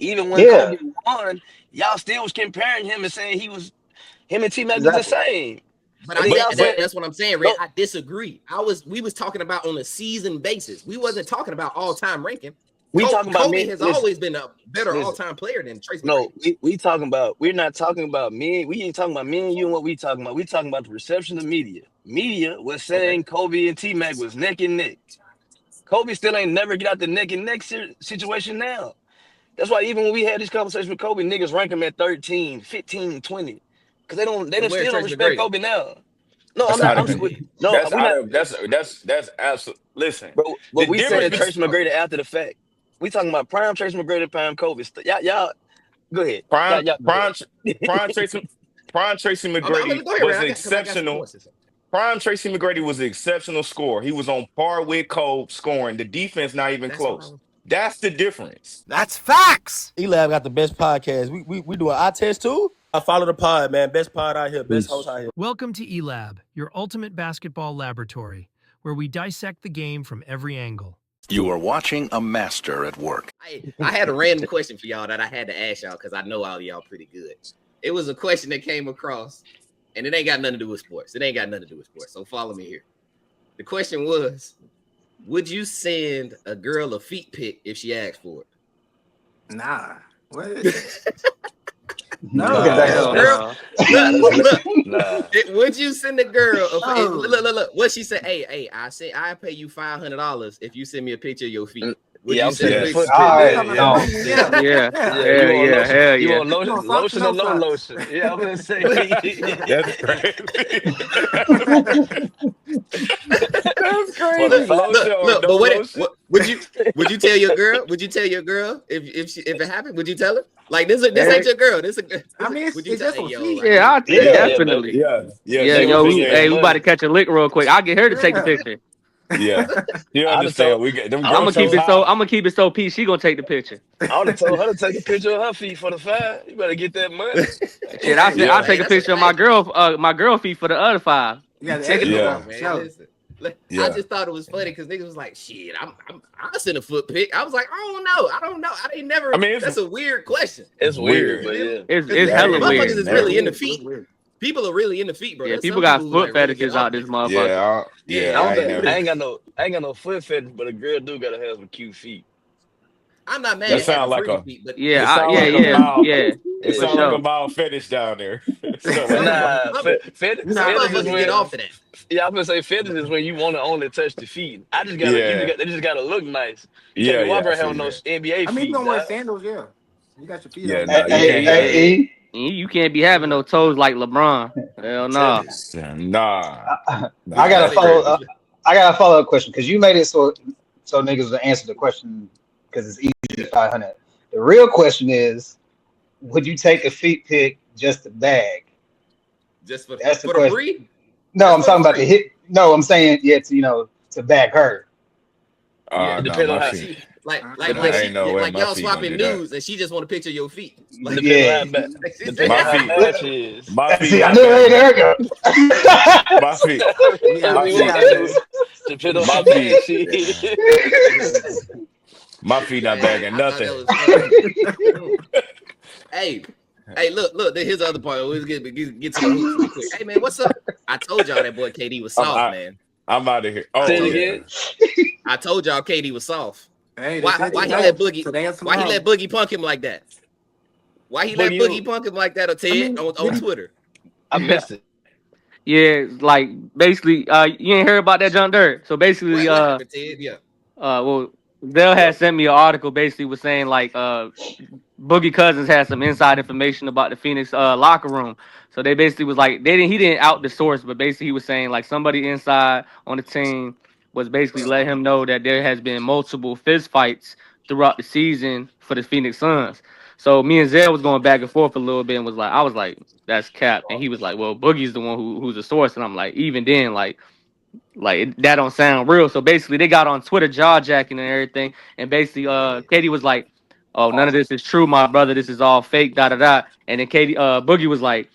Even when Yeah, Kobe won, y'all still was comparing him and saying him and T Mac was the exactly. same. But And then y'all that's said what I'm saying, Red. no. I disagree. We was talking about on a season basis. We wasn't talking about all time ranking. We talking about Kobe me. has Listen, always been a better all listen. time player than Tracy No, McGrady. we talking about. We're not talking about me. We ain't talking about me and you and what we talking about. We talking about the reception of media. Media was Okay. saying Kobe and T Mac was neck and neck. Kobe still ain't never get out the neck and neck situation now. That's why even when we had this conversation with Kobe, niggas rank him at 13, 15, 20. Because they And don't where's still don't Tracy respect McGrady? Kobe now. No, I'm That's not. out of No, that's we out not. of that's absolute. Listen, Bro, the but we difference said between Tracy McGrady after the fact. We talking about prime Tracy McGrady, prime Kobe. Y'all, go ahead. prime Y'all go prime ahead. prime Tracy prime Tracy I'm McGrady gonna go ahead, was Red. I got some exceptional. points. Prime Tracy McGrady was an exceptional scorer. He was on par with Cole scoring. The defense not even That's what I close. was. That's the difference. That's facts. E-Lab got the best podcast. We do an eye test too. I follow the pod, man. Best pod out here. Best host Peace. out here. Welcome to eLab, your ultimate basketball laboratory, where we dissect the game from every angle. You are watching a master at work. I had a random question for y'all that I had to ask y'all because I know all y'all pretty good. It was a question that came across, and it ain't got nothing to do with sports. So follow me here. The question was, would you send a girl a feet pic if she asked for it? Nah. What? Look No. at that Hell girl. Girl, no. look. Nah. Would you send a girl? No. Look. What she said? Hey. I pay you $500 if you send me a picture of your feet. Would Yeah, you I'm send saying a the Yes. picture? foot All pit. right, Yeah, no. Yeah. Yeah. yeah. Yeah. You Hell want yeah. lotion? Hell You yeah. want You lotion? want socks or Lotion or no no socks? lotion? Yeah, I'm gonna say. That's crazy. That's For the crazy. five. Lotion or Look. no But lotion? what would you tell your girl? Would you tell your girl if it happened? Would you tell her? Like this Hell, ain't your girl. I mean, Would you it's tell? just Hey, for yo, feet. I yeah, need. I'll Yeah, Yeah, yeah, Yeah. baby. Yeah. Yeah. yeah, She Nigga yo, finna understand. get we about money. to catch a lick real quick. I'll get her to take the Yeah. picture. Yeah. You I'd have told. understand. We get them I would have told. I'm gonna keep it so Pete. She gonna take the picture. I would have told her to take a picture of her feet for the five. You better get that money. Shit, Hey, Yeah. I'll Hey, take a that's a picture of fact. my girl feet for the other 5. you got the Take it. extra Come Yeah. on, though. man. So, Listen. I Yeah. just thought it was funny because niggas was like, shit, I sent a foot pic. I was like, I don't know. I ain't I never. mean, That's a weird question. It's weird, weird. but yeah. Because It's Yeah, hella it motherfuckers weird. is, is yeah, really man. into weird. feet. It's weird. People are really into feet, bro. Yeah, There's people some got people who foot like really get fetishes off out this niggas. motherfucker. Yeah. Yeah, I ain't I never. ain't got no foot fetish, but a girl do gotta have some cute feet. I'm not mad That at having sound like pretty a. feet, but It Yeah, sound like a mild. yeah, It for Yeah. sound like a sure. mild fetish down there. It sound like a some mild. Nah, some some Nah, fetish is motherfuckers get when off of that. yeah, I'm gonna say fetish is when you want to only touch the feet. Yeah. They just gotta look nice. You can't Yeah. be Yeah. walking I around feel having you, no man. NBA I mean, you feet, don't wear dog. sandals, yeah. You got your feet Yeah. out. No, hey, you hey, can't Yeah, have. hey, Yeah, E. you can't be having no toes like LeBron. Hell I'm no. telling you. Nah. What I you Nah. got about to a That's say, follow. Red? crazy. I got a follow up question because you made it so niggas will answer the question because it's easy 500. The real question is, would you take a feet pick just to bag? Just That's the for the question. free? No, Just I'm for the talking about the free? hit. No, I'm saying yeah, to bag her. Yeah. It No, depends on my how feet. She Nah, ain't no way like my y'all feet gonna swapping do that. news and she just want a picture of your feet. Like, depends on Yeah. how bad like she said, depends My on how feet. bad she is. My feet See, I not knew it. bagging. There you go. My feet. Yeah, My We she want feet. got that that. depends on how My bad feet. she is. My feet not man, bagging I thought nothing. that was funny. Mm. Hey, look. Here's the other part. Let's get to the hoops real quick. Hey, man, what's up? I told y'all that boy KD was I'm soft, I, man. I'm out of here. I Say Oh it told yeah. again. I told y'all KD was soft. Hey, they Why said why he let tonight. Boogie Today and why he tomorrow. let Boogie punk him like that? Why he let Boogie, Boogie punk him like that or I Ted mean, on Twitter? I missed it. Yeah, like basically, you ain't heard about that John Dirt. So basically, What happened, Ted? Yeah. well, Dell had sent me an article basically was saying like Boogie Cousins had some inside information about the Phoenix locker room. So they basically was like he didn't out the source, but basically he was saying like somebody inside on the team was basically let him know that there has been multiple fist fights throughout the season for the Phoenix Suns. So me and Zell was going back and forth a little bit and I was like, that's cap. And he was like, well, Boogie's the one who's the source. And I'm like, even then, that don't sound real. So basically they got on Twitter jaw jacking and everything. And basically Katie was like, oh, none of this is true, my brother. This is all fake, da da da. And then Boogie was like,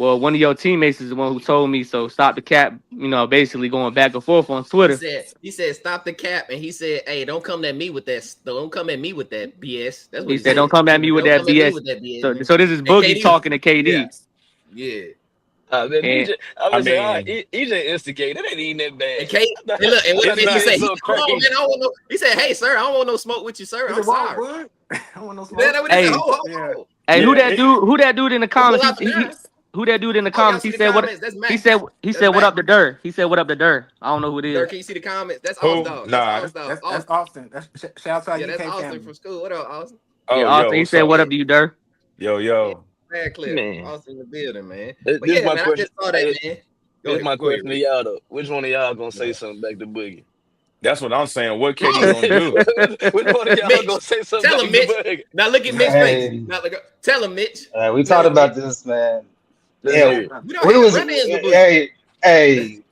Well, one of your teammates is the one who told me. So stop the cap. You know, basically going back and forth on Twitter. He said, stop the cap, and he said, hey, don't come at me with that. Don't come at me with that BS. That's what He he said, said. "Don't come at me with Don't that come at me BS." with that BS, So, man. so this is And Boogie KD, talking to yeah, KD. yeah. Man, And I'm I just saying, mean, EJ instigate. It ain't even that bad. And K, and look, and what Y'all he it's said, he niggas not. said, is so hold on, man, crazy. I don't want no. He said, hey, sir, I don't want no smoke with you, sir. Is I'm it Walt sorry. Wood? I don't want no Then smoke. what he said, hey, Yeah. hey, Yeah, who that dude in the Who pull comments? out the nine? Who that dude in the Oh, y'all comments? see He the said what? comments? That's He Mac. said That's what Mac. up to Dur. He said what up to Dur. I don't know who it is. Dirk, can you see the comments? That's Austin who? dog. That's Nah. Austin dog. That's Austin. That's shout out to our Yeah, that's UK Austin family. from school. What up, Austin? Yeah, Oh, yo, Austin. He what's said up? what Yeah, up to you, Dur. Yo, yeah. yo. Bad clip. Man, Austin in the building, man. But this is yeah, my man, I question. just saw that, man. This is my Go ahead, question to Rick. y'all though. Which one of y'all gonna say Yeah. something back to Boogie? That's what I'm saying. What KD Huh? gonna do? Which one of y'all Mitch, gonna say something tell back him, to Mitch. Boogie? Now look at Mitch's face. Hey, Now look, tell him, Mitch. we Tell talked him, Mitch. about this, man. Let's Yeah, hear it. We don't we have was. run-ins with Boogie. Hey,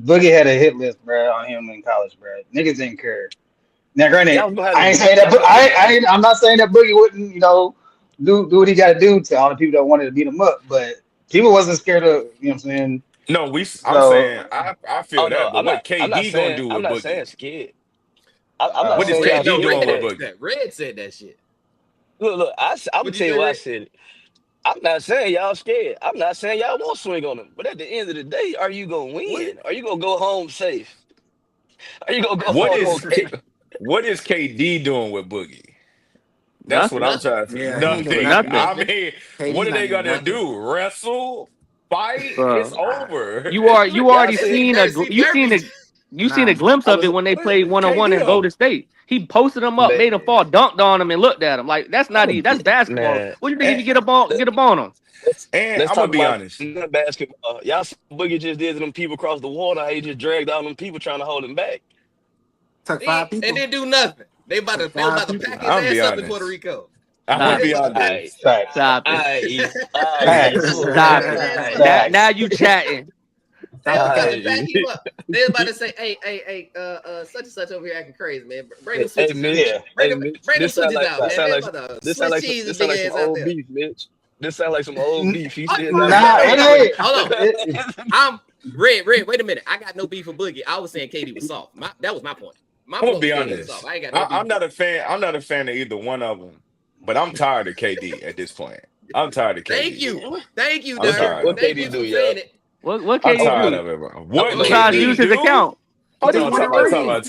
Boogie had a hit list, bro, on him in college, bro. Niggas didn't care. Now, Y'all granted, was gonna have I the ain't saying that. y'all was gonna have the game. I'm not saying that Boogie wouldn't, do what he got to do to all the people that wanted to beat him up. But people wasn't scared of, you know what I'm saying. No, I'm So, saying I Oh feel no, that, but what I'm not KD gonna saying do I'm with not saying Boogie? scared. I'm not What is uh, saying y'all No, KD scared Red doing of with that. said Boogie? that. Red said that shit. Look, I'm gonna What'd you tell you say, why I Red? said it. I'm not saying y'all scared. I'm not saying y'all won't swing on them. But at the end of the day, are you gonna What? win? Are you gonna go home safe? Are you gonna go What home is okay? what is KD doing with Boogie? That's what Nothing. I'm Nothing. trying to. Yeah, he ain't doing Nothing. nothing. Nothing, I Nothing. mean, what KD's are not they doing gonna nothing. do? Wrestle? Fight? It's bro. Nah, over. You Y'all already said seen See, Derby. you seen nah. a glimpse I of was it when they What played one on one KD in on? Golden State. He posted them up, man, made them fall, dunked on them, and looked at them like that's not that's basketball. man. What do you think if And, you get up on them? Let's and let's I'm gonna talk be about honest. another basketball. Y'all see what Boogie just did to them people across the water. How he just dragged all them people trying to hold him back. Took He five and people. didn't do nothing. Took They was five about to people. pack his I'm gonna be ass up in Puerto honest. Rico. I'm gonna Stop They was be it. about to pack. Alright, honest. facts, Stop it. alright, facts, come on, Stop man. it. Alright, Now facts. you chatting. They was about to alright. pack him up. They was about to say, hey, such and such over here acting crazy, man. Bring them Hey switches out. Mitch, Yeah, Bring hey them, Mitch. bring them switches out, This man. sound They like about to this sound Swiss like some cheese his this sound big like some ass out old there. beef, Mitch. This sound like some old beef. He Oh, still got no, him. nah, it ain't. hold on. It, I'm Red. Wait a minute. I got no beef with Boogie. I was saying KD was soft. That was my point. My I'm gonna point was be KD was soft. honest. I ain't got no beef I'm with not Boogie. a fan. I'm not a fan of either one of them. But I'm tired of KD at this point. I'm tired of Thank KD. you. Thank you, I'm What Dirk. tired what of it, Thank KD you do, for bro. y'all? saying it. What I'm can I he wanna tired know. do of it, bro. I What wanna know Go ahead, what besides use KD KD his do. do? account? He Hold just on, want to ring.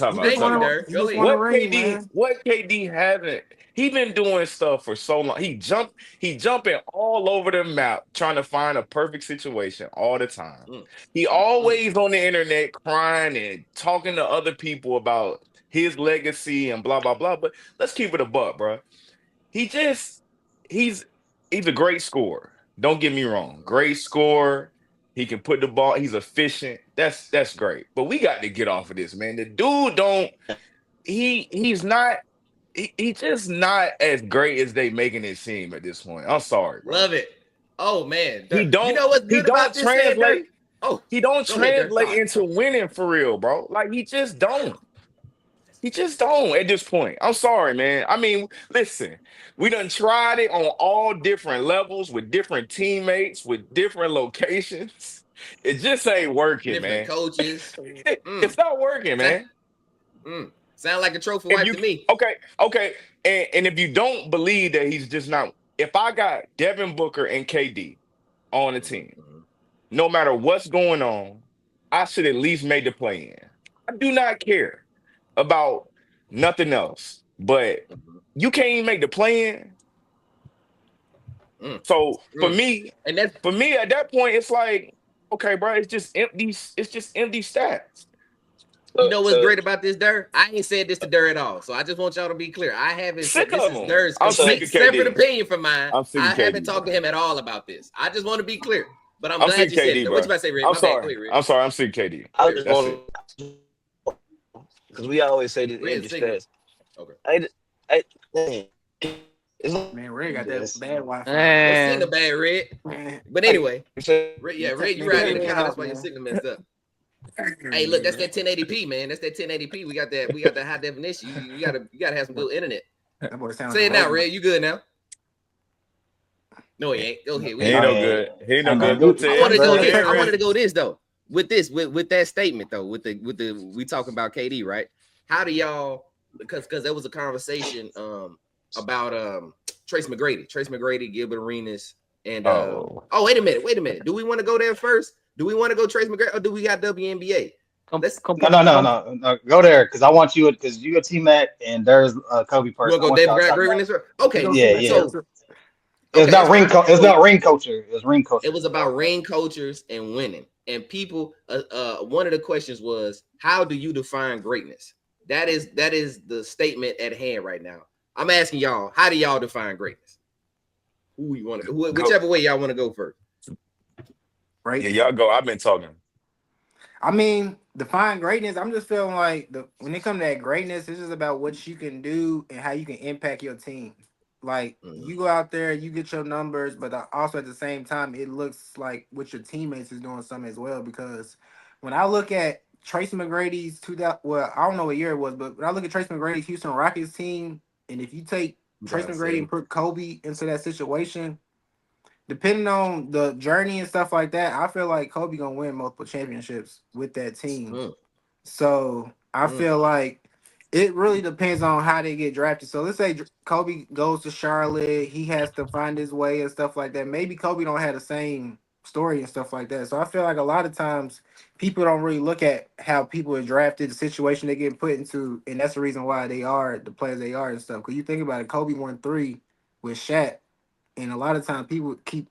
He just Thank you, want to. Dirk. He Go just ahead. want to ring, man. What KD haven't? He been doing stuff for so long. He jumping all over the map trying to find a perfect situation all the time. Mm, He mm. always on the internet crying and talking to other people about his legacy and blah blah blah. But let's keep it a buck, bro. He just he's he's a great scorer. Don't get me wrong. Great scorer. He can put the ball, he's efficient. That's great. But we got to get off of this, man. The dude don't he's not he's just not as great as they making it seem at this point. I'm sorry, bro. Love it. Oh man, He Dirk. You don't know what's he good don't about this saying, translate Dirk? Oh, he don't go ahead, Dirk. translate Sorry. into winning for real, bro. Like he just don't. He just don't at this point. I'm sorry, man. I mean, listen, we done tried it on all different levels with different teammates, with different locations. It just ain't working, Different man. coaches. It's Mm. not working, Sa- man. Sound like a trophy If wife you to me. okay, and if you don't believe that he's just not, if I got Devin Booker and KD on the Mhm, team, mhm, no matter what's going on, I should at least make the play in. I do not care about nothing else. But mhm, you can't even make the play in. mm, So mm. And that's for me at that point, it's like, okay, bro, it's just empty, it's just empty stats. you So, know what's so, great about this Dirk? I ain't said this to Dirk at all. So I just want y'all to be clear. I haven't said Sick this of is them. Dirk's I'm sick so, complete of separate KD. opinion from mine. I'm sick I of haven't KD, talked to bro. him at all about this. I just want to be clear. But I'm I'm glad sick you of said it. KD, Though. What you bro. about to say, Red? I'm My bad. Go sorry. ahead, Red. I'm sorry. I'm sick of KD. I Red, just That's want it. because we always say this Red's empty signal. stats. Okay. I man, it's Man, Ray got that yes. bad Wi-Fi. Your signal And bad, Red. Man, But anyway, Red, yeah, man, Red, you man, cut riding in the Red car. That's off, why your man. signal messed up. Hey, look, that's that 1080p, man. That's that 1080p. We got that. We got that high definition. You gotta have some good internet. That boy sound like Say a it now, robot. Red. You good now? No, he ain't. Go ahead. He We ain't ain't No, no going. yeah, good. He ain't no I'm good. good. Go You, I Ted. want to go go ahead. this. Take I wanted rest. to go this though. With that statement though, with the we talking about KD, right? How do y'all because there was a conversation about Trace McGrady, Gilbert Arenas, and Oh, oh wait a minute. Do we want to go there first? Do we want to go Trace McGrady or do we got WNBA? Come, Let's come, No, no, no, come. no, no. Go there because I want you because you're a T Mac and there's a Kobe you person. want I to go want David y'all to talk Gray about. in this? We Okay, gonna see, Yeah, man. yeah. so It's okay, not that's ring. fine. It's So not ring culture. It's ring it culture. was about ring cultures and winning. And people, one of the questions was, how do you define greatness? That is the statement at hand right now. I'm asking y'all, how do y'all define greatness? Who you want to, go. whichever way y'all want to go first. Yeah, right? y'all go. I've been talking. I mean, define greatness. I'm just feeling like when it comes to that greatness, it's just about what you can do and how you can impact your team. Like Mhm. you go out there, you get your numbers, but also at the same time, it looks like what your teammates is doing something as well. Because when I look at Tracy McGrady's 2000, well, I don't know what year it was, but when I look at Tracy McGrady's Houston Rockets team, and if you take Tracy McGrady 2007. and put Kobe into that situation, depending on the journey and stuff like that, I feel like Kobe gonna win multiple championships with that team. Mm, So I mm. feel like it really depends on how they get drafted. So let's say Kobe goes to Charlotte, he has to find his way and stuff like that. Maybe Kobe don't have the same story and stuff like that. So I feel like a lot of times people don't really look at how people are drafted, the situation they get put into, and that's the reason why they are the players they are and stuff. Because you think about it, Kobe won 3 with Shaq, and a lot of times people keep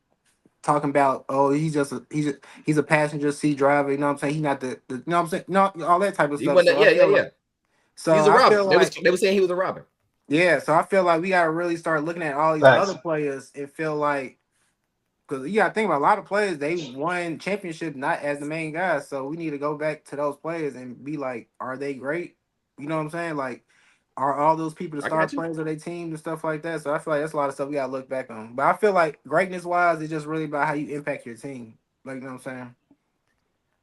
talking about, oh, he's a passenger seat driver. You know what I'm saying? He not the you know what I'm saying? No, all that type of He stuff. won that. So I Yeah, yeah, feel yeah. like, He so was a I robber. feel like, They were saying he was a robber. yeah. So I feel like we gotta really start looking at all these other Facts. players and feel like, because you gotta think about a lot of players, they won championships not as the main guys. So we need to go back to those players and be like, are they great? You know what I'm saying? Like, are all those people the I star got you, players of their team and stuff like that? So I feel like that's a lot of stuff we gotta look back on. But I feel like greatness wise, it's just really about how you impact your team. Like, you know what I'm saying?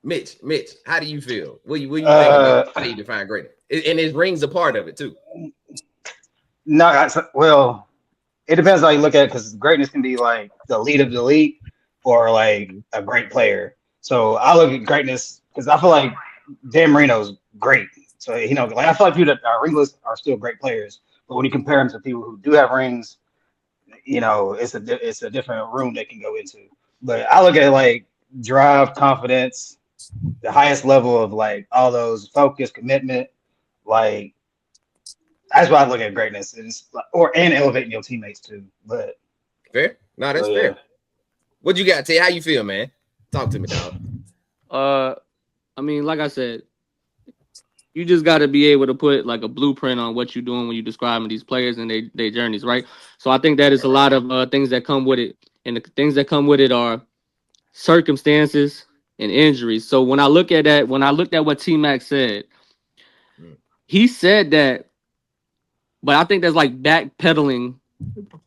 Mitch. Mitch, how do you feel? What you think about Uh, how do you define greatness? And it rings a part of it too. no. Well, it depends how you look at it because greatness can be like the lead of the league or like a great player. So I look at greatness because I feel like Dan Marino's great. So like I feel like people that are ringless are still great players, but when you compare them to people who do have rings, it's a different room they can go into. But I look at it like drive, confidence, the highest level of like all those focus, commitment, like that's why I look at greatness and elevating your teammates too. Fair? No, So that's yeah. fair. What you got, Tay? How you feel, man? Talk to me, dog. Uh, I mean, like I said, you just got to be able to put like a blueprint on what you're doing when you're describing these players and their journeys, right? So I think that is a lot of things that come with it, and the things that come with it are circumstances and injuries. So when I look at that, when I looked at what T Mac said, Mm. he said that, but I think that's like backpedaling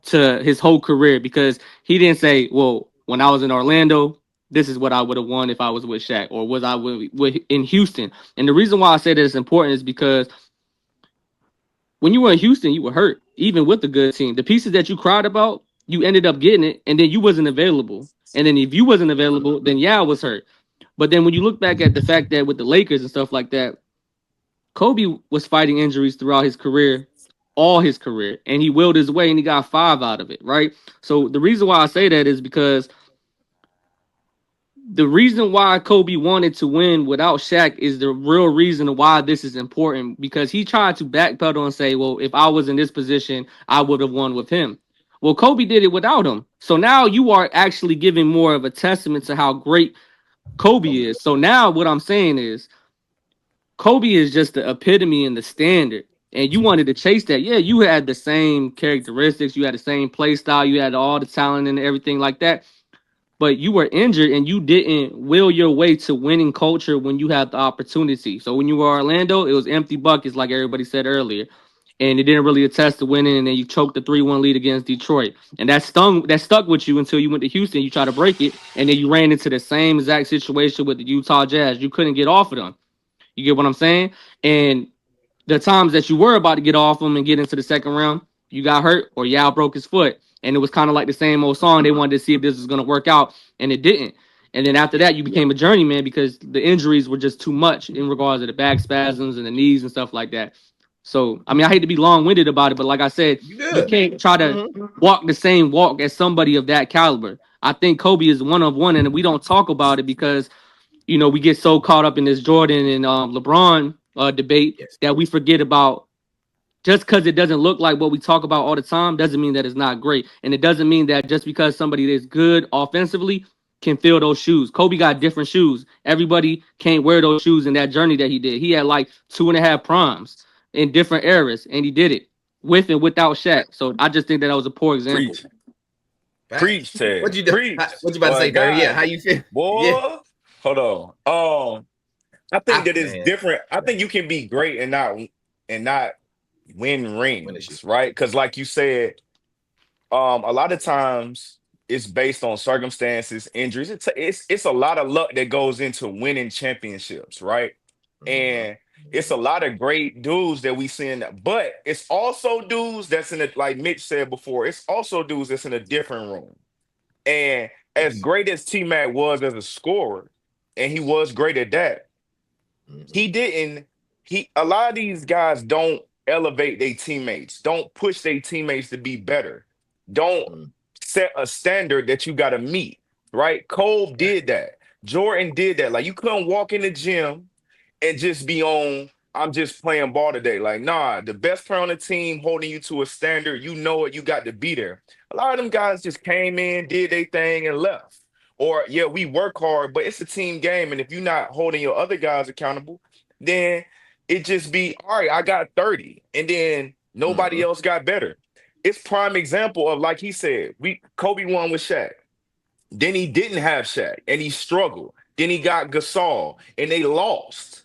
to his whole career because he didn't say, well, when I was in Orlando, this is what I would have won if I was with Shaq, or was I in Houston. And the reason why I say that it's important is because when you were in Houston, you were hurt, even with the good team. The pieces that you cried about, you ended up getting it, and then you wasn't available. And then if you wasn't available, then yeah, I was hurt. But then when you look back at the fact that with the Lakers and stuff like that, Kobe was fighting injuries throughout his career, all his career, and he willed his way and he got 5 out of it, right? So the reason why I say that is because the reason why Kobe wanted to win without Shaq is the real reason why this is important because he tried to backpedal and say, well, if I was in this position, I would have won with him. Well, Kobe did it without him. So now you are actually giving more of a testament to how great Kobe Kobe. is. So now what I'm saying is Kobe is just the epitome and the standard. And you wanted to chase that. Yeah, you had the same characteristics, you had the same play style, you had all the talent and everything like that. But you were injured and you didn't will your way to winning culture when you had the opportunity. So when you were Orlando, it was empty buckets, like everybody said earlier. And it didn't really attest to winning, and then you choked the 3-1 lead against Detroit. And that stuck with you until you went to Houston, you tried to break it, and then you ran into the same exact situation with the Utah Jazz. You couldn't get off of them. You get what I'm saying? And the times that you were about to get off them and get into the second round, you got hurt or Yao broke his foot. And it was kind of like the same old song. They wanted to see if this was going to work out, and it didn't. And then after that, you became a journeyman because the injuries were just too much in regards to the back spasms and the knees and stuff like that. So, I mean, I hate to be long winded about it, but like I said, You you good? can't try to walk the same walk as somebody of that caliber. I think Kobe is one of one, and we don't talk about it because we get so caught up in this Jordan and LeBron debate Yes. that we forget about just because it doesn't look like what we talk about all the time doesn't mean that it's not great. And it doesn't mean that just because somebody is good offensively can fill those shoes. Kobe got different shoes. Everybody can't wear those shoes in that journey that he did. He had like 2.5 primes in different eras, and he did it with and without Shaq. So I just think that was a poor example. Preach. Facts. Preach, Ted. What you do? Preach. What you about to My say, Dirty? Yeah, how God. you feel? Yeah. Boy. Hold on. I think that is Man, different. I think you can be great and not win win the shoe. rings, right? Because like you said, a lot of times it's based on circumstances, injuries. It's a lot of luck that goes into winning championships, right? Mhm. And it's a lot of great dudes that we see in that, but it's also dudes that's in it, like Mitch said before, it's also dudes that's in a different room. And as Yes. great as T Mac was as a scorer, and he was great at that, Mhm. he didn't he a lot of these guys don't elevate their teammates, don't push their teammates to be better, don't Mhm. set a standard that you got to meet, right? Cole did that, Jordan did that. Like, you couldn't walk in the gym and just be on, I'm just playing ball today. Like, nah, the best player on the team holding you to a standard, you know it, you got to be there. A lot of them guys just came in, did their thing, and left. Or, yeah, we work hard, but it's a team game. And if you're not holding your other guys accountable, then it just be, all right, I got 30. And then nobody Mhm. else got better. It's prime example of, like he said, Kobe won with Shaq. Then he didn't have Shaq and he struggled. Then he got Gasol and they lost.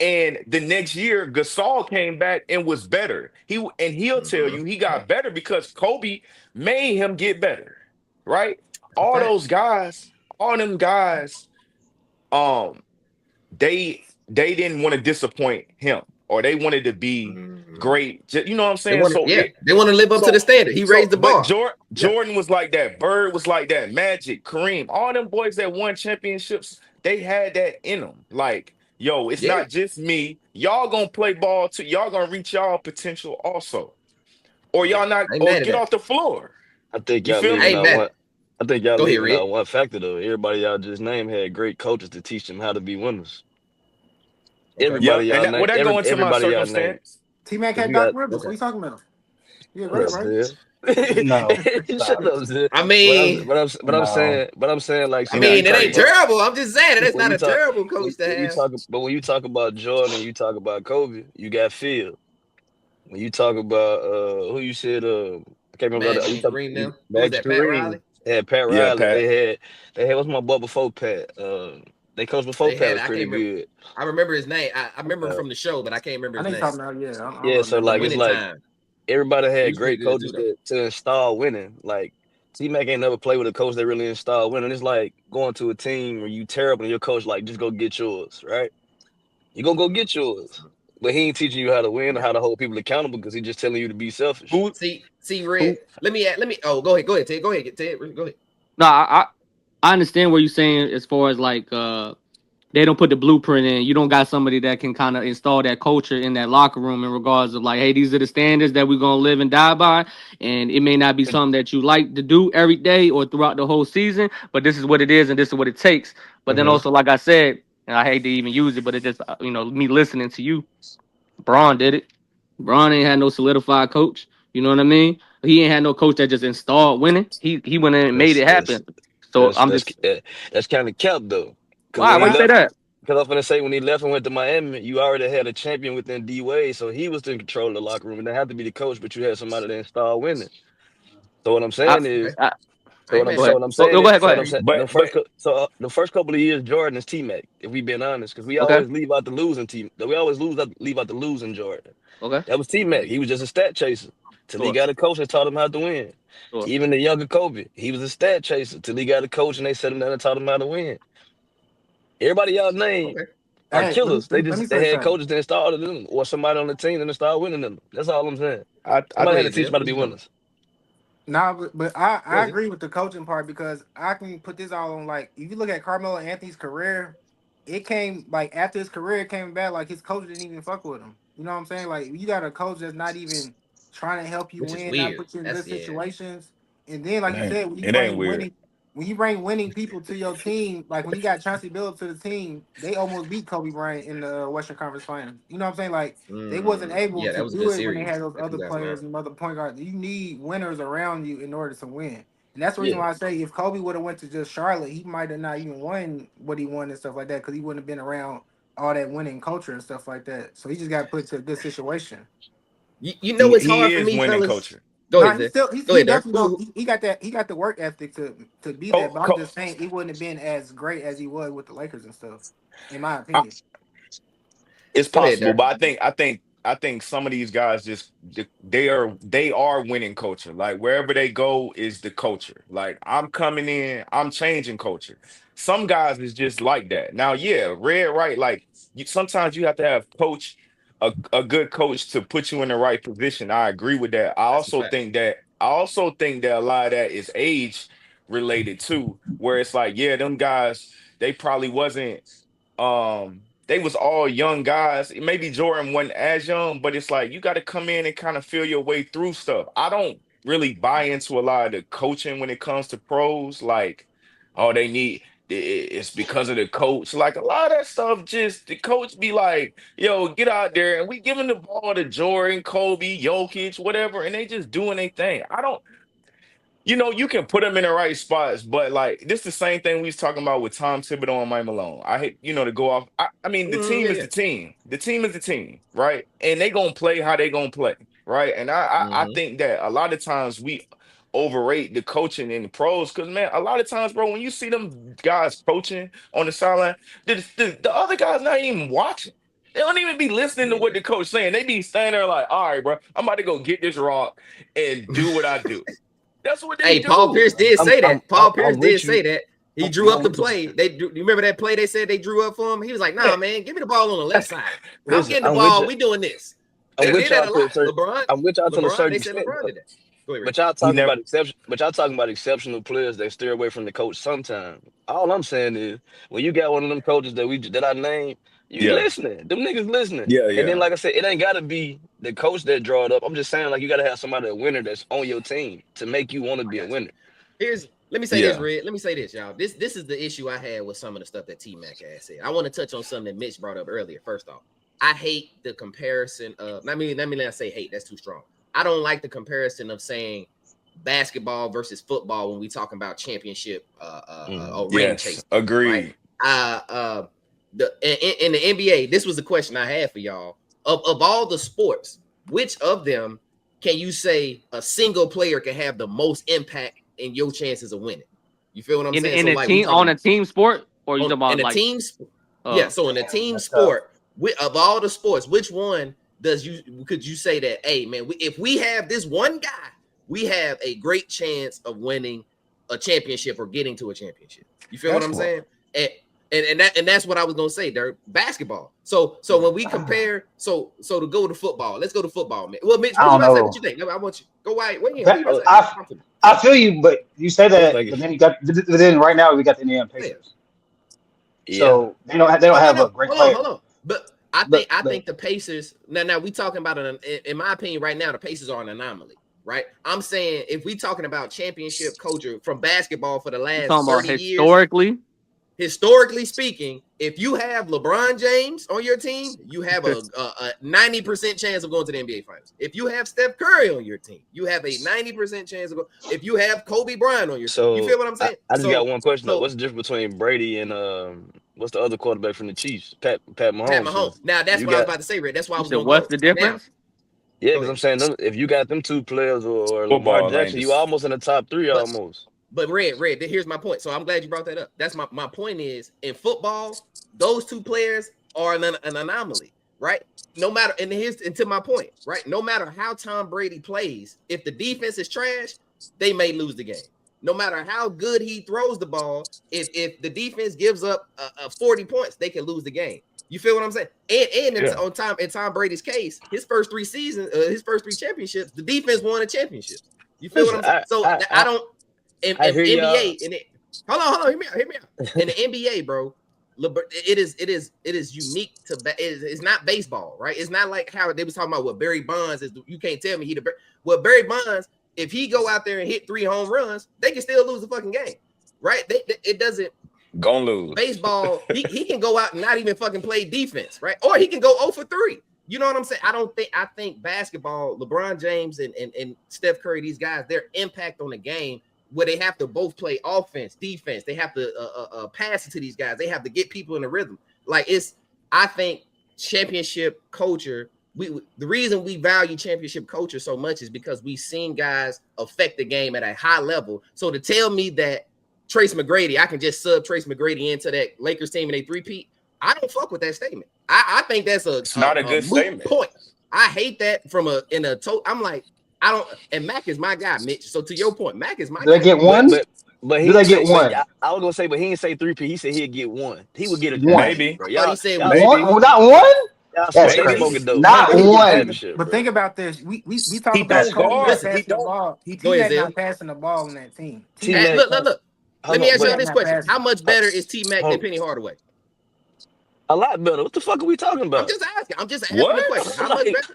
And the next year, Gasol came back and was better. He'll tell Mhm. you he got better because Kobe made him get better, right? That's a All fact. those guys, all them guys, um, they didn't want to disappoint him, or they wanted to be Mhm. great. You know what I'm They saying? want to, So yeah, it they want to live up to the so standard. He raised the but bar. Yeah. Jordan was like that. Bird was like that. Magic, Kareem, all them boys that won championships, they had that in them. Like, yo, it's Yeah. not just me. Y'all gonna play ball too. Y'all gonna reach y'all potential also, or Yeah. y'all not, I ain't or mad at get that. off the floor. I think You y'all feel I leaving me? ain't out mad one. at it. I think y'all Go ahead, leaving Red. out one factor though. Everybody y'all just named had great coaches to teach them how to be winners. Okay. Yep. And that, would that go into my Everybody y'all named. circumstance? T Mac Cause had you Doc got Rivers. What Okay. you talking about? Yeah, shut great, up, right? Zell. No, Shut stop. up, Zell. I But I'm mean, but I'm but I'm No, saying but I'm saying like I see he when got you mean, it talk ain't traded. about terrible. I'm just saying that's when not you a talk terrible coach to have. when you talk about Jordan and you talk about Kobe, you got Phil. When you talk about who you said I can't remember Magic you and talk Kareem them. Who was Max that? Pat Riley. Kareem. They had Pat Yeah, Riley. Pat. They had what's my boy before Pat. They coached before They Pat had. was I pretty can't remember. good. I remember his name. I remember him Uh, from the show, but I can't remember I his think name. something else. Yeah, I don't yeah, know the so name of From like it. it's Winning like Time. everybody He had was pretty great good coaches too, though. to install winning. Like T Mac ain't never played with a coach that really installed winning. It's like going to a team where you terrible and your coach like just go get yours, right? You gonna go get yours. But he ain't teaching you how to win or Yeah. how to hold people accountable because he just telling you to be selfish. Who See, Red. who Let me. Oh, go ahead. Go ahead, Ted. Go ahead, Ted. Go ahead. No, I understand what you're saying as far as like they don't put the blueprint in. You don't got somebody that can kind of install that culture in that locker room in regards of like, hey, these are the standards that we're gonna live and die by. And it may not be But something that you like to do every day or throughout the whole season, but this is what it is and this is what it takes. But then hmm also, like I said, and I hate to even use it, but it just me listening to you. Braun did it. Braun ain't had no solidified coach. You know what I mean? He ain't had no coach that just installed winning. He went in and made that's it that's happen. So I'm that's just that's kind of kept though. Because why? when he Why you say left, that? because I was gonna say when he left and went to Miami, you already had a champion within D Wade, so he was in control of the locker room. And didn't have to be the coach, but you had somebody that installed winning. So what I'm I, saying Okay. is, I, I ain't mad go at so ahead. that. what I'm Go, saying go is, ahead. Go so what I'm ahead. saying, but but the first couple of years Jordan is T Mac. If we been honest, because we Okay. always leave out the losing team. We always leave out the losing Jordan. Okay. That was T Mac. He was just a stat chaser till he Sure. got a coach that taught him how to win. Sure. Even the younger Kobe, he was a stat chaser till he got a coach and they set him down and taught him how to win. Everybody y'all name Okay. are Hey, killers. let me They say had something. coaches that started them, or somebody on the team that started winning them. That's all I'm saying. I Go Somebody had to ahead, teach Zell. them how to What be you doing? winners. Nah, but Go I ahead, Zell. agree with the coaching part because I can put this all on like if you look at Carmelo Anthony's career, it came like after his career came back, like his coach didn't even fuck with him. You know what I'm saying? Like you got a coach that's not even trying to help you Which is win, not weird. put you in That's good yeah. situations. And then It like you ain't said, it ain't weird. when you bring winning people to your team, like when you got Chauncey Billups to the team, they almost beat Kobe Bryant in the Western Conference Finals. You know what I'm saying? Like they wasn't able Yeah, that to was a do good it when they series. had those That other 2009. players and other point guards. You need winners around you in order to win. And that's the reason Yeah, why I say if Kobe would have went to just Charlotte, he might have not even won what he won and stuff like that because he wouldn't have been around all that winning culture and stuff like that. So he just got put to a good situation. You know it's hard He for is me, winning fellas. culture. Go No, ahead, Zell. Go he ahead, Dirk. definitely don't he got that he got the work ethic to be that. Co- But I'm co- just saying it wouldn't have been as great as he was with the Lakers and stuff, in my I, opinion. it's Go ahead, possible, Dirk. but I think some of these guys just they are winning culture. Like wherever they go is the culture. Like I'm coming in, I'm changing culture. Some guys is just like that. Now, yeah, red right. Like sometimes you have to have a good coach to put you in the right position. I agree with that. That's a fact. I also think that a lot of that is age related too, where it's like, yeah, them guys, they probably wasn't they was all young guys. Maybe Jordan wasn't as young, but it's like you got to come in and kind of feel your way through stuff. I don't really buy into a lot of the coaching when it comes to pros. Like, oh, they need it's because of the coach. Like a lot of that stuff, just the coach be like, "Yo, get out there," and we giving the ball to Jordan, Kobe, Jokic, whatever, and they just doing their thing. I don't. You can put them in the right spots, but like this the same thing we was talking about with Tom Thibodeau and Mike Malone. I hate, to go off. I mean, the Yeah, team is yeah. the team. The team is the team, right? And they gonna play how they gonna play, right? And I Mm-hmm. think that a lot of times we overrate the coaching in the pros because man, a lot of times, bro, when you see them guys coaching on the sideline, the other guys not even watching. They don't even be listening to what Yeah. the coach saying. They be standing there like, all right, bro, I'm about to go get this rock and do what I do. That's what they Hey, Paul do. Pierce did say that. Paul Pierce I'm did with say you. that. He drew I'm up the with you. play. You remember that play they said they drew up for him? He was like, Man, nah, man, give me the ball on the left side. I'm Listen, getting the ball. We doing this. I'm They with did that y'all a to a lot. certain. I'm with y'all to a LeBron, certain they said extent, LeBron though. did that. Go ahead, Ray. But y'all he talking never. about exception. But y'all talking about exceptional players that steer away from the coach. Sometimes all I'm saying is when you got one of them coaches that I named, you Yeah, listening. Them niggas listening. yeah, And then yeah. like I said, it ain't gotta be the coach that draw it up. I'm just saying like you gotta have somebody a winner that's on your team to make you want to I be a got you. winner. Let me say this, Yeah. Red. Let me say this, y'all. This is the issue I had with some of the stuff that T Mac had said. I want to touch on something that Mitch brought up earlier. First off, I hate the comparison of. Let me not say hate. That's too strong. I don't like the comparison of saying basketball versus football when we talking about championship Mhm. or ring Yes. chasing, right? Agreed. Uh, uh, in the NBA, this was the question I had for y'all. Of all the sports, which of them can you say a single player can have the most impact in your chances of winning? You feel what I'm saying? in So a like we team talking on a team sport, or you on talking in about a like team's yeah. uh So in a team That's tough. sport, of all the sports, which one could you say that? Hey man, if we have this one guy, we have a great chance of winning a championship or getting to a championship. You feel what I'm Basketball. saying? And and that's what I was gonna say, Dirk. Basketball. So when we compare, so to go to football, let's go to football, man. Well, Mitch, I what you don't about to say? What know. you think? I want you go wide. What you Ba- about to say? I Talk to me. I feel you, but you say I'm that, thinking, but then but then right now we got the Indiana Say it. Pacers, yeah, so they don't Oh no, have a no, great hold on, player. hold on. But I but think the Pacers now we talking about in my opinion right now the Pacers are an anomaly, right? I'm saying if we talking about championship culture from basketball for the you last talking about 30 years, historically? historically speaking, if you have LeBron James on your team, you have a 90% chance of going to the NBA Finals. If you have Steph Curry on your team, you have a 90% chance of going. If you have Kobe Bryant on your team, you so feel what I'm saying? I just got one question though. So What's the difference between Brady and what's the other quarterback from the Chiefs? Pat Pat Mahomes. Mahomes. 'Cause Now that's you what I was got about to say, Red. That's why I You was said gonna what's go. the Now, difference? yeah, go because ahead. I'm saying if you got them two players or Lamar Football ain't Jackson, you just almost in the top three But almost. Red, here's my point. So I'm glad you brought that up. That's my point is in football, those two players are an anomaly, right? No matter, and to my point, right? No matter how Tom Brady plays, if the defense is trash, they may lose the game. No matter how good he throws the ball, if the defense gives up 40 points, they can lose the game. You feel what I'm saying? And Yeah. on time in Tom Brady's case, his first 3 seasons, his first 3 championships, the defense won a championship. You feel what Listen, I'm saying? So I don't in I hear y'all. NBA and hold on, hear me out. In the NBA, bro, it is unique to it's not baseball, right? It's not like how they was talking about what Barry Bonds is. You can't tell me Barry Bonds, if he go out there and hit 3 home runs, they can still lose the fucking game, right? It doesn't. Gonna lose. Baseball, he can go out and not even fucking play defense, right? Or he can go 0 for 3. You know what I'm saying? I think basketball, LeBron James and Steph Curry, these guys, their impact on the game where they have to both play offense, defense. They have to pass it to these guys. They have to get people in the rhythm. Like I think championship culture. The reason we value championship culture so much is because we've seen guys affect the game at a high level. So to tell me that Tracy Mcgrady, I can just sub Tracy Mcgrady into that Lakers team and they 3-peat, I don't fuck with that statement. I think that's It's not a good statement. point. I hate that I'm like, I don't, and Mac is my guy, Mitch. So to your point, Mac is my Do they guy. get one? But he Do they get one? I was gonna say, but he didn't say 3P. He said he'd get one. He would get a One. Maybe. bro. He said y'all, maybe. One? Oh, not one? y'all That's smoking crazy. dope. Not He get one. championship, But bro. think about this. We talk He about don't Kobe not guard. passing He the don't. ball. Go ahead, T-Mac Zell. not passing the ball in that team. T-Mac, Look. Let me ask y'all this question: how much better is T-Mac than Penny Hardaway? A lot better. What the fuck are we talking I'm about? just asking What? the question. How much better?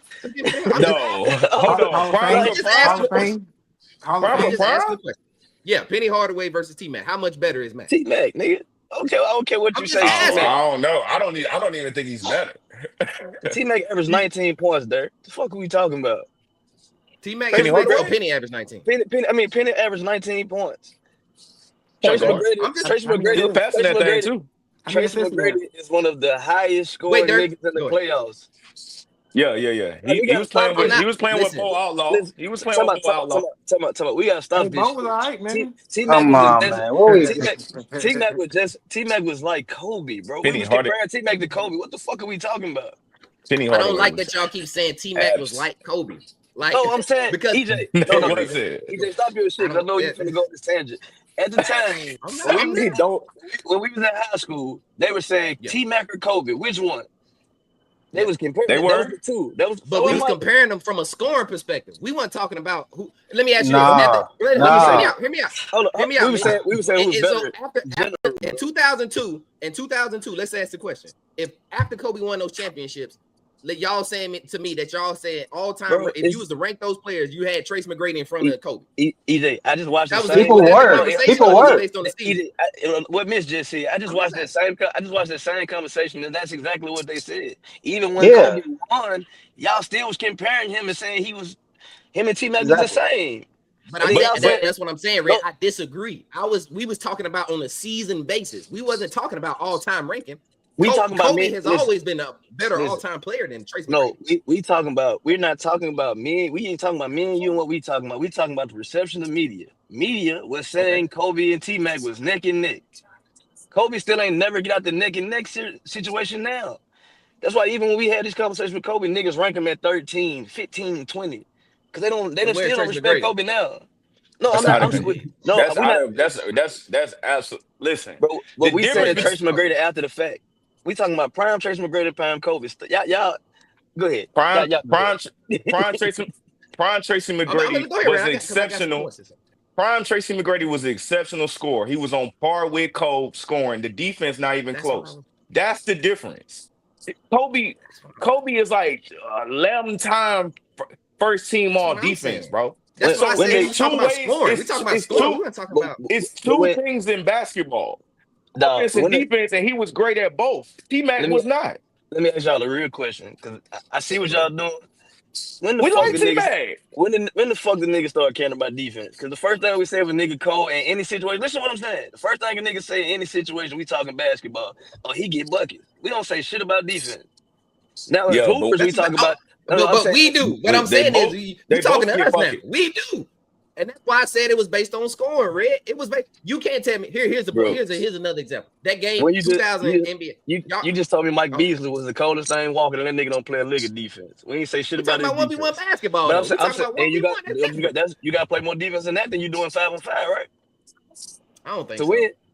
No. Hold on. Hall of Prime Fame. for Hall of prime. Fame. Hall of Prime I'm for Fame. just asking the prime. question. Yeah, Penny Hardaway versus T-Mac. How much better is Mac? T-Mac, nigga. Okay, I don't care what I'm you just say. Oh, asking. T-Mac, I don't know. I don't even think he's better. T-Mac averaged 19 points, there. The fuck are we talking about? T-Mac Penny averaged 19. Oh, Hardaway, Penny averaged 19. Penny averaged 19 points. point Tracy guard. McGrady, I'm just Tracy How many He was McGrady, assists? passing Tracy that thing McGrady, too. How many Tracy assists he have? McGrady is one of the highest wait, scoring Dirk. niggas in the Go ahead. playoffs. Yeah. Like, we He gotta was stop playing I'm with this. not. Bo Listen. Outlaw. Listen, He was playing with Bo Outlaw. we gotta Hey, stop this Bo was shit. all right, man. T-Mac Come was on, just man. What we T-Mac was like Kobe, bro. We Penny was Hardaway. comparing T-Mac to Kobe. What the fuck are we talking about? Penny I don't Hardaway like was that y'all keep saying T-Mac was abs. like Kobe. Like, No, I'm saying because EJ. No, It no, wasn't. EJ, stop your I shit. 'Cause I don't. know you finna go on this tangent. At the time, I'm when not. we I'm was not. He don't. when we was in high school, they were saying Yeah. T-Mac or Kobe. Which one? They Yeah. was comparing. They That was were. the two. That was But we so. I'm was like, comparing them from a scoring perspective. We weren't talking about who. Let me ask you this. Nah. we was Hear me saying, Nah. out. Hear me out. hold on. Hear me We out, was Mitch. saying who was And so better. after General, in bro. 2002, let's ask the question. If after Kobe won those championships, y'all saying to me that y'all said all time, Bro, if you was to rank those players, you had Trace McGrady in front of Kobe. EJ, I just watched the That was same. was People that the were. conversation People or was it were. based on the season? EJ, what Miss just said. I just I'm just watched that asking. same. I just watched that same conversation, and that's exactly what they said. Even when Yeah. Kobe won, y'all still was comparing him and saying him and T Mac was the Exactly. same. But And then y'all said that's what I'm saying, Red. no, I disagree. We was talking about on a season basis. We wasn't talking about all time ranking. we talking about Kobe men. has Listen, always been a better all listen. time player than Trace No, McGrady. we talking about. We're not talking about men. We ain't talking about me and you and what we talking about. We talking about the reception of media. Media was Okay. saying Kobe and T Mac was neck and neck. Kobe still ain't never get out the neck and neck situation now. That's why even when we had this conversation with Kobe, niggas rank him at 13, 15, 20. Because So don't where's still don't Trace respect McGrady? Kobe now. No, I'm That's not. out of. No, That's we out not. of. That's absolute. Listen, Bro, the but we difference saying between Tracy McGrady after the fact. We talking about prime Tracy McGrady, prime Kobe. Y'all, go ahead. prime Y'all go prime ahead. Prime Tracy Prime Tracy I'm McGrady gonna go ahead, was Red. Because I got some exceptional. points to say. Prime Tracy McGrady was an exceptional scorer. He was on par with Kobe scoring. The defense not even That's what close. That's the difference. Kobe Kobe is like 11-time first team that's all what I'm defense, saying. bro. That's why I So when said we they, was it's talking two about ways. scoring. We talking about scoring. We weren't talking but, about It's but two when, things in basketball. dog, Offense and defense, and he was great at both. T-Mac let me was not. ask y'all a real question because I see what y'all doing. When the We fuck like the niggas? T-Mac. When the fuck the niggas start caring about defense? Because the first thing we say with nigga Cole in any situation, listen to what I'm saying. The first thing a nigga say in any situation, we talking basketball. Oh, he get buckets. We don't say shit about defense. Now as Yeah, but hoopers, we talk about. No, no, I'm but saying we do. What I'm they saying is both you they talking both to get us now. buckets. We do. And that's why I said it was based on scoring, Red. It was based. You can't tell me. Here's the bro. here's another example. That game, When you just 2000 NBA. Y'all, you just told me Mike oh, Beasley was the coldest thing walking, and that nigga don't play a lick of defense. We ain't say shit we about talking his about 1v1 defense. basketball But though. We I'm talking saying, about and 1v1. That's different. you got to play more defense than that than you doing 5-on-5, right? I don't think To so. win.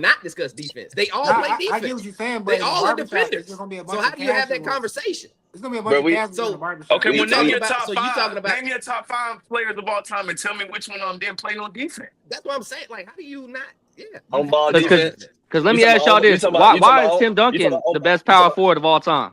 not discuss defense. They all Nah, play defense. I get what you're saying, but They in the all are barbershop, it's defenders. just gonna be a So bunch how of do you have that casuals. conversation? It's gonna be a bunch Bro, of casuals in the barbershop. Okay, well, name talking your about- top so you five. talking about- Name your top 5 players of all time and tell me which one of them didn't play on defense. That's what I'm saying. Like, how do you not? Yeah. on ball Because defense. let You me talking ask y'all about this: you talking why about is Tim you talking Duncan about the best you talking power about forward of all time?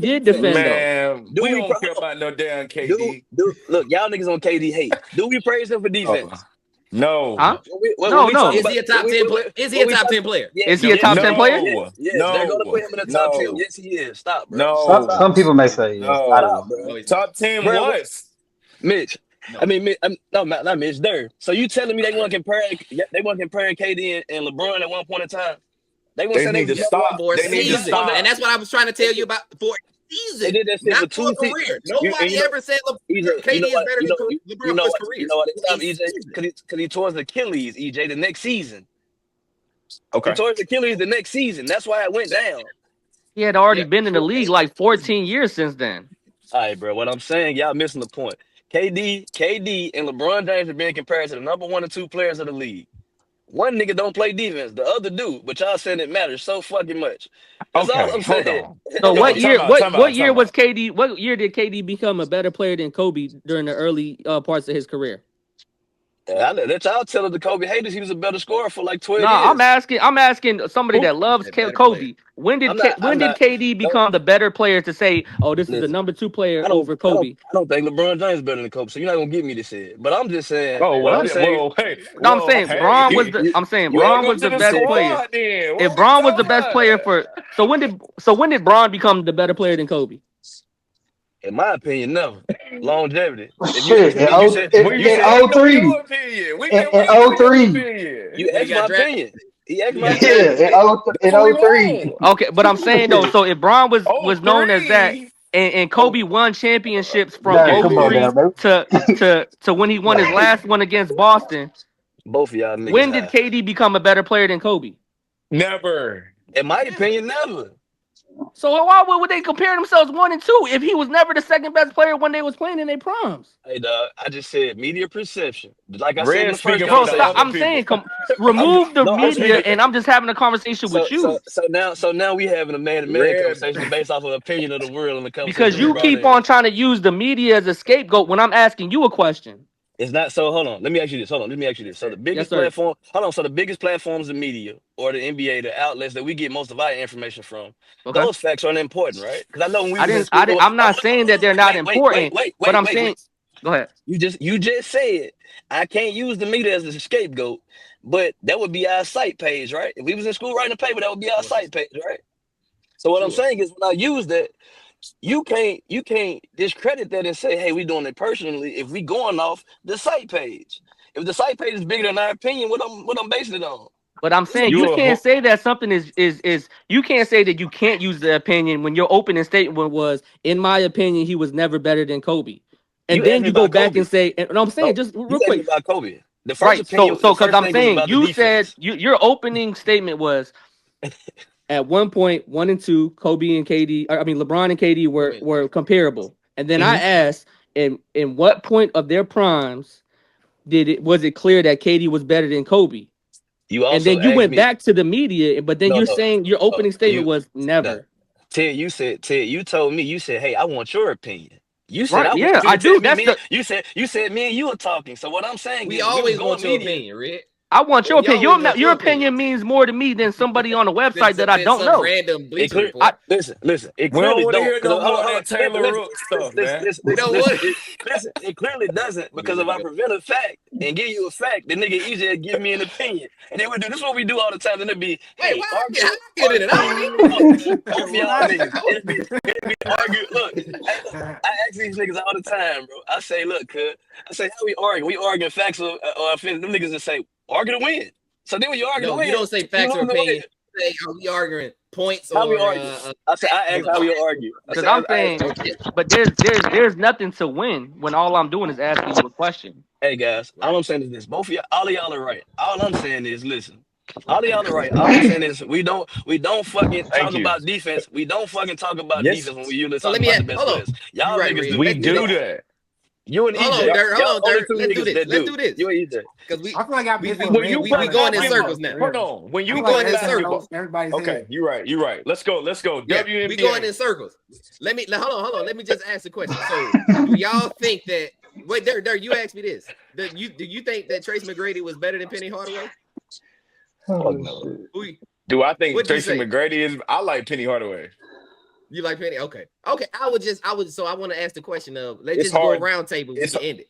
did defend defense? though. Man, Do we we don't care about no damn do KD. do look? Y'all niggas on KD hate. Do we praise him for Uh, defense? Huh? No. When No, we talk no. Is about he a top 10 player? Is he a when we top talk, 10 player? Is yes, he a top yes, 10 player? No. they're gonna No. put him in the top 10. No. Yes, he is. Stop, bro. Some No. people may say yes. I don't Stop, know. bro. No, he's not. Top 10 Bro, what? Mitch. I No. mean, no, not Mitch. There. So you telling me they weren't comparing KD and LeBron at one point in time? They weren't They saying they need was to number one. stop. For a They need to season. And stop. that's what I was trying to They tell you did, about for a they season, did that shit not for for a 2 seasons. career. And Nobody ever said EJ, KD is better than you LeBron know for his what, careers. they For a stopped EJ season. because he tore his Achilles. EJ the next season. He Okay. tore his Achilles the next season. That's why it went down. He had already Yeah. been in the league like 14 years since then. All right, bro. What I'm saying, y'all missing the point. KD, and LeBron James are being compared to the number 1 and 2 players of the league. One nigga don't play defense, the other do. But y'all saying it matters so fucking much. That's all Okay. I'm Hold saying. on. So Hold on. Time out. Time what out. year Time was out. KD? What year did KD become a better player than Kobe during the early parts of his career? That's y'all telling the Kobe haters he was a better scorer for like 12 No, years. I'm asking somebody Who? that loves A better player. Kobe. When did I'm when did not. KD Don't become the better player to say, "Oh, this is the listen. number 2 player over Kobe"? I don't think LeBron James is better than Kobe. So you're not gonna get me to say it. But I'm just saying. Oh, What well, I'm What? saying. hey. No, I'm Well, saying Braun was hey. the. You I'm saying you Braun Welcome was to the the you best said player. squad then. What If we Braun was the talking best player about? for, when did Braun become the better player than Kobe? in my opinion, never longevity. If you Shit, ask in me, oh We you in said want to oh know your three, opinion. We in can wait oh for your three, opinion. you When he asked my got drafted. opinion. He asked When he my got yeah, opinion. drafted. That's in what we oh three. want. Okay, but I'm saying though, so if Braun Oh, was known as that, three. and Kobe won championships from Nah, Hey come on man, now, '03 bro. to when he won his Nah. last one against Boston, both of y'all niggas when did high. KD become a better player than Kobe? Never. In my Never. opinion, never. So why would they compare themselves 1 and 2 if he was never the second best player when they was playing in their proms? Hey dog, I just said media perception. Like I said in Red the first speaking for Bro, the stop. conversation. other I'm people. saying I'm just, remove the no, I'm media saying. and I'm just having a conversation So with you. now we having a man to man Red. conversation based off of opinion of the world and the conversation Because that we you brought keep in. on trying to use the media as a scapegoat when I'm asking you a question. It's not so. Hold on. Let me ask you this. Hold on. Let me ask you this. So the Yes, biggest sir. platform. Hold on. So the biggest platforms of media or the NBA, the outlets that we get most of our information from, Okay. those facts aren't important, right? Because I know when we was in school. I'm not saying that they're not important, but I'm Wait. saying, go ahead. You just said I can't use the media as a scapegoat, but that would be our site page, right? If we was in school writing a paper, that would be our Sure. site page, right? So what I'm Sure. saying is when I use that, you can't discredit that and say, hey, we doing it personally if we going off the site page. If the site page is bigger than our opinion, what I'm basing it on? But I'm It's a saying you You big a can't ho- say that something is you can't say that you can't use the opinion when your opening statement was, in my opinion, he was never better than Kobe. And you asked then me you go about back Kobe. and say, and I'm saying No, just you real asked me quick, about Kobe. The first right? opinion, So the because first I'm thing was saying about the you said defense. your opening statement was at one point 1 and 2, Kobe and KD, I mean LeBron and KD Wait. were comparable. And then I Hmm. asked, in what point of their primes was it clear that KD was better than Kobe? You And also then you asked went me, back to the media, but then no, you're no, saying your no, opening statement you, was no. never. Ted, you told me, you said, hey, I want your opinion. You said Right? I Yeah, want you I to tell do. me, That's me. the You said me and you were talking. So what I'm saying We is, if we was always want going your media, opinion, Red. I want your We opinion. always want Your your opinion. opinion means more to me than somebody on a website that I Than don't some know. random it bleacher clear. I report. Listen. It we don't clearly want to don't. hear Because no more of hold on, that Taylor Rook stuff, man. We don't want. listen. It clearly doesn't because if I prevent a fact and give you a fact, the nigga easier give me an opinion, and then we do this. Is what we do all the time. Then it be, Wait, hey, how I get in it? I argue. wasn't even Look, here. both of What y'all niggas. happened? It'd be argue. Look, hey, look. I ask these niggas all the time, bro. I say, look, cuz. I say, how we argue? We arguing facts or offense. Them niggas just say, argue to win. So then when you argue to No, you win, don't say you facts or lose the opinion. way. You say, are we arguing points How we or argue? I say, I ask how we argue. I because say, I'm I ask, saying, okay, but there's nothing to win when all I'm doing is asking you a question. hey guys, all right? I'm saying is this: both of y'all, all of y'all are right. All I'm saying is, listen, all of y'all are right. All I'm saying is, we don't fucking Thank talk you. about defense. We don't fucking talk about Yes, defense when we usually So talk let me about ask, the best hold on. players. You're Y'all right, niggas Red. do. we Let's do No, do this. that. you and Hold on, EJ, Dirt. Hold y'all on, only Dirt. two Let's do niggas this. that Let's do. do this. You and EJ. Because we I feel like I've we been we on When red you we for play we like going in almost basketball, a circles now. hold career. on. When I you We feel like going play in every time I circles. host, basketball, everybody okay, says, you're right. Let's go. Yeah, we going WNBA. in circles. Hold on. Let me just ask a question. So, do y'all think that? Wait, Dirt. You asked me this. Do you think that Tracy McGrady was better than Penny Hardaway? Fuck Oh no. shit. Who? Do I think What did you Tracy say? McGrady is? I like Penny Hardaway. You like Penny? Okay. Okay. I would. So I want to ask the question of. Let's It's just go hard. around table. We It's can end it.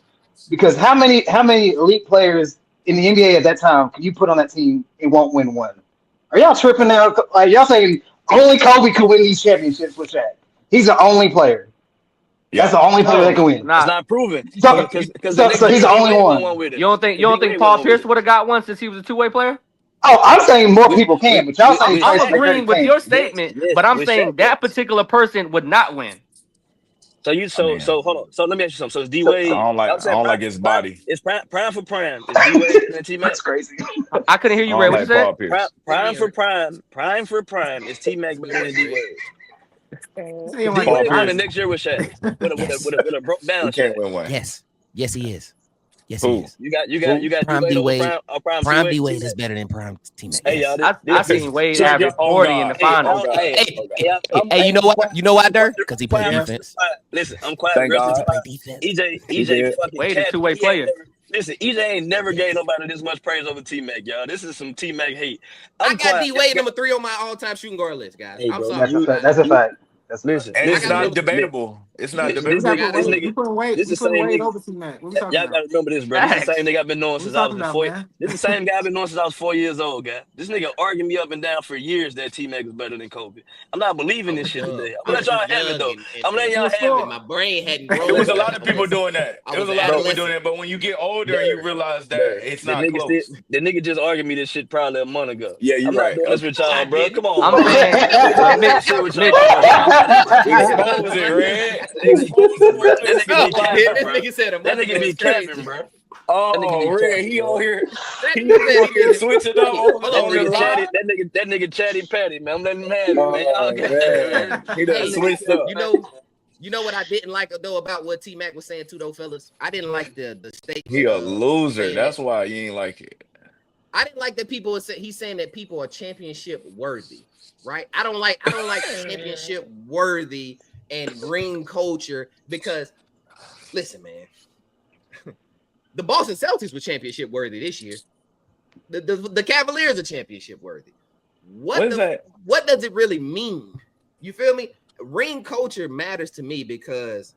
Because how many elite players in the NBA at that time, can you put on that team and won't win one? Are y'all tripping now? Like y'all saying only Kobe could win these championships with Shaq. He's the only player. That's Yeah. the only player that can No, win. It's Nah, not proven So, because the so next he's year the D only Wade won one one. with you him. don't think you Because don't D think Wade won Paul one with Pierce him. would have got one since he was a two-way player? Oh, I'm saying more We people can, we but y'all we saying with I'm Tracy Shaq. McGrady agreeing with can't. your Yes, statement, yes, but I'm with Shaq, saying that yes. particular person would not win. So you I mean, so hold on. So let me ask you something. So it's D So, I so Wade. don't like I would I say don't prime, like his prime body. it's prime for prime. It's D Wade and T Mac. that's crazy. I couldn't hear I you, Ray. don't What you like said? Paul Pierce. Prime for prime is T Mac better than D Wade. you say you Because don't D like his Paul Wade won the Pierce, body. next year with Shaq Yes. with a broke he down can't Shaq. win one. Yes. Yes, he is. Yes, he Who? is. You Who? got D Prime Wade D over Wade. prime Prime D T Wade Mac. is better than Prime T Mac. Hey y'all, Yes. I seen Wade this nigga. average Oh 40 in the God. Hey, Oh finals. God. Oh God. Hey, you know why? You know why, I'm quiet. Dirk? Because he I'm played quiet. Yeah. defense. Listen, I'm quiet Thank aggressive Because to he God. my played defense. He EJ did. fucking Wade a cat. two-way He ain't player. never listen. EJ ain't never gave nobody this much praise over T Mac, y'all. This is some T Mac hate. I I'm got quiet. D Wade number 3 on my all-time shooting guard list, guys. Hey, I'm bro, That's sorry. a you fact. That's a you fact. That's a fact. listen, And I it's got listen, him not number 3. debatable. It's not this We debatable. nigga, Got this him. nigga, this we the putting same Wade nigga. over T-Mac. What we talking Y'all about? gotta remember this, bro. This the same Facts. nigga I've been knowing What we since I was talking about, man? this the same guy I've been knowing since I was 4 years old, guy. This nigga arguing me up and down for years that T Mac was better than Kobe. I'm not believing this I'm shit young. today. I'm I gonna let was y'all have it young though. and, I'm letting He y'all was have it. my spoiled. brain hadn't It was grown a yet. lot of people doing that. I It was was a an lot of Bro, people doing adolescent. that. But when you get older and you bro, realize that bro. it's not close. The nigga just argued me this shit probably a month ago. Yeah, I'm you're not right. doing this Okay. with No, I y'all, bro. didn't. Come on, I'm bro. saying, I'm not but doing Mitch, this shit with Mitch, y'all, bro. Expose it, Red. Expose it, bro. That nigga No, be Expose I it. didn't. capping, This bro. nigga said a That month nigga ago. be It's capping, crazy. bro. That nigga Oh, be Red. capping, He bro. on here. That He nigga said on he here really. switching up Hold That on, on the real nigga quick. lie. chatty. That nigga chatty patty, man. I'm letting him have it, man. Y'all Oh got it, man. man, he done That Hey, nigga switched chatty up. patty. you know what I didn't like though about what T Mac was saying too, though, fellas. I didn't like the He statement a of loser. saying that. That's why you ain't like it. I didn't like that people are he's saying that people are championship worthy, right? I don't like championship worthy and ring culture because listen, man, the Boston Celtics were championship worthy this year. The Cavaliers are championship worthy. What is that? What does it really mean? You feel me? Ring culture matters to me because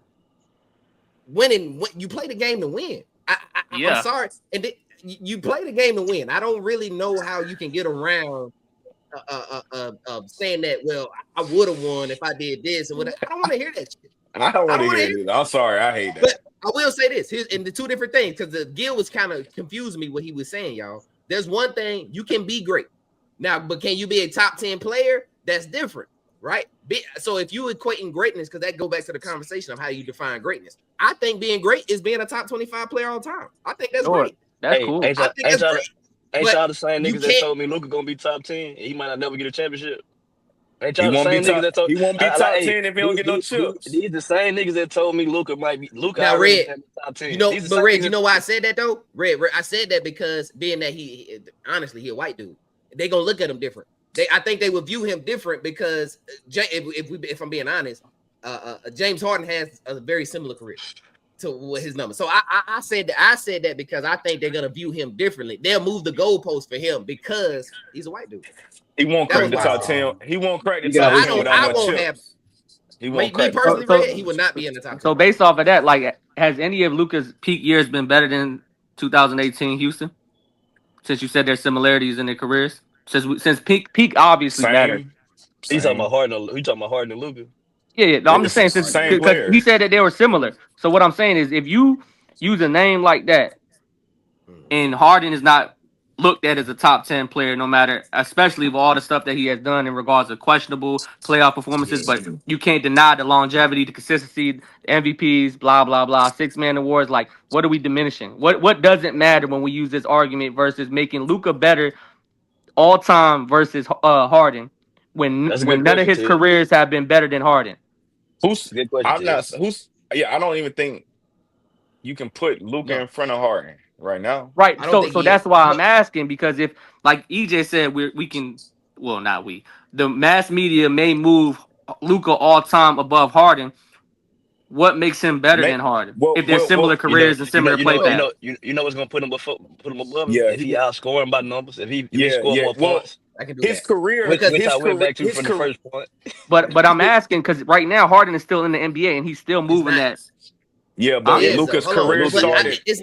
when you play the game to win. I'm yeah. sorry, and you play the game to win. I don't really know how you can get around saying that. Well, I would have won if I did this and what. I don't want to hear that shit. I don't I want don't to want to hear hear. this. I'm sorry. I hate But that. I will say this: here's and the two different things because the Gil was kind of confusing me what he was saying, y'all. There's one thing you can be great now, but can you be a top 10 player? That's different, right? So if you equating greatness, because that go back to the conversation of how you define greatness. I think being great is being a top 25 player all time. I think that's Sure. great. That's Hey, cool. I think that's great. ain't But y'all the same you niggas that can't. told me Luca gonna be top 10 and he might not never get a championship? Ain't He y'all the won't be same niggas top. that told He won't be like top hey, 10 if he don't get no chips. these the same niggas that told me Luca Now, already Red, gonna be top 10. you know, These the but same Red, niggas you that know told why I me. said that though? Red, I said that because being that he honestly, he a white dude. They gonna look at him different. I think they would view him different because if I'm being honest, James Harden has a very similar career to his number. So I said that because I think they're gonna view him differently. They'll move the goalpost for him because he's a white dude. He won't That crack was the my top statement. 10. He won't crack the You But got top we 10 without I no won't have chips. He me, won't crack the top personally, 10 Red. without He no would chips. not be in the top 10. So based off of that, like, has any of Luca's peak years been better than 2018 Houston? Since you said there's similarities in their careers, since peak obviously matters. Same, He talking about same. Harden. He talking about Harden and Luca. Yeah, yeah. No, I'm just It's the saying since Harden same and Luka. because he player. said that they were similar. So what I'm saying is, if you use a name like that and Harden is not looked at as a top 10 player, no matter, especially with all the stuff that he has done in regards to questionable playoff performances, Yeah. but you can't deny the longevity, the consistency, the MVPs, blah blah blah, 6-man awards. Like, what are we diminishing? What doesn't matter when we use this argument versus making Luca better all time versus Harden That's a good when none of question, his Ted. careers have been better than Harden. Who's Good question, I'm Ted. not who's yeah, I don't even think you can put Luca No, in front of Harden right now. Right. I don't So think so he is. that's why But I'm asking, because if, like EJ said, we can, well, not we, the mass media may move Luca all time above Harden. What makes him better Make than Harden if they're well similar careers and similar play look, paths? You know what's gonna put him above him yeah, if he outscoring by numbers. If he yeah, score yeah. more Well, points, I can do his that career, because which I went back to his from the career first point. But I'm asking because right now Harden is still in the NBA and he's still it's moving not. that. yeah, He Huh? but is though. Luca's Hold on, No, career Luca but is. started. it's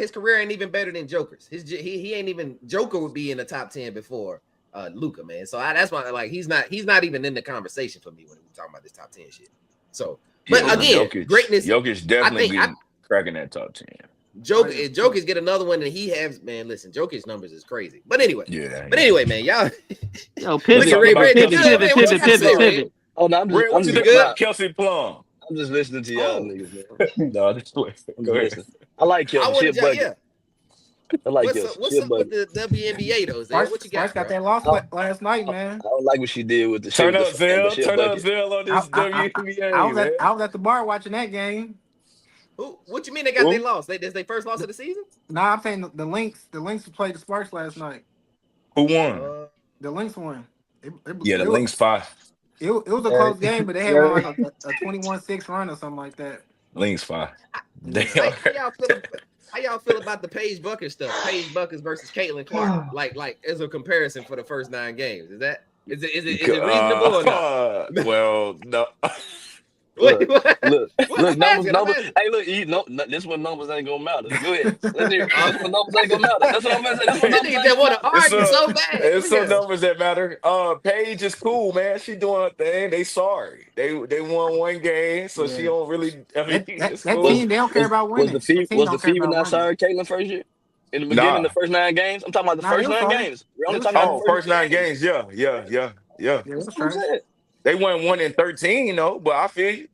his career ain't even better than Joker's. He ain't even Joker would be in the top 10 before Luka, man. So that's why like he's not even in the conversation for me when we talking about this top 10 shit. So, but Yeah, again, greatness. Jokic definitely getting cracking that top 10. Jokic get another one, and he has man. Listen, Jokic's numbers is crazy. But anyway, man, y'all. Yo, pivot. Oh no, What you think about Kelsey Plum? I'm just listening to y'all niggas, man. No, just I'm just listening. I like Kelsey. She a bucket. I like Kelsey. What's up with the WNBA though? What you got? Got that loss last night, man. I don't like what she did with the turn up Zell. Turn up Zell on this WNBA. I was at the bar watching that game. What you mean they got their loss? This their first loss of the season? Nah, I'm saying the Lynx played the Sparks last night. Who won? The Lynx won. The Lynx 5. It was a close game, but they had like a 21-6 run or something like that. Lynx 5. How y'all feel about the Paige Buckets stuff? Paige Buckets versus Caitlin Clark, like as a comparison for the first 9 games. Is it reasonable or not? Well, no. Look, numbers. Hey, look, this one numbers ain't gonna matter. Go ahead. Let's hear it. This one numbers ain't gonna matter. That's what I'm gonna say. This one numbers that want to argue so bad. It's some numbers that matter. Paige is cool, man. She doing her thing. They sorry. They won 1 game, so she don't really. I mean, that team, they don't care about winning. Was the Fever not sorry Caitlin first year? In the beginning, the first 9 games? I'm talking about the first 9 games. We're only talking about the first 9 games. Yeah. That's what I'm saying. They went 1-13 though, but I feel you.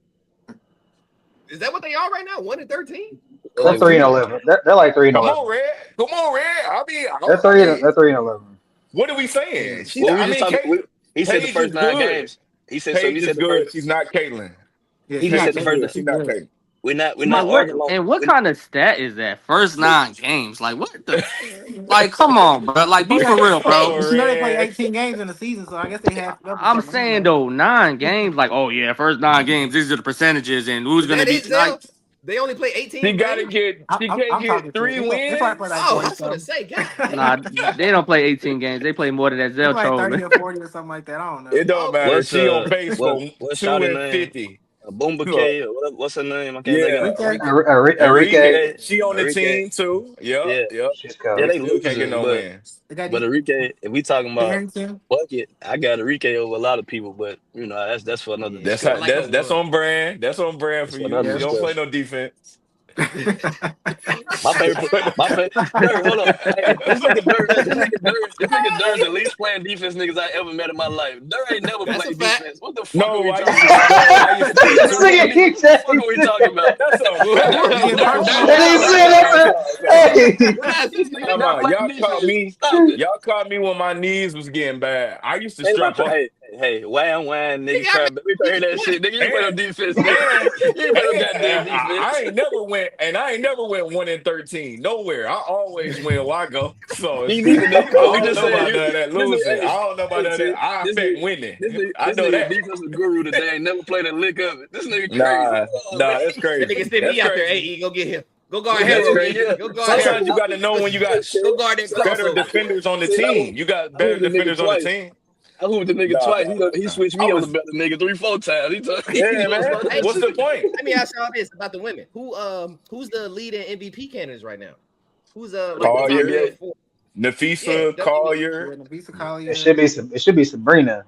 Is that what they are right now? 1-13? They're 3-11. They're like 3-11. Come on, Red. I mean, they're 3-11. What are we saying? He said the first 9 games. He said Paige is good. She's not Caitlin. Yeah, he said the first. She's not Caitlin. We're not arguing. And what kind of stat is that? First 9 games, like what the? Like, come on, bro. Like, be for real, bro. You know they play 18 games in the season, so I guess they have. I'm saying though, 9 games. Like, oh yeah, first 9 games. These are the percentges, and who's gonna be like. They only play 18. She can't get 3 wins. I was gonna say, God. Nah, they don't play 18 games. They play more than that. Zell trolling. 30 or 40 or something like that. I don't know. It don't matter. She on pace for 2-50. Boomba K, what's her name? I can't think of Enrique. She on the team too. Yeah. They losing, can't get no wins. But Enrique, if we talking about bucket, I got Enrique over a lot of people. But you know, that's for another. That's on brand. That's on brand for you. You don't play no defense. my favorite. Dirt, hold on. Hey, this nigga Dirt's the least playing defense niggas I ever met in my life. Dirt ain't never played defense. What the fuck are we talking about? What are we talking about? Y'all caught me when my knees was getting bad. I used to strap up. Hey, wham, nigga. We hear that shit, nigga. You ain't play no defense, man. You ain't play no goddamn defense. I ain't never went 1-13 nowhere. I always win where I go. So I don't know about that. I affect winning. I know that. Defensive guru today ain't never played a lick of it. This nigga crazy. Nah, that's crazy. That nigga send me out there. Hey, go get him. Go guard Harold. Sometimes you got to know when you got better defenders on the team. You got better defenders on the team. I hooped the nigga twice. He switched me on the better nigga 3-4 times. Yeah, man. What's the point? Let me ask y'all this about the women. Who's the leading MVP candidates right now? Who's Collier, Nafisa Collier. It should be Sabrina.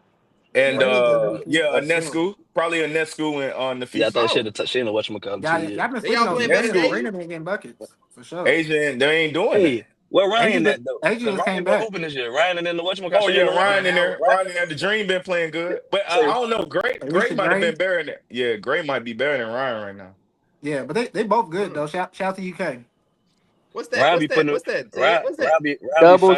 And Anescu. Probably Anescu and Nafisa. Yeah, I thought she had whatchamacallit. Y'all been sleeping on Sabrina been getting buckets for sure. Asian, they ain't doing it. Where Ryan at though? Adrian came back. Open this year. Ryan and then the whatchamacallit. Oh yeah, Ryan in there. Ryan and the Dream been playing good, but I don't know. Gray might have been better than. Yeah, Gray might be better than Ryan right now. Yeah, but they both good though. Shout to UK. What's that? What's that? Double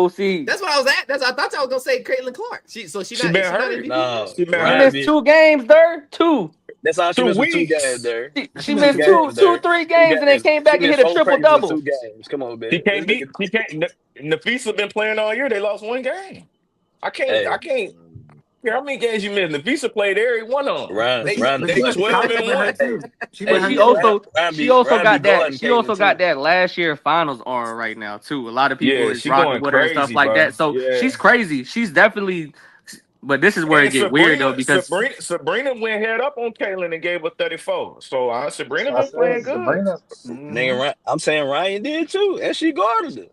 C. That's what I was at. I thought y'all was gonna say Caitlin Clark. She been hurt. No, she missed 2 games there. 2. That's all she missed 2 games there. She missed 3 games and then came back and hit a triple-double. 2 games. Come on, man. He can't. Nafisa been playing all year. They lost 1 game. I can't. Yeah, how many games you missed? Nafisa played every one of them. Ryan, they 12-1. She also got that last year finals aura right now too. A lot of people is rocking with her and stuff like that. So she's crazy. She's definitely. But this is where it gets weird though because Sabrina went head up on Caitlin and gave her 34. So Sabrina been playing good. Nigga, I'm saying Ryan did too, and she guarded it.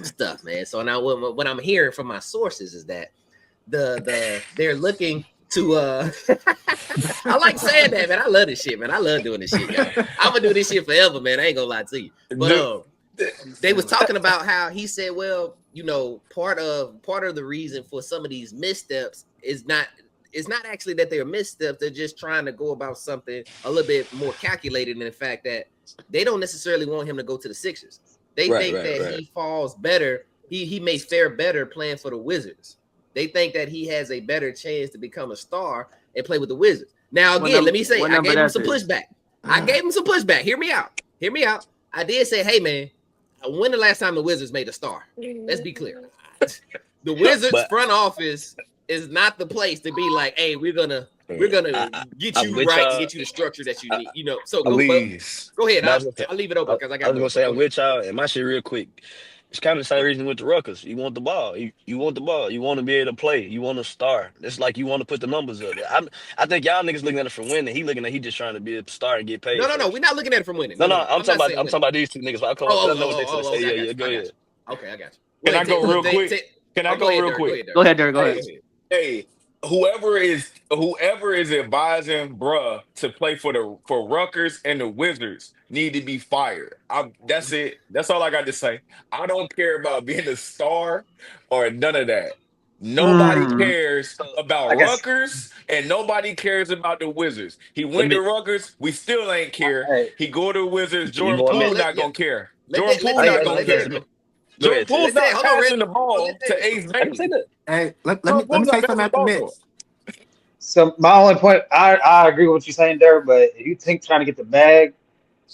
some stuff, man. So now what I'm hearing from my sources is that they're looking to I like saying that, man. I love this shit, man. I love doing this shit, y'all. I'm gonna do this shit forever, man. I ain't gonna lie to you. But they was talking about how he said, well, you know, part of the reason for some of these missteps is not actually that they're missteps. They're just trying to go about something a little bit more calculated in the fact that they don't necessarily want him to go to the Sixers. They think that he falls better. He may fare better playing for the Wizards. They think that he has a better chance to become a star and play with the Wizards. Now, again, let me say, I gave him some pushback. Hear me out. I did say, hey, man, when the last time the Wizards made a star? Let's be clear. The Wizards front office is not the place to be like, hey, we're gonna get you right and get you the structure that you need. You know, so go ahead. I'll leave it open because I was gonna say I'm with y'all, and my shit real quick. It's kind of the same reason with the Ruckers. You want the ball. You want the ball. You want to be able to play. You want to star. It's like you want to put the numbers up. I think y'all niggas looking at it from winning. He looking at he just trying to be a star and get paid. No. We're not looking at it from winning. No. I'm talking about these two niggas. I know what they finna say. Yeah, go ahead. Okay, I got you. Can I go real quick? Can I go real quick? Go ahead, Derek. Go ahead. Hey, whoever is advising bruh to play for Rutgers and the Wizards need to be fired. That's it. That's all I got to say. I don't care about being a star or none of that. Nobody cares about Rutgers and nobody cares about the Wizards. He went to Rutgers, we still ain't care. He go to the Wizards, Jordan Poole not gonna care. Jordan Poole not gonna care. Jordan Poole's not passing the ball to Ace Bailey. Hey, let me say something at the mix. So my only point, I agree with what you're saying there, but if you think trying to get the bag,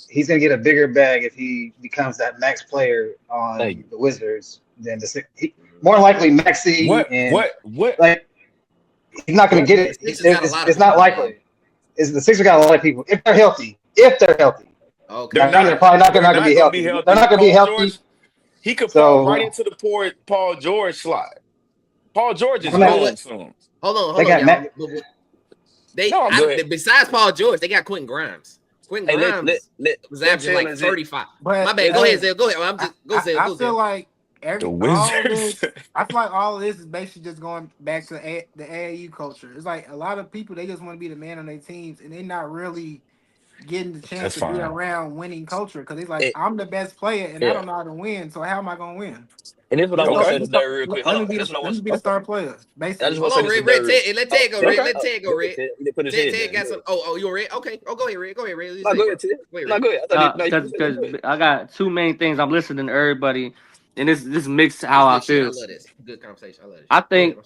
he's gonna get a bigger bag if he becomes that max player on the Wizards than more likely Maxey. What? Like he's not gonna get it. It's not likely. The Sixers got a lot of people if they're healthy. Okay, they're probably not gonna be healthy. They're not gonna be healthy. He could fall right into the Paul George slot. Paul George is going soon. Hold on. Besides Paul George, they got Quentin Grimes. Quentin Grimes was averaging like 35. My bad. Go ahead, Zay. Go ahead. I feel like all of this is basically just going back to the AAU culture. It's like a lot of people, they just want to be the man on their teams, and they're not really getting the chance to be around winning culture because it's like I'm the best player and I don't know how to win, so how am I gonna win? And this is what I want to say today real quick. Let me be the star player. Basically, hold on, Red. Let Ted go, Red. Ted got some. Oh, you Red? Okay. Oh, go ahead, Red. Go ahead, Red. Go ahead. Because I got two main things. I'm listening to everybody, and this mixed how I feel. I love this. Good conversation. I love this. I think,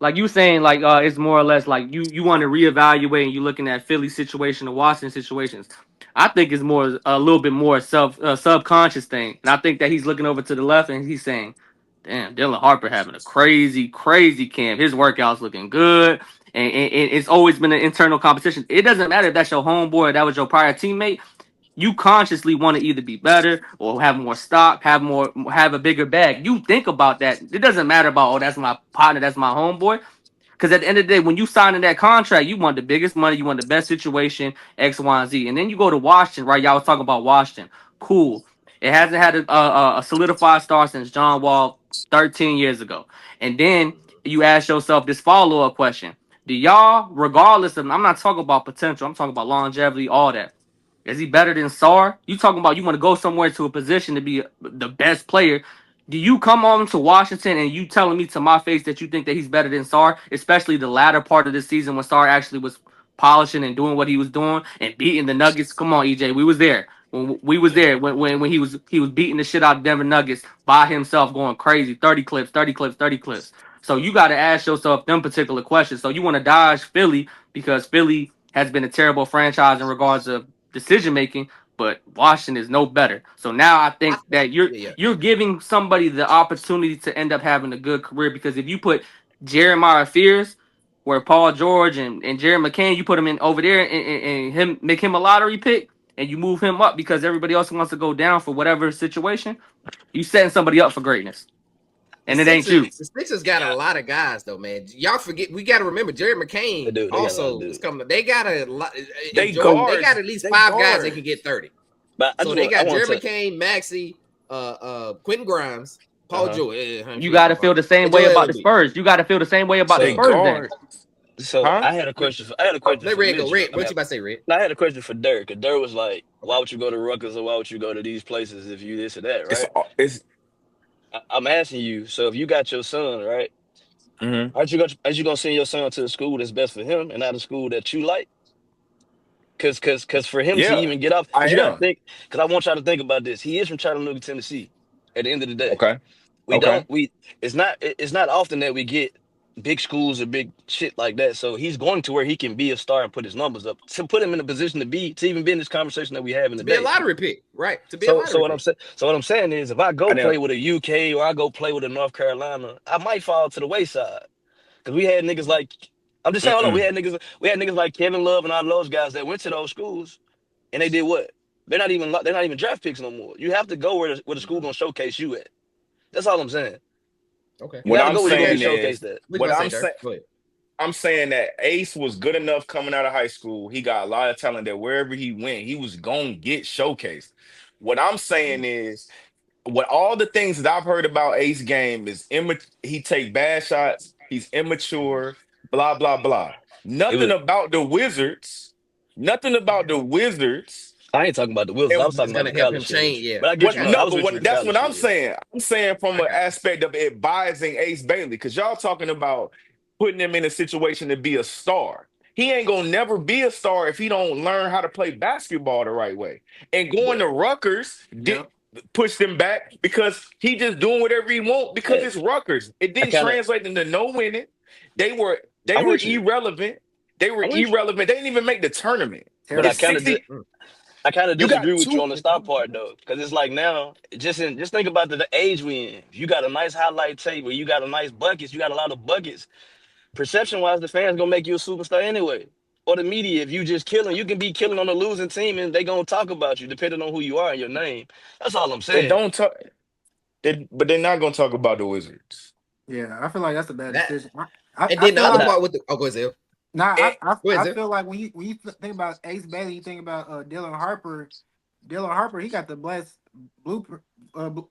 like you saying, like it's more or less like you want to reevaluate and you looking at Philly situation or Washington situations. I think it's a little bit more subconscious thing, and I think that he's looking over to the left and he's saying, "Damn, Dylan Harper having a crazy camp. His workouts looking good, and it's always been an internal competition. It doesn't matter if that's your homeboy or that was your prior teammate. You consciously want to either be better or have more stock, have a bigger bag. You think about that. It doesn't matter about that's my partner, that's my homeboy." Because at the end of the day, when you sign in that contract, you want the biggest money, you want the best situation, X, Y, and Z. And then you go to Washington, right? Y'all was talking about Washington. Cool. It hasn't had a solidified star since John Wall 13 years ago. And then you ask yourself this follow-up question. Do y'all, regardless of, I'm not talking about potential, I'm talking about longevity, all that. Is he better than Sarr? You talking about you want to go somewhere to a position to be the best player. Do you come on to Washington and you telling me to my face that you think that he's better than Sarr, especially the latter part of the season when Sarr actually was polishing and doing what he was doing and beating the Nuggets? Come on, EJ, we was there. When he was beating the shit out of Denver Nuggets by himself, going crazy, 30 clips. So you got to ask yourself them particular questions. So you want to dodge Philly because Philly has been a terrible franchise in regards of decision making, but Washington is no better. So now I think that you're giving somebody the opportunity to end up having a good career, because if you put Jeremiah Fears where Paul George and Jerry McCain, you put him in over there and him make him a lottery pick and you move him up because everybody else wants to go down for whatever situation, you setting somebody up for greatness. And it ain't you. The Sixers got a lot of guys, though, man. Y'all forget. We got to remember, Jerry McCain also is coming. They got a lot. They got at least 5 guys that can get 30. So they got Jerry McCain, Maxey, Quentin Grimes, Paul George. You got to feel the same way about the Embiid. Spurs. You got to feel the same way about the They So Spurs then. guard, so huh? I had a question Let for Red go. Mitchell. Red, what you about to say, Red? I had a question for Dirk. 'Cause Dirk was like, Okay. why would you go to Rutgers or why would you go to these places if you this or that, It's right? it's. I'm asking you, so if you got your son, right? Mhm. Aren't you gonna send your son to the school that's best for him and not a school that you like? Cause for him to Yeah, even get up, I cause you gotta am. think, cause I want y'all to think about this. He is from Chattanooga, Tennessee. At the end of the day, Okay. we don't Okay. we it's not often that we get big schools or big shit like that. So he's going to where he can be a star and put his numbers up to put him in a position to even be in this conversation that we having To be a today. lottery pick, right? To be a lottery pick. So what I'm saying is, if I I go know. play with a UK or I go play with a North Carolina, I might fall to the wayside. Cause we had niggas like I'm just saying, hold on, Mm-mm. we had niggas like Kevin Love and all those guys that went to those schools and they did what? They're not even draft picks no more. You have to go where the school Mhm. gonna showcase you at. That's all I'm saying. Okay. You What got to I'm go where you're gonna be saying showcased is, at. What you what about to say, I'm Dirk? saying. Go ahead. I'm saying that Ace was good enough coming out of high school. He got a lot of talent that wherever he went, he was going to get showcased. What I'm saying is, what all the things that I've heard about Ace game is he take bad shots, he's immature, blah blah blah. It was. Nothing about the Wizards. I ain't talking about the Wizards. I was That's talking about gonna the help him college shit. change. Yeah, But I get I you. got No, you. I No, was but with you what with the that's what college I'm shit. Yeah. saying. I'm saying from I an got you. aspect of advising Ace Bailey, because y'all talking about putting him in a situation to be a star. He ain't gonna never be a star if he don't learn how to play basketball the right way. And going But to Rutgers did Yep. push them back because he just doing whatever he want because hey, it's Rutgers. It I didn't kind of. translate into no winning. They I'm were with you. irrelevant. They were I'm with you. irrelevant. They didn't even make the tournament. But Terrible. It's 60. Mm. I kind of You disagree got with you two. on the stop part though, because it's like now, just think about the age we in. If you got a nice highlight tape where you got a nice buckets, you got a lot of buckets. Perception wise, the fans gonna make you a superstar anyway. Or the media, if you just killing, you can be killing on a losing team and they gonna talk about you depending on who you are and your name. That's all I'm They saying. don't talk. But they're not gonna talk about the Wizards. Yeah, I feel like that's a bad That decision. I, and I then the feel I'm other like not. part with the go ahead, Zell. nah. And Go ahead, I Zell. feel like when you think about Ace Bailey, you think about Dylan Harper. Dylan Harper, he got the blessed blueprint.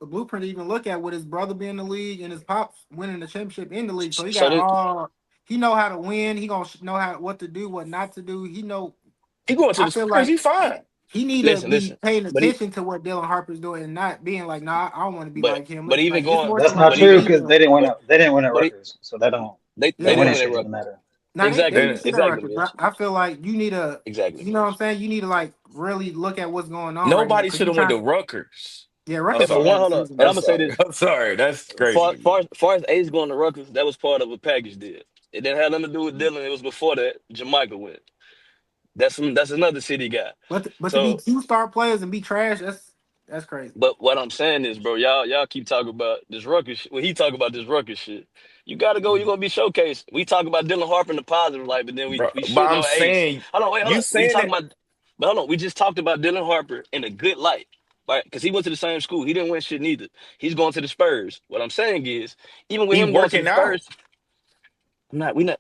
Blueprint to even look at with his brother being in the league and his pops winning the championship in the league. So he So got this, all. He know how to win. He gonna know how what to do, what not to do. He know. he going to I the feel Spurs. like He fine. he need to be listen. paying But he, attention to what Dylan Harper's doing and not being like, nah, I don't want to be but like him. but even Like it's going, more so That's like not but he true even, need because to. but they didn't win at but he, Rutgers, so that don't the they Yeah, didn't win winning that shit doesn't record. matter. now they Exactly, didn't They, sit at exactly, records. Mitch. I feel like you need to, Exactly, you know Mitch. what I'm saying? You need to like really look at what's going on right now nobody because should you have went trying. to Rutgers. Yeah, I'm Rutgers And was a for sorry. bad one, hold on, decision, and bro. I'm I'm gonna say sorry. this: I'm sorry. That's crazy to me. far as Ace going to Rutgers, that was part of a package deal. It didn't have nothing to do with Dylan. It was before that Jamaica went. That's another city guy. But to be So, 2-star players and be trash, that's crazy. but what I'm saying is, bro, y'all keep talking about this Rutgers. When he talk about this Rutgers shit, you gotta go. You're Mhm. gonna be showcased. We talk about Dylan Harper in the positive light, but then Bro, we but shitting I'm on Ace. saying Hold you on. We saying talking that about, but hold on. We just talked about Dylan Harper in a good light, right? Because he went to the same school. He didn't win shit neither. He's going to the Spurs. What I'm saying is, even with he him going to the working out. Spurs,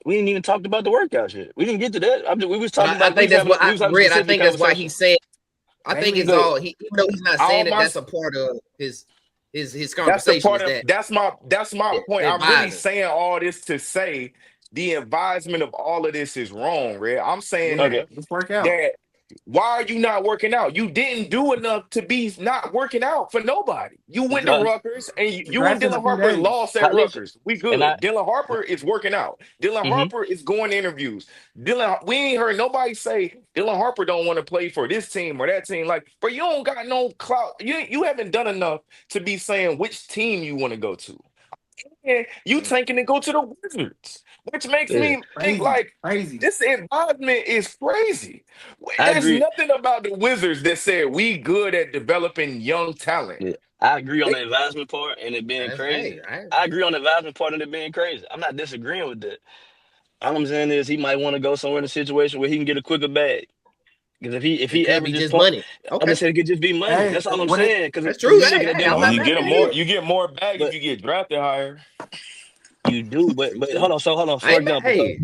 we didn't even talk about the workout shit. We didn't get to that. We was But talking I about think that's what we I was having a read. I specific think that's why conversation. he said. I think Bailey, it's Go ahead. all he, even though he's not All saying that. my That's a part of his That's the conversation. part Is of that that's my yeah, point. I'm really advising? saying all this to say the advisement of all of this is wrong, Red. I'm saying yeah, Okay. let's work out. that why are you not working out? You didn't do enough to be not working out for nobody. You went to Uh, Rutgers and The you and grass in a Dylan few Harper days. lost at listen, Rutgers. We and good. Dylan Harper is working out. Dylan mhm. Harper is going to interviews. We ain't heard nobody say Dylan Harper don't want to play for this team or that team. Like, but you don't got no clout. You haven't done enough to be saying which team you want to go to. And you tanking to go to the Wizards, which makes Yeah, me think Crazy, like crazy. this advisement is crazy. I There's agree. nothing about the Wizards that said we good at developing young talent. Yeah, I agree on They, the advisement part and it being That's, hey, crazy. I, I agree on the advisement part and it being crazy. I'm not disagreeing with that. All I'm saying is he might want to go somewhere in a situation where he can get a quicker bag. Because if it he could be averages just point, money. I Okay, just said it could just be money. Hey, That's all I'm what it? saying. that's Because true. you Hey, looking at hey, Dylan I'm well, not you Harper, mad get a at more it. you get more bag if but you get drafted higher. you do. But True. hold on. I For ain't mad. example, so Hey,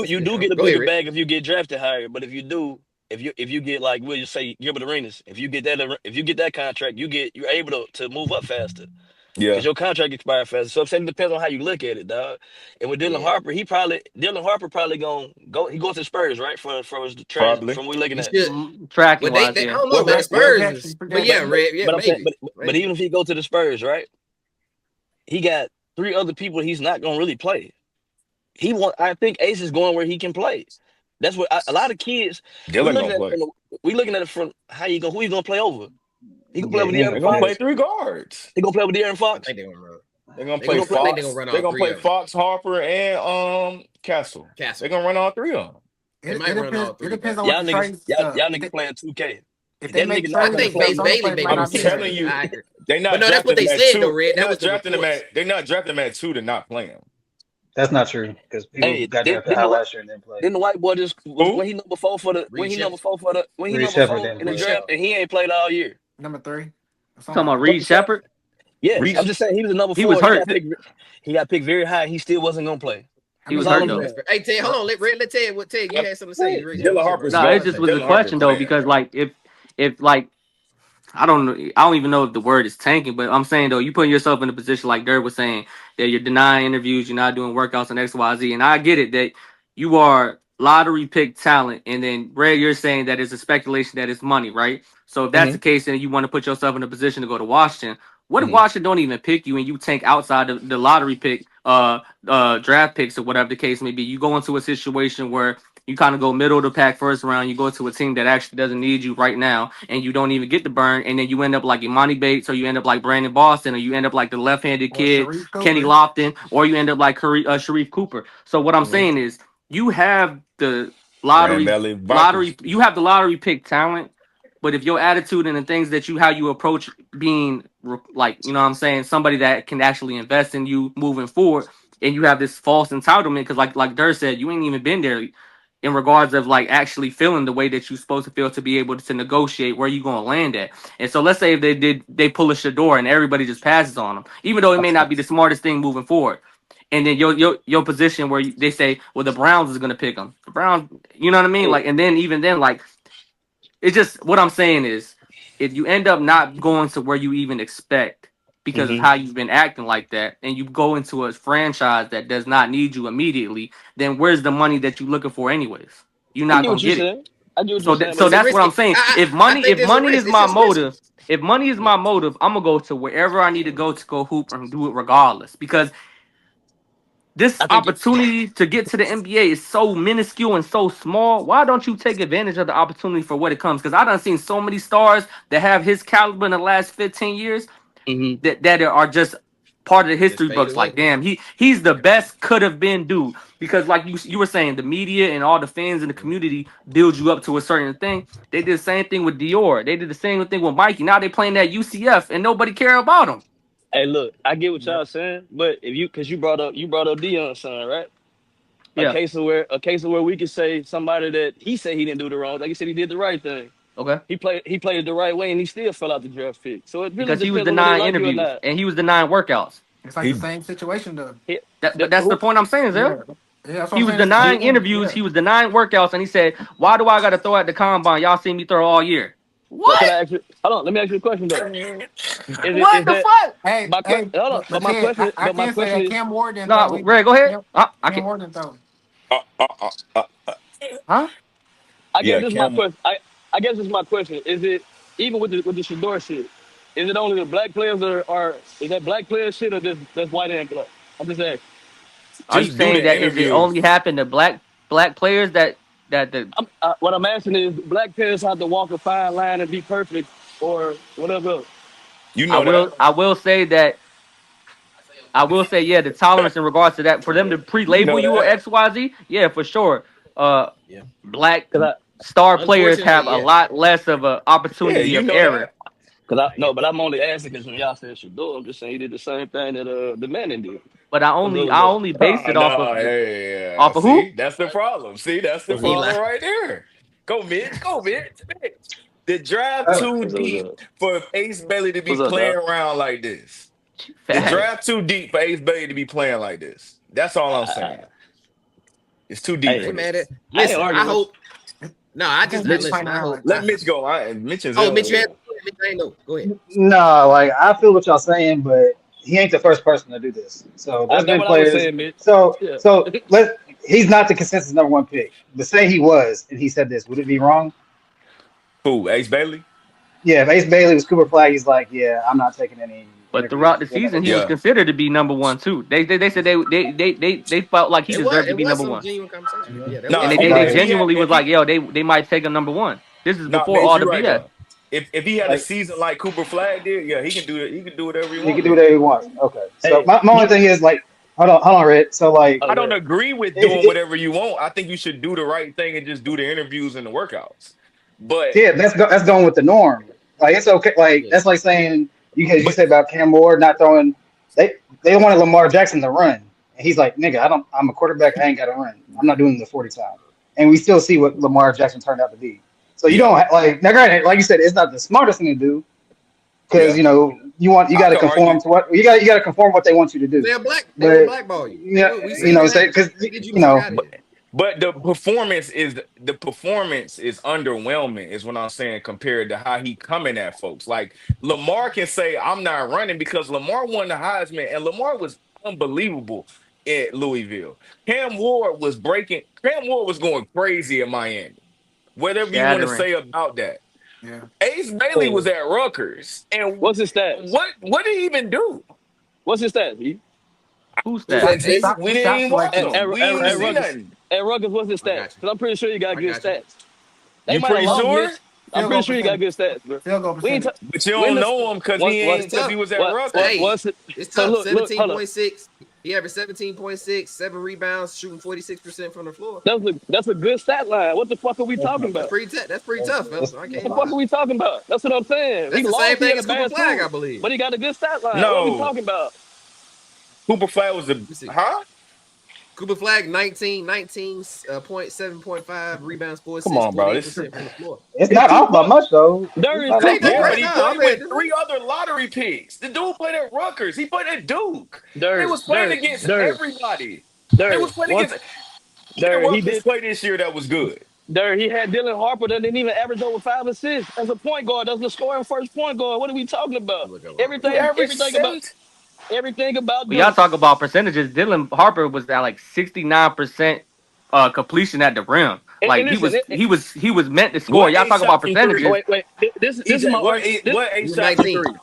you do get a go ahead, bigger Rick. bag if you get drafted higher. But if you get like we'll just say Gilbert Arenas, if you get that contract, you're able to move up faster. Yeah. because your contract expired faster. So I'm saying it depends on how you look at it, dog. And with Dylan Yeah, Harper, Dylan Harper probably gonna go. He goes to Spurs, right? For his trans Probably. from we looking he at. should. Tracking Well, wise, I yeah. don't know, Well, man. The well, Good well, Spurs projection, is, but yeah, projection. Red, yeah, But I'm saying, maybe, but maybe. even if he go to the Spurs, right? He got three other people he's not gonna really play. I think Ace is going where he can play. That's what a lot of kids. We Dylan looking gonna at it play. from we looking at it from who you gonna play over. He gonna play Yeah, with he ain't De'Aaron They're gonna gonna play. play Fox. three guards. He gonna play with De'Aaron I Fox. think they're gonna run. They're gonna They He play gonna. gonna play. I think they're gonna Fox. run They're all gonna three play of them. Fox, Harper, and Castle. They're Castle. gonna run all three of them. They It might run depends. all It three, depends man. on what the trades. Y'all niggas playing 2K. If If they that make nigga not I finna trades, think play, Base some of the Bailey players may might be I'm not be too. telling there. you, I agree. they But not no, that's what drafting they him at said though, two. Red. They're That was not the drafting him reports. at. They're not drafting him at two to not play him. That's not true because people hey, got drafted didn't high the last year and didn't play. then the white boy just was Who? Reed Shepard. when he Reed number Shepard four didn't in the play. draft and he ain't played all year. Number 3 or something Talking like about that. What Reed I'm saying? Shepard, Yes, I'm Reach. just saying he was the number he was four. He hurt. got picked. He got picked very high. He still wasn't gonna play. I He was mean, That's all hurt I'm though. That's saying. fair. Hey, Ted, hold on. Let Ted. What Ted? You had something to say. You raised your hand. Dylan What's up, bro? Harper's No, it's going. just Say. was a Dylan Harper question though playing. because like if like I don't know. I don't even know if the word is tanking, but I'm saying though, you putting yourself in a position like Dirk was saying that you're denying interviews, you're not doing workouts and X, Y, Z, and I get it that you are lottery pick talent, and then Ray, you're saying that it's a speculation that it's money, right? So if that's Hmm. the case, then you want to put yourself in a position to go to Washington. What if Hmm. Washington don't even pick you and you tank outside of the lottery pick, draft picks or whatever the case may be? You go into a situation where you kind of go middle of the pack first round. You go to a team that actually doesn't need you right now, and you don't even get the burn. And then you end up like Imani Bates, or you end up like Brandon Boston, or you end up like the left-handed Or kid Sharif Kenny Cooper. Lofton, or you end up like Sharif Cooper. So what I'm Hmm. saying is, you have the Grand lottery, Valley Vipers. you have the lottery pick talent. But if your attitude and the things that how you approach being like, you know what I'm saying, somebody that can actually invest in you moving forward, and you have this false entitlement, because like Durr said, you ain't even been there in regards of like actually feeling the way that you're supposed to feel to be able to negotiate where you gonna land at. And so let's say if they pull a Shador and everybody just passes on them, even though it may not be the smartest thing moving forward. And then your position where they say, well, the Browns is gonna pick them. The Browns, you know what I mean? Hey, Like, and then even then, like, it's just what I'm saying is, if you end up not going to where you even expect because of hmm how you've been acting like that, and you go into a franchise that does not need you immediately, then where's the money that you're looking for anyways? You're I not get gonna what you're get it. saying. I get what you're So saying, but so It's a that's what I'm risky. saying. I think If there's a money is risk. It's my just risky. motive, if money is Yeah. my motive, I'm gonna go to wherever I need to go hoop and do it regardless. Because this I think you. opportunity to get to the NBA is so minuscule and so small. Why don't you take advantage of the opportunity for what it comes? Because I done seen so many stars that have his caliber in the last 15 years hmm that are just part of the Just history fade books. Like, away. damn, he's the best could have been dude. Because like you were saying, the media and all the fans in the Mhm. community build you up to a certain thing. They did the same thing with Dior. They did the same thing with Mikey. Now they playing that UCF and nobody care about them. Hey, look, I get what Yep. y'all saying, but if because you brought up Dion's son, right? Yeah. A case of where we could say somebody that he said he didn't do the wrong, like he said he did the right thing. Okay. He played it the right way, and he still fell out the draft pick. So it really Because he was depends on whether they denying like you or interviews not. and he was denying workouts. It's like the He same situation though. He, But that's the who? point I'm saying, Zell. Yeah. Yeah, that's what He I'm was saying. It's the denying same. interviews. Yeah. He was denying workouts, and he said, "Why do I got to throw at the combine? Y'all see me throw all year. What can What? I ask you? Hold on, let me ask you a question though. Is What the that fuck? Hey, my question? hey, Hold on, but Ted, I but my can't say question that is, Cam Ward didn't throw No, either. Greg, go ahead. Cam, I Cam can't. Ward didn't throw. uh, uh, uh, uh, Huh? I guess yeah, this is my Cam. question. I guess this is my question. Is it even with the Shador shit? Is it only the black players that are is that black player shit or just that's white and black? I'm just asking. Are you Just do saying the that is it interview. only happened to black players that the? What I'm asking is, black players have to walk a fine line and be perfect, or whatever else. You know that. I will say that I will say yeah, the tolerance in regards to that for them to You pre-label know you or that. X Y Z, yeah, for sure. Yeah. Black Cause star players Unfortunately, have a yeah. lot less of an Yeah, opportunity you of know error. that. no, but I'm only asking because when y'all said Shador, I'm just saying he did the same thing that the Manning did. But What's the other I boy? only based Oh it no, yeah. off of who? See, that's the problem. See, that's the What's the Eli. problem right there. Go, Mitch. Go, Mitch. Mitch. The drive Uh, too what's up? deep for Ace Bailey to be What's up, playing dog? around like this. The Facts. draft too deep for Ace Bailey to be playing like this. That's all I'm saying. It's too deep Hey for Hey, man, this. I ain't listen. I arguing with hope. No, I I just think they I be Mitch. listen. playing I around hope. like Let that. Mitch go. Mitch and Oh, Zell. Mitch, you Yeah. had. Mitch, I ain't know. Go ahead. no, like I feel what y'all saying, but he ain't the first person to do this. So there's That's been what I was players. saying, Mitch. So Yeah. so let he's not the consensus number one pick. But say he was, and he said this, would it be wrong? Who? Ace Bailey? Yeah, if Ace Bailey was Cooper Flag, he's like, yeah, I'm not taking any But interviews throughout the until next season, he year. was Yeah. considered to be number one too. They said they felt like he deserved to It be was number some one, genuine conversation. Yeah, there and was Nah, some they Like, genuinely was if like, he yo, they might take him number one. This is nah, before Mitch, all you're the right BS. though. If he had a like season like Cooper Flag did, yeah, he can do it. He can do whatever he he want can do then. whatever he wants. Okay. So Hey, my only you. thing is like, hold on, Red. So like, Oh, I don't good. agree with if doing it, whatever you want. I think you should do the right thing and just do the interviews and the workouts. But yeah, that's going with the norm. Like it's okay. Like yeah. that's like saying you but say about Cam Ward not throwing. They wanted Lamar Jackson to run, and he's like, nigga, I don't. I'm a quarterback. I ain't got to run. I'm not doing the 40 time. And we still see what Lamar Jackson turned out to be. So you yeah, don't like now. Granted, like you said, it's not the smartest thing to do because yeah, you I got to could conform argue. to what you got to conform what they want you to do. They gonna But blackball you. yeah, We seen it say happen. because They get you the fuck out of But here. the performance is underwhelming, is what I'm saying, compared to how he coming at folks. Like Lamar can say, I'm not running because Lamar won the Heisman and Lamar was unbelievable at Louisville. Cam Ward was going crazy at Miami. Whatever you want to Shattering. say about that. Yeah. Ace Bailey Hey, was at Rutgers. And what's his stats? what did he even do? What's his stats? E? Who's Who that? said His Chase? shot, We his didn't shot even watch selection At, is at, him. We ain't even at see crazy. Rutgers. nothing. At Rutgers, what's his I stats? got you. Because I'm pretty sure he got I good got you. stats. They You might have pretty lost, sure? Mitch. I'm Field goal pretty sure he got percentage. good stats, bro. Field goal We ain't. percentage. But you When don't the know him because It's because he tough. was at Hey, Rutgers. what's it? it's So tough. look, hold up. 17.6. He averaged 17.6, 7 rebounds, shooting 46% from the floor. That's a good stat line. What the fuck are we that's talking not That's about? bad. pretty that's pretty tough, fellas. I What That's can't the not fuck lie. are bad. we talking about? That's what I'm saying. He That's the same lost. He thing had a as Cooper bad Flag, I school, believe. but he got a good stat line. What are we No, talking about? Cooper Flag was Let the me see. huh? Cooper Flag 19.75 rebounds, 4 Come assists, on, bro. This 48% from the floor. It's It's not too off by much. much though. There It's is not It too off ain't by that yeah, much. but great. he No, I played mean, with three other lottery picks. The dude played at Rutgers. He played at Duke. They there, was playing there, against there, everybody. They there. was playing Once against who did there, he Rutgers did. play this year that was good? There, he had Dylan Harper that didn't even average over 5 assists as a point guard. That's the scoring first point guard. What are we talking about? look up Harper He Everything, stats. averaged everything about seven. everything about When y'all Duke. talk about percentages, Dylan Harper was at like 69% completion at the rim. And Like he listen, was he was he was meant to score. What Y'all eight talk about shot from three? percentages. wait. This is my EJ, argument. what eight He was shot from 19. three?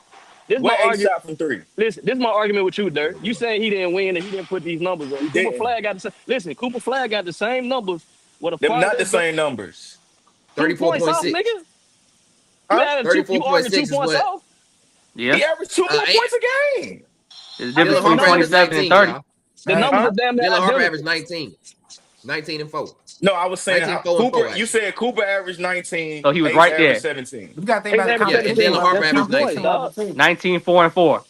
This is my What eight argument. shot from three? Listen, this is my argument with you, Dirk. You saying he didn't win and he didn't put these numbers up. He Cooper didn't. Flag got the same. Listen, Cooper Flag got the same numbers with a Them far not the less, but same numbers. 2 points off, 34.6. nigga. You Huh? added two. You arguing 34.6 2 is points what off. Yeah, He averaged two more eight, points a game. there's a I difference Dylan mean, the between Harper numbers, averaged 27 and 19, 30. y'all. the Hey, numbers Huh? are damn near Dylan Harper identical. averaged 19. 19 and 4. No, I was saying 19, how 4 and Cooper. 4, You actually. said Cooper averaged 19. So he was Ace right averaged there. 17. you got to think Ace about the average Yeah, and competition. Dylan 17. Harper That's two averaged points, Competition 19. level dog. too. 19, 4 and 4.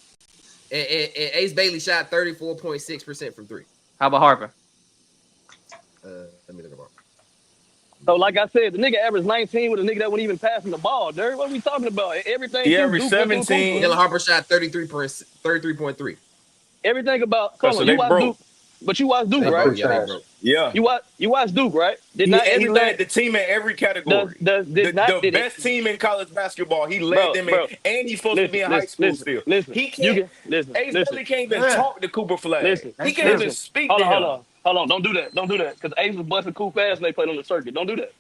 And Ace Bailey shot 34.6% from three. How about Harper? Let me look at Harper. So, like I said, the nigga averaged 19 with a nigga that wasn't even passing the ball, Dirk. What are we talking about? Everything He through averaged Duke went through Cooper. Dylan 17. Harper shot 33.3. Everything about Oh, come so on, they you watch Duke, broke. but you watch Duke, They That's right? broke. pretty Yeah, they trash. broke. Yeah. You watch Duke, right? Did not And he everything led the team in every does category. does did not The did it, best team in college basketball. He led bro, them in, bro. and he's supposed to Listen, be in high listen, school listen, still. listen. He You can't. can listen, Ace listen, Bailey can't even Yeah, talk to Cooper Flag. listen, He that's can't true. even listen. speak Hold to on, hold him. on, hold on. Don't do that. Don't do that. Because Ace was busting cool fast and they played on the circuit. Don't do that.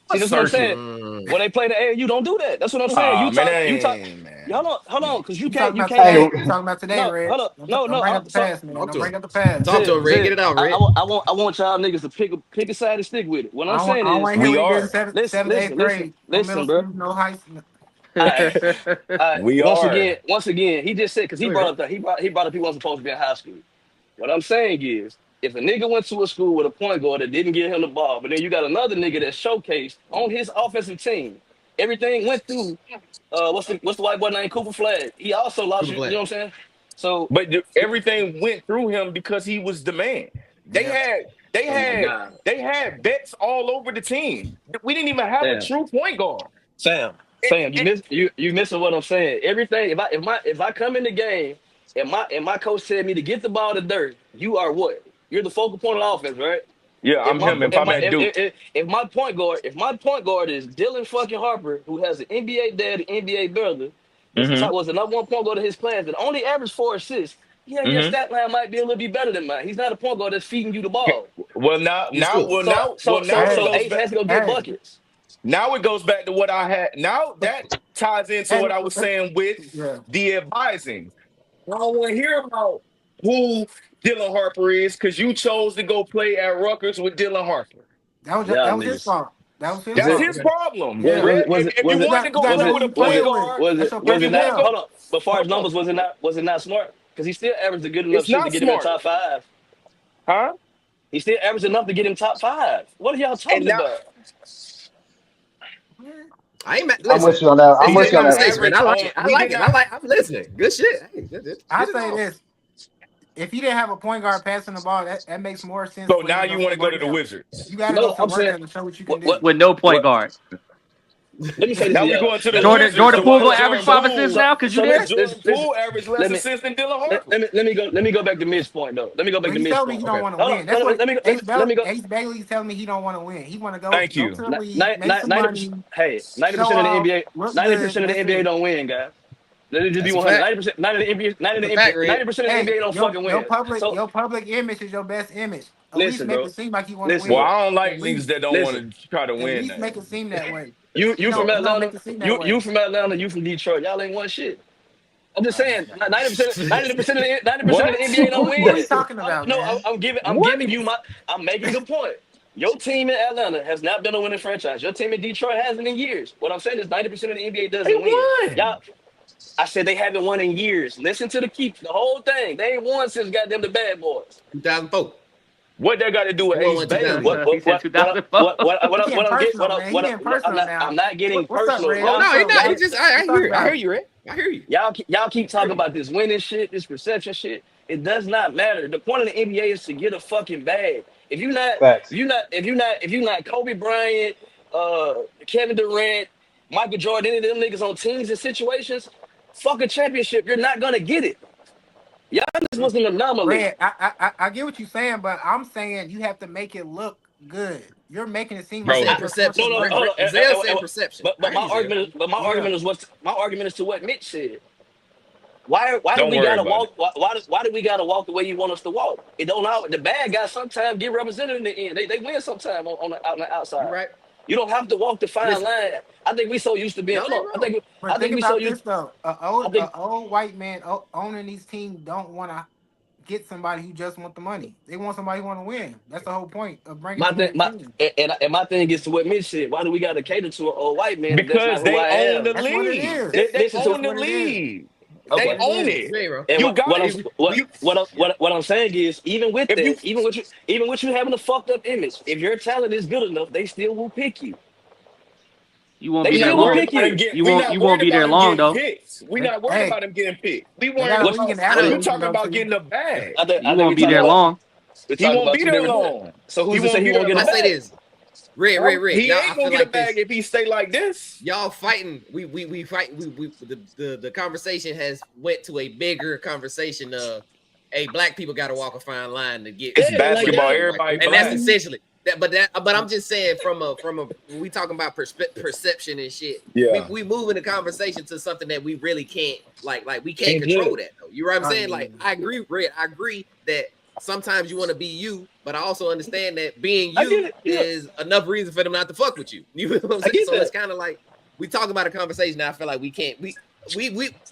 See, What that's what I'm circuit? saying. Mm. When they play the AAU, don't do that. That's what I'm saying. Ah, You man, talk, that you talk. ain't man. Hold on, because You talking you about can't Hey, have today? You talking about today, no, Red? hold up, no, Don't no. bring up the So past, man. Talk Don't to him. bring up the past. Talk to him, Red. Get it out, Red. I want y'all niggas to pick a side and stick with it. What I'm I saying don't is, want to hear We what he did in are. seventh, listen, seventh, listen, eighth listen, grade. No middle listen, bro. school, no high school. I, We once are. again, he just said because he Go ahead, brought Red. up that he brought up he wasn't supposed to be in high school. What I'm saying is, if a nigga went to a school with a point guard that didn't give him the ball, but then you got another nigga that showcased on his offensive team, everything went through. What's the white boy named Cooper Flag? He also lost. Cooper You know Flag. what I'm saying? So, But everything went through him because he was the man. They Yeah. had they oh my had god, they had vets all over the team. We didn't even have a damn, true point guard. It- fam, it- you missing what I'm saying. Everything. If I come in the game and my coach said me to get the ball to Dirk, you are what? You're the focal point of the offense, right? yeah, If I'm my him. If if I'm my at Duke, if my point guard is Dylan fucking Harper, who has an NBA dad, an NBA brother, Mm-hmm. Was the number one point guard of his class that only averaged 4 assists. Yeah, your Mm-hmm. stat line might be a little bit better than mine. He's not a point guard that's feeding you the ball. Well, now, He's now, cool. well, now, well, now it Hey, goes Ace back. has to go get hey, buckets. Now it goes back to what I had. Now that ties into hey, what I was saying with yeah. the advising. I don't want to hear about who Dylan Harper is because you chose to go play at Rutgers with Dylan Harper. Yeah, That was his niggas. fault. That was his Was That's it? fault. his problem. Yeah. If you Was it? wanted to You go gotta Was play know it? who with a you Was point playing it? with. guard, Was That's it? your if Was you it fucking not? want to job. go, Hold on. But far as hold numbers, on, was it not smart? Because he still averaged a good enough it's shit to not get him in smart, top five. huh? He still averaged enough to get him top five. What are y'all And talking now about? I ain't mad. I'm Listen, with you on that. I'm it's a he with good you did on not that, conversation, Major. man. average I like on. it. I He like did it. not. I'm listening. Good shit. Hey, I get it say off. this: if he didn't have a point guard passing the ball, that makes more sense So for him now to you go want to go somewhere to the else. Wizards. You got to go No, I'm somewhere saying else and show what you can what do. what with no point what. guard. Let me say this to Now we y'all. going to the Let- Wizards Jordan to Poole watch gonna average Jordan 5 assists Poole now. Cause you so because there? Jordan listen. Poole averaged less Let me assists than Dylan Harper. let me go back to Mitch's point though. Let me go back But to he's Mitch's telling me point. he don't Okay. want to Hold win. on. That's what Let me go. Ace Bailey's telling me he don't want to win. He want to Thank go to you. the league, make some 90%. money, Hey, show 90% of the off, NBA, look good, 90% and of the that's NBA it. don't win, guys. Let it just be That's a 100. fact. 90%, 90 of the NBA, 90 of That's a the fact, NBA, Red. 90% of the Hey, NBA don't fucking win. So your public image is your best image. At least listen, make bro. it seem like you want to Listen, Well, bro. win. I don't like At niggas least, that don't Listen. want to try to at win least make nothing. it seem that way. You from He don't Atlanta. make it seem that You way. from Atlanta. You from Detroit. Y'all ain't won shit. I'm just saying, 90%, 90% of the 90% of the What? NBA don't What are win. we talking about, No, man? I'm What? giving you I'm making a point. Your team in Atlanta has not been a winning franchise. Your team in Detroit hasn't in years. What I'm saying is 90% of the NBA They doesn't win. won. Y'all, I said they haven't won in years. Listen to the whole thing. They ain't won since goddamn the bad boys. 2004. What that got to do He with won Ace one Bailey? 2004. He said 2004. He getting I'm getting personal, man. He getting personal I'm now. not getting What's up, personal. Red? Oh Y'all no, What's he up, not. He y'all Red? just Let's I talk hear it. I about hear it. you, Red. I hear you. y'all keep I hear talking you. about this winning shit, this perception shit. It does not matter. The point of the NBA is to get a fucking bag. Facts. If you not Kobe Bryant, Kevin Durant, Michael Jordan, any of them niggas on teams and situations, fuck a championship. You're not gonna get it. Giannis was an anomaly. Red, I get what you're saying, but I'm saying you have to make it look good. You're making it seem He like Bro, you said I, just want no, to perception. no, win. hold on. Zell said perception. But I hear you, Zell. my Yeah. argument is to what Mitch said. Why do don't we worry gotta about it. walk? Why do we gotta walk the way you want us to walk? It don't all the bad guys sometimes get represented in the end. They win sometimes on the You outside. right. You don't have to walk the fine Listen, line. I think we so used to being. y'all Hold on. ain't wrong. I But think think we so about used. this though. I think A old white man owning these teams don't want to get somebody who just want the money. They want somebody who want to win. That's the whole point of bringing my them thing. on My your team. and my thing is to what Mitch said. Why do we gotta cater to an old white man if that's not Because who they I own the am? That's what it league. is. They Listen to That's own the what it is. league. That's They what okay. it own is. it. You ain't wrong. And You got if you what I'm saying is even with if you that, even with you having a fucked up image, if your talent is good enough, they still will pick you. You won't They be we there not still will worried long. pick about him you. getting You we won't. not You worried won't be about there him long getting though. picked. We not worried Hey, about him getting picked. We they worried got a What league about in I know. we Athens to talking go about to. getting the bag. You I think won't be there long. we He talking won't about be two there different things. long. So He who's to say won't he be won't there get a I long. say bag? this. Red, Huh? red, red. He Y'all, I ain't gonna feel get a like bag this. if he stay like this. Y'all fighting. We fight. We the conversation has went to a bigger conversation of, hey, black people got to walk a fine line to get It's Yeah, to like win the basketball. game, that. right? Everybody And that's black. essentially that. But I'm just saying from a when we talking about perception and shit. Yeah. We moving the conversation to something that we really can't we can't Can't control judge. that though. You know what I'm Oh saying? yeah. Like I agree, Red. I agree that sometimes you want to be you, but I also understand that being I get you it. Yeah, is enough reason for them not to fuck with you. You know what I'm I saying? get So it's that. kind of like we talk about a conversation that I feel like we can't we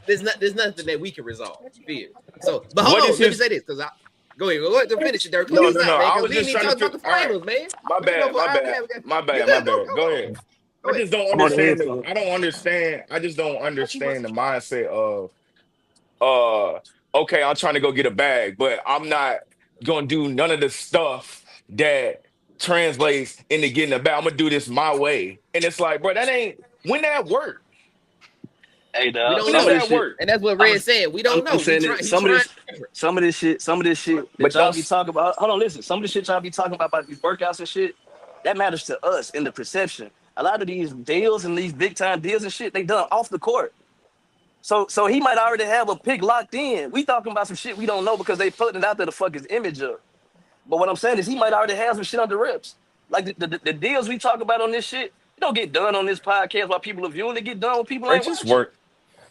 there's nothing that we can resolve. You feel? So, but hold What is on, let me his? say this because go ahead to finish it, Dirk. No, Close no, this no. out, man, I because was we ain't just even trying to talking fit. about the All right. finals, man. My We can go bad. for My an hour and a bad. half. My You bad. My good? Go, bad. go, Go go, ahead. go I ahead. just don't I'm on the understand. headset. I don't understand. I just don't understand the mindset of uh. Okay, I'm trying to go get a bag, but I'm not gonna do none of the stuff that translates into getting a bag. I'm gonna do this my way, and it's like, bro, that ain't when that work. Hey, We dog. don't When does Some of know, this that shit. work? and that's what I'm Red said. We don't I'm know. saying it. He trying different. Some of this shit that But y'all don't. be talking about. Hold on, listen. Some of the shit y'all be talking about these workouts and shit. That matters to us in the perception. A lot of these deals and these big time deals and shit, they done off the court. So he might already have a pick locked in. We talking about some shit we don't know because they putting it out there to fuck his image up. But what I'm saying is he might already have some shit under reps. Like the deals we talk about on this shit, it don't get done on this podcast while people are viewing. It get done when people Bro, ain't just watching. work.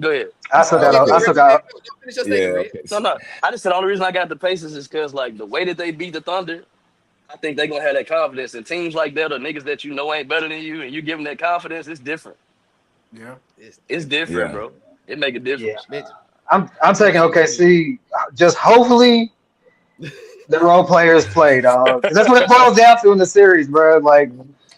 Go ahead. I still Go got. ahead, I Red. still Red, got. go. Finish your Yeah, statement, Red. okay. No, no. I just said the only reason I got the Pacers is because like the way that they beat the Thunder, I think they're gonna have that confidence. And teams like that or niggas that you know ain't better than you and you give them that confidence, it's different. Yeah. It's different, Yeah. bro. It make a Yeah, difference. I'm taking OKC. Just hopefully the role players play, dog. 'Cause that's what it boils down to in the series, bro. Like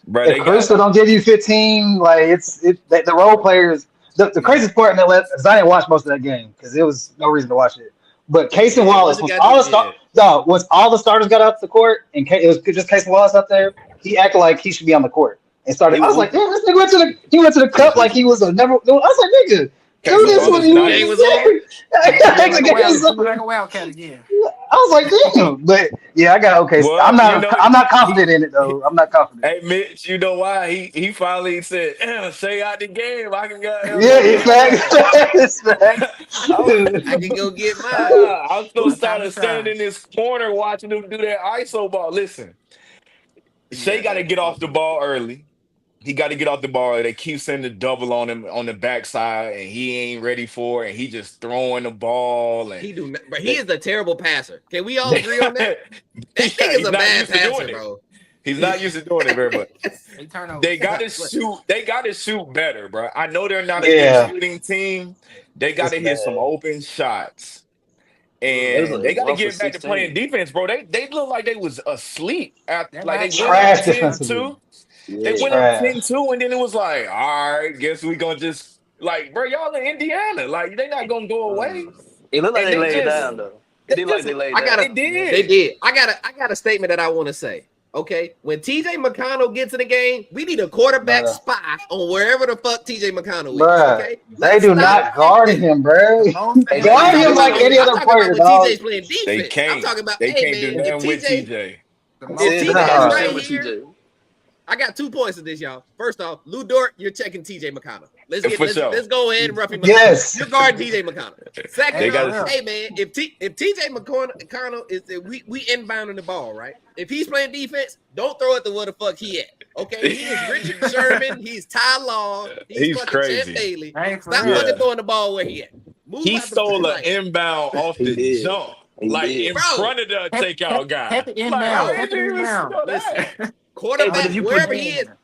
Bro, if they got Caruso don't give you 15, like the role players. The craziest part in that because I didn't watch most of that game because there was no reason to watch it. But Case and Yeah, it Wallace, wasn't got to. Yeah, once all the starters got up the court and it was just Case and Wallace up there, he acted like he should be on the court and started. He I was was like, hooping. damn, this nigga went to the cup like he was a number. I was like, nigga, do Casey this when Wallace you. the game was nice. over. He was like a wildcat again. I was like, damn, but yeah, I got okay. Well, I'm not he confident in it though. I'm not confident. hey Mitch, you know why? He finally said, stay out the game. I can Yeah, go it's get facts. mine. It's facts. I can go get mine. I'm so One time tired to of standing shine. in this corner watching them do that ISO ball. Listen, Shea got to get off the ball early. He got to get off the ball. They keep sending the double on him on the backside, and he ain't ready for it. And he just throwing the ball, and He do, but he they, is a terrible passer. Can we all agree on that? That yeah, nigga's he's a not bad used to passer, doing it. bro. He's not used to doing it very much. They turnovers. They got to shoot. They got to shoot better, bro. I know they're not a good Yeah, shooting team. They got it's to hit some bad. open shots, It was and they like got to 1 for get back to playing 16. defense, bro. They look like they was asleep after, That like they last went drive up was Trash just 10-2. defensively. ugly. They Yeah. went up Trash. 10-2, and then it was like, all right, guess we gonna just like, bro, y'all in Indiana, like they not gonna go away, It looked like and they laid down they though. It did like just they laid I got down. a. they They did. did. I got a statement that I want to say. Okay, when TJ McConnell gets in the game, we need a quarterback Bruh. spy on wherever the fuck TJ McConnell is. Bruh. Okay, They let's do stop not guard acting. him, bro. The most They I'm Guard can't. talking him They about like when any can't. I'm other talking about player, when dog. TJ's playing They defense. I'm can't. talking about, They hey can't do man, if nothing with TJ TJ. the I if most said they TJ can't is do Nah. right shit with here, TJ. I got 2 points to this, y'all. First off, Lou Dort, you're checking TJ McConnell. For sure. Let's go ahead and rough him up. Yes. You're guarding TJ McConnell. Second They hey, for off, got real. hey man, if TJ McConnell is we inbounding the ball, right? If he's playing defense, don't throw it to where the fuck he at. Okay, he is Richard Sherman, he's Ty Law, he's he's fucking Champ crazy. Bailey. Hey, for Stop real. fucking Yeah. throwing the ball where he at. Move He out the stole an lane, inbound off He the did. jump, He like did. in bro. front of the Kept, takeout guy. kept it Like, how inbound. did Kept it you even inbound. know Listen, that? Hey, but quarterback if you put wherever he is. Man.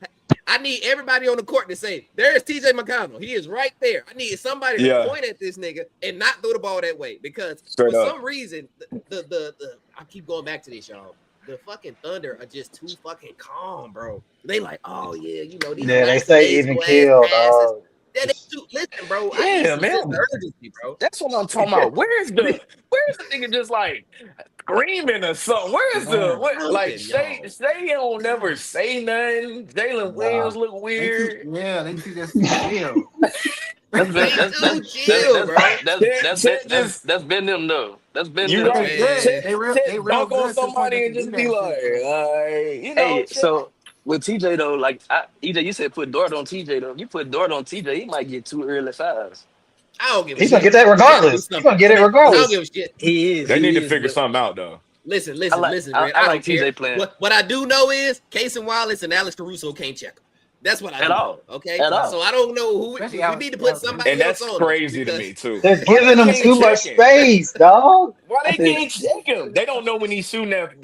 I need everybody on the court to say, there's TJ McConnell. He is right there. I need somebody to Yeah, point at this nigga and not throw the ball that way because for straight up. some reason, the I keep going back to this, y'all. The fucking Thunder are just too fucking calm, bro. They like, oh yeah, you know, these Yeah, they say even lackadaisical ass kill, passes. dog. That they too, listen, bro. I need Yeah, some sense of man. urgency, bro. That's what I'm talking about. Where's the nigga just like screaming or something? Where's the Man. what like Something, y'all. Shay don't never say nothing. Jalen Nah. Williams look weird. They teach us to chill. that's been They too chill, bro. Just that's been them though. That's been you them. But they right. good. Man. They real Dunk on good to the point they somebody and can do just be that like, shit, bro. Hey, Chet, so with TJ though, like EJ, you said put Dort on TJ though. If you put Dort on TJ, he might get 2 early fouls. I don't give a He's gonna shit. get that We gotta do regardless. He's something. gonna get it I don't regardless. give a shit. they need He to is, figure but something out though. Listen, I like Red. I I like don't care. TJ playing What I do know is Case and Wallace and Alex Caruso can't check him. That's what I at do all. know. Okay, At all. so I don't know who Especially we need to put Alex somebody And else that's on them crazy to because me too. They're Why they giving him can't too much check him? space, dog. Why I they think can't check him? They don't know when he's shooting that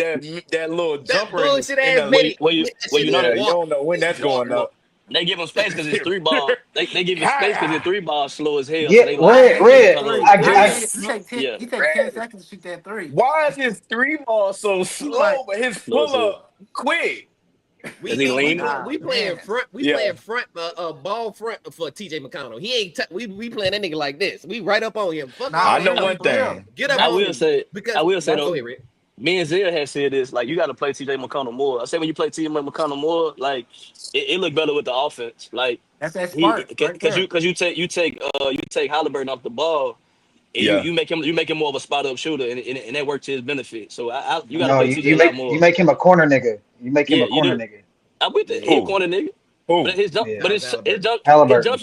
little that jumper bullshit in ass the well, mid that well, shit you is know yeah. that You water. don't know when It's that's water. going up. they give him space because his three ball. They give him space because his Hi. three ball slow as hell. So Yeah, they like Nah, red, he they hit just that red. kind of three. like Nah, I yeah. he take 10 Red. seconds to shoot that three. Why is his three ball so He like, slow, but his Slow as pull hell. up quick? Is he leaning? We playing man. front. We Yeah. playing front. Ball front for TJ McConnell. He ain't. We playing that nigga like this. We right up on him. Fuck Nah, all I that. know for one real. thing. Get up I on will him say, because go though, ahead, Rick. me and Zia had said this, like you got to play TJ McConnell more. I said when you play TJ McConnell more, like it look better with the offense. Like That's that he, spark right there. because you take Halliburton off the ball, and Yeah. you make him more of a spot up shooter, and that works to his benefit. So you got to no, play TJ a lot you more. make him a corner nigga. You make him Yeah, a you corner do. nigga. I'm with the Yeah. he a Who? corner nigga, but Who? his jump, Yeah, but Tyrese Halliburton. his Halliburton. jump,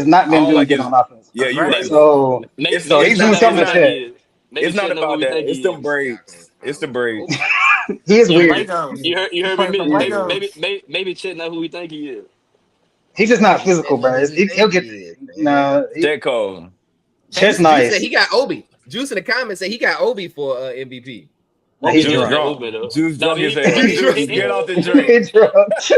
has not been All doing like good is on offense. yeah, you're right. Aggressive. So Maybe, It's so maybe he's it's doing not Chet know it's who something we to not think he check. is. Maybe it's not Chet know who about we that. think It's he them is. braids. It's the braids. Obi. He is Some weird. Legos. You He heard me, playing some Mitch? Yeah. Legos. Maybe Chet know who we think he is. He's just not Maybe physical, Chet know bro. who he He'll think get he is, man. no. J. Cole. Chet's Juice said nice. he got Obi. Juice in the comments said he got Obi for MVP. No, Well, he's Obi Juice ain't drunk. no drunk. hooping though. Juice Nah, drunk but as he, hell. Juice Juice, drunk. get off the drink. He's drunk.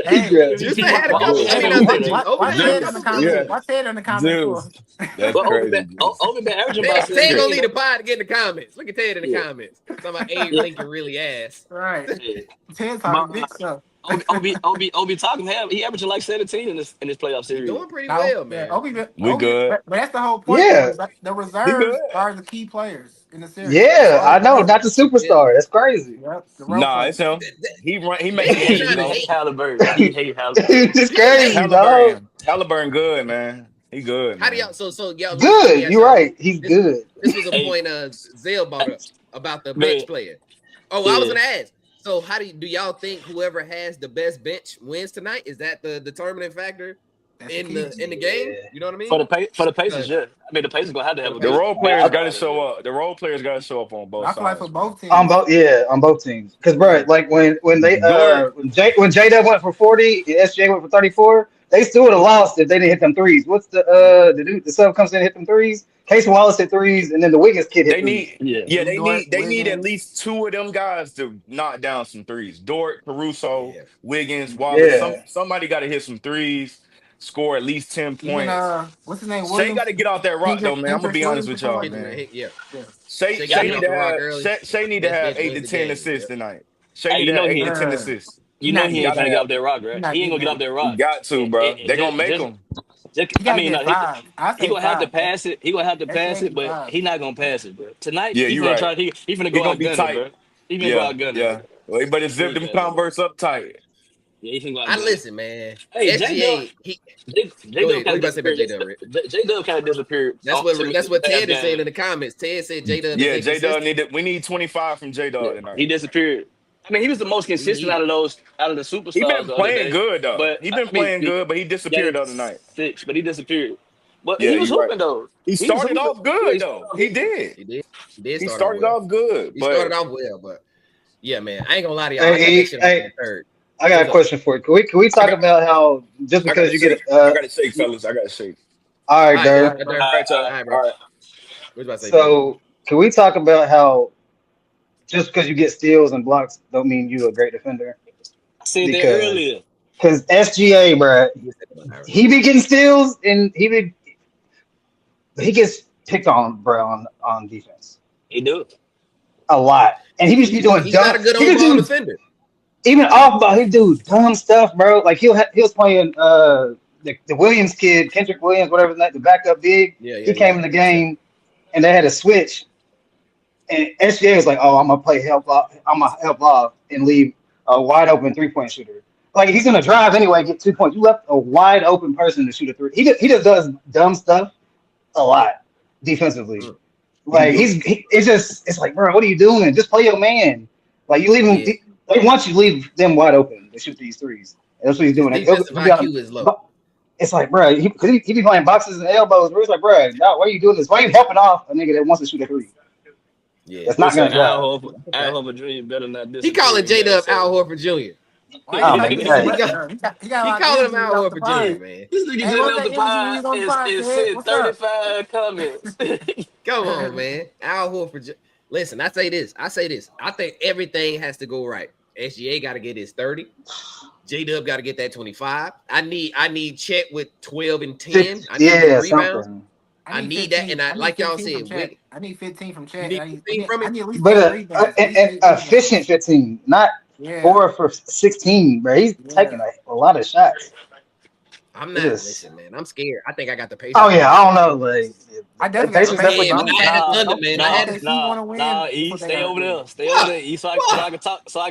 He's Hey, drunk. Juice done had a couple. Obi hey, ain't Obi no done hooper had. though. why Obi done had a Ted in Juice. the couple good comments? Yeah. Why ones. Ted in the comments for? Juice. That's But crazy, Juice. Obi been averaging about Ted gonna 17 leave the though. pod to get in the comments. Look at Ted in the Yeah, comments. Talking about Abe yeah, Lincoln really ass. Right. yeah. Ted My talking big stuff. Obi talking him. He averaging like 17 in this playoff He series. doing pretty Now, well, yeah, man. We good. but that's the whole point. Yeah, The He good. reserves are the key players in the series. That's yeah, all I that know, matters. not the superstar. That's crazy. Yep, the role Nah, players. it's him. He run. He make Man, the ain't He team trying to go. hate hate. Halliburton. He hate Halliburton. It's People crazy, hate. dog. Halliburton good, man. He good, How do y'all? man. So y'all. Let me Good, ask you're y'all. right. He's This good. this was a Hey, point Zell brought up about the go bench ahead. player. Oh, I was Yeah. gonna ask. So how do y'all think whoever has the best bench wins tonight? Is that the determining factor That's the in key. the game? Yeah. You know what I For mean? the for the Pacers, Because yeah. I mean, the Pacers gonna have to for have the a The good Pacers, role bench players got to squad. show up. The role players got to show up on But both I feel like for sides, man. both teams, On both teams. Because bro, yeah, like when they Dort, when J Dub went for 40 and SJ went for 34, they still would have lost if they didn't hit them threes. What's the dude the sub comes in and hit them threes? Case Wallace hit threes, and then the Wiggins kid hit they threes. need, Yeah. yeah, Dort, they need at Wiggins, least two of them guys to knock down some threes. Dort, Caruso, yeah. Wiggins, Wallace. Yeah. Somebody got to hit some threes, score at least 10 even points. what's his name, Shea got Williams, to get off that rock though, man. I'm gonna Hendricks be honest Williams or with something y'all, like Kendrick, that. man, man. yeah. Yeah, Shea got to get Yeah. off the rock early. Shay need to Best have bench 8 to wins the 10 game. assists Yep. tonight. Shay Hey, need to have 8 to 10 assists. he you know not he He getting ain't gotta finna get eight. off have that it. rock, He right? not He ain't getting gonna get eight. off that He rock. got to, bro. They gonna make Just him. He I gotta mean, no, get five. I he say gonna have to five. pass it. He gonna have to SJ pass it, get but five. he not gonna pass it, bro. Tonight Yeah, he you finna right. try. He finna He go gonna out be gunning, tight. bro. He finna go Yeah, out gunning, bro. yeah. Well, he better He zip ain't them finna pass it. Converse up tight. Yeah, he finna go out I gunning. listen, man. Hey, SGA, he J go Dub ahead. What kind you of about to say about disappeared. J Dub, Rick? J Dub kind of disappeared to me That's what last Ted is saying game. in the comments. Ted said J Dub is Yeah, J Dub inconsistent. need we need 25 from J Yeah, Dub tonight. he disappeared. I mean, he was the most We consistent need it. out of the He superstars been the other playing day. good though. But He I been mean, playing good, but he game disappeared the other night. 6, but he disappeared. But Yeah, he was you're right. hooping though. He He was started hooping. off Yeah, good he started though. off He hooping. did. He did. He did He start off started well. off good, He started but off well, but yeah, man. I ain't gonna lie to y'all. I got that Hey, shit off in hey, the third. I got What's a up? question for you. Can we I talk got about how just I got because to you get shake. I got to shake, fellas. I got to shake. all All right, right, Dirk. Dirk. All right, All y'all. All right, bro. All right. What you about to say, Dirk? So can we talk about how just because you get steals and blocks don't mean you a great defender? I said that Because earlier. SGA, bro, You said about Iron. he be getting steals and he gets picked on, bro, on defense He do. a lot, and he just be doing He's not dumb. a good He just overall do defender. even off ball. He do dumb stuff, bro. Like he was playing the Williams kid, Kendrick Williams, whatever his name, the backup big. Yeah, yeah, He yeah. came in the game and they had a switch, and SGA was like, "Oh, I'm gonna play help off. I'm gonna help off and leave a wide open 3-point shooter. Like he's gonna drive anyway, get 2 points. You left a wide open person to shoot a three. He just does dumb stuff a lot defensively. Mm. He Like do. it's like, bro, what are you doing? Just play your man. Like you leave him. Yeah. They want you to leave them wide open to shoot these threes. And that's what he's His doing. defensive He'll be on. IQ is low. It's like, bro, he be playing boxes and elbows. Bro. It's like, bro, no, why are you doing this? Why are you helping off a nigga that wants to shoot a three? Yeah. That's not gonna Listen, drive. That's a Al fact. Horford Jr. better not He disappear calling in J game Dub Al 7. Horford Jr. Why you Oh trying my to get him he god. up got there? He got a he lot of calling him energy when he Al off the Horford Jr. pod. Hey, Man. this nigga Hey, just what's left that the energy when pod he's on the pod, and Ted? said What's up? 35 comments. Come on, man. Al Horford. Listen, I say this. I think everything has to go right. SGA got to get his 30. J Dub got to get that 25. I need Chet with 12 and 10. I need them Yeah, rebounds. something. I I need need that. 15. And I I need like y'all 15 from said, Chet. I need 15 from you Chet. need 15 from I him. need at least But 8 rebounds. At least an 8 efficient rebounds. 15, not Yeah, 4 for 16, bro. He's taking yeah. a lot of shots. I'm It not. is. Listen, man. I'm scared. I think I got the Oh Pacers yeah, winning I this don't know. game. Like I the definitely got the Pacers I'm Pacers definitely scared, man. going. winning. I had If, Thunder, man. I if had OKC want to win, that's E, what they stay got to over do. there. Stay over there. E, so I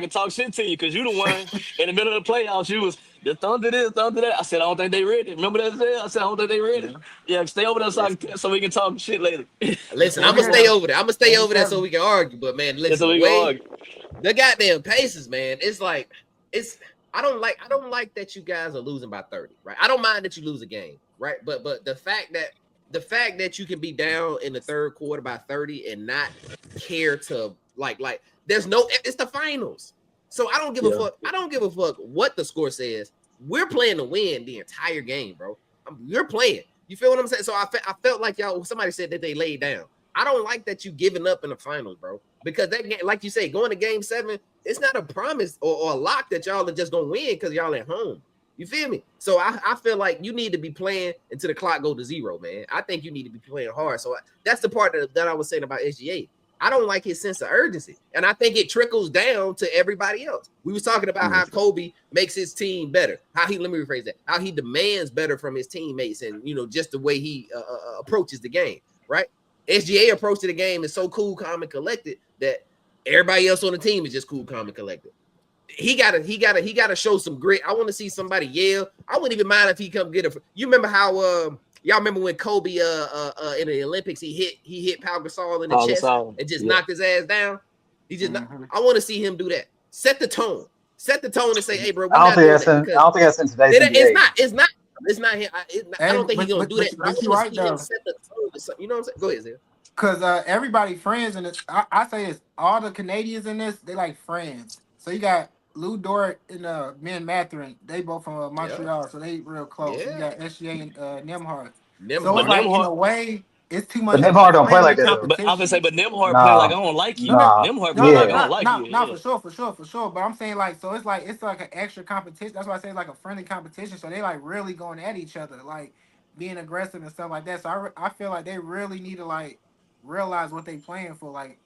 can talk shit to you because you the one in the middle of the playoffs. You was the Thunder this, Thunder that. I said, I don't think they ready. Remember that? I said, I don't think they ready. Yeah. Yeah, stay over there listen. so we can talk shit later. Listen, I'm Same gonna stay here. over there. I'm gonna stay Game over there so 7. we can argue. But man, Yeah, listen, so the we can way argue. the goddamn Pacers, man, it's I don't like that you guys are losing by 30, right? I don't mind that you lose a game, right? But the fact that you can be down in the third quarter by 30 and not care to like there's no it's the finals. So I don't give a Yeah. fuck. I don't give a fuck what the score says. We're playing to win the entire game, bro. You're playing. You feel what I'm saying? So I felt like y'all somebody said that they laid down. I don't like that you giving up in the finals, bro. Because that game, like you say, going to game 7, it's not a promise or a lock that y'all are just gonna win because y'all at home. You feel me? So I feel like you need to be playing until the clock go to 0, man. I think you need to be playing hard. So that's the part that I was saying about SGA. I don't like his sense of urgency, and I think it trickles down to everybody else. We was talking about how Kobe makes his team better, how he, let me rephrase that, how he demands better from his teammates, and just the way he approaches the game, right? SGA approach to the game is so cool, calm, and collected that everybody else on the team is just cool, calm, and collected. He gotta show some grit. I want to see somebody yell. I wouldn't even mind if he come get it. You remember how y'all remember when Kobe in the Olympics he hit Pau Gasol in the chest and just knocked his ass down? He just I want to see him do that. Set the tone. Set the tone and say, "Hey, bro, we're not doing that." Because I don't think that's in today's NBA. It's not him. I don't think he's gonna do that. But I you're want right to see him though. set the tone. You know what I'm saying? Go ahead, Zay. Because everybody friends in this. I say this. All the Canadians in this, they like friends. So you got Lou Dort and Ben Matherin. They both from Montreal, so they real close. You got SGA and Nemhard. So But it's like in Nemhard, a way, it's too But much Nembhard don't play like friendly that though. but I was gonna say, competition. but Nemhard play like I Nah, don't like No, you. no, nah, Nemhard no, play no, like I yeah. don't like you. for sure. But I'm saying like, so it's like an extra competition. That's why I say it's like a friendly competition. So they like really going at each other, like being aggressive and stuff like that. So I feel like they really need to like realize what they playing for. Like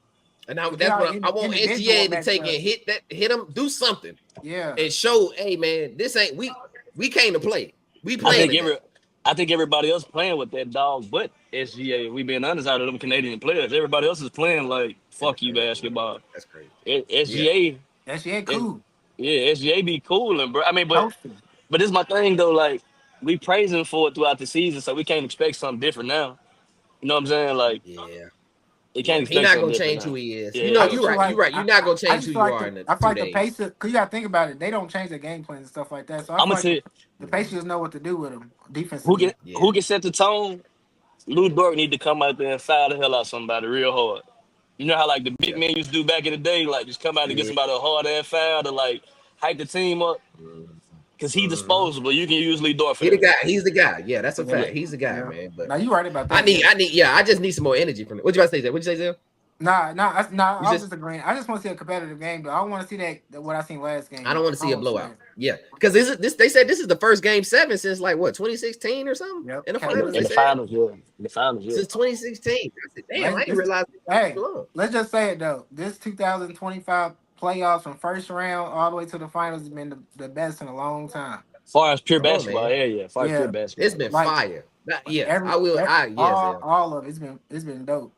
And if that's y'all what I want individual SGA to take and matchups, hit him, do something, yeah, and show, hey man, this ain't we came to play. We I playing think today. I think everybody else playing with that dog, but SGA. We being honest, out of them Canadian players, everybody else is playing like fuck you basketball. That's crazy. Yeah. SGA, SGA and cool, yeah, SGA be cooling, bro. I mean, coasting. but this is my thing though. Like we praise him for it throughout the season, so we can't expect something different now. You know what I'm saying? Like Yeah. you can't Yeah. He expect not something gonna different change now. who he is. Yeah, I You're just feel right. like You're right. You're not gonna I change who just feel you like are in I feel 2 like the days. pace cause you gotta think about it. They don't change their game plans and stuff like that. So I I'm feel gonna like say the Pacers know what to do with them who defensively. can Yeah. who can set the tone. Lou Dort need to come out there and foul the hell out somebody real hard. You know how like the big Yeah. men used to do back in the day, like just come out and get Yeah. somebody a hard ass foul to like hype the team up. Cause he Mm-hmm. disposable. You can use Lee Dort for He the that. guy. He's the guy. Yeah, that's a Yeah, Yeah. fact. He's the guy, yeah. man. But Now you right about I that. need, Yeah. I need, yeah, I just need some more energy from it. What you about to say, Zay? What you say, Zay? I You was just just agreeing. I just want to see a competitive game, though. I want to see that what I seen last I game. don't want to I see a want to see blowout. that. Yeah, because this they said this is the first game 7 since like what 2016 or something Yep. in the Can't finals. lose They In the it. said finals, yeah. In the finals, yeah. since 2016. I said, damn, I didn't Let's, realize it was hey, so long. let's just say it though. This 2025 playoffs from first round all the way to the finals has been the best in a long time. Far as pure Come on, basketball, man. yeah, yeah. Far as pure Yeah, It's basketball, been yeah. like fire. Yes, I will. Yes, Zay. all of it's been dope.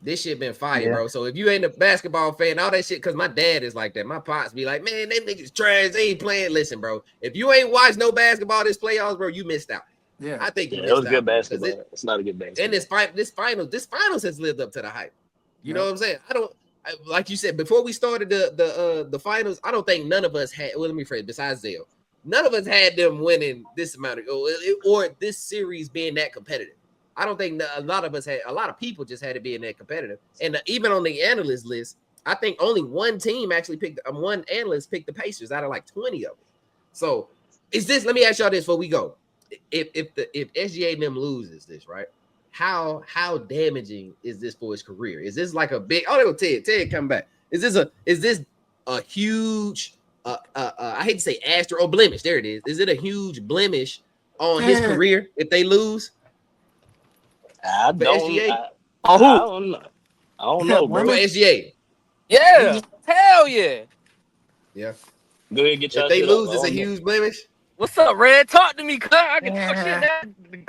This shit been fire, Yeah. bro. So if you ain't a basketball fan, all that shit, because my dad is like that. My pops be like, man, them niggas trash. They ain't playing. Listen, bro. If you ain't watched no basketball this playoffs, bro, you missed out. Yeah, I think you Yeah, it was missed good out, bro. Because basketball. It's not a good and basketball. this finals has lived up to the hype. You know yep. what I'm saying? Like you said before we started the finals. I don't think none of us had. Well, let me phrase. Besides Zale, none of us had them winning this amount of or this series being that competitive. I don't think a lot of us had. A lot of people just had it being that competitive. And even on the analyst list, I think only one team actually picked. One analyst picked the Pacers out of like 20 of them. So is this? Let me ask y'all this before we go. If SGA and them loses this, right? How damaging is this for his career? Is this like a big? Oh, there go Ted. Ted come back. Is this a huge? I hate to say asterisk or blemish. There it is. Is it a huge blemish on his Yeah. career if they lose I for don't, SGA? I, On I who? don't know. I don't Yeah, know, For bro. women. SGA, Yeah. Hell yeah. yeah. Go ahead and get If your they shit off. lose, I it's a don't know. huge blemish. What's up, Red? Talk to me, cuz I can talk shit Yeah. now.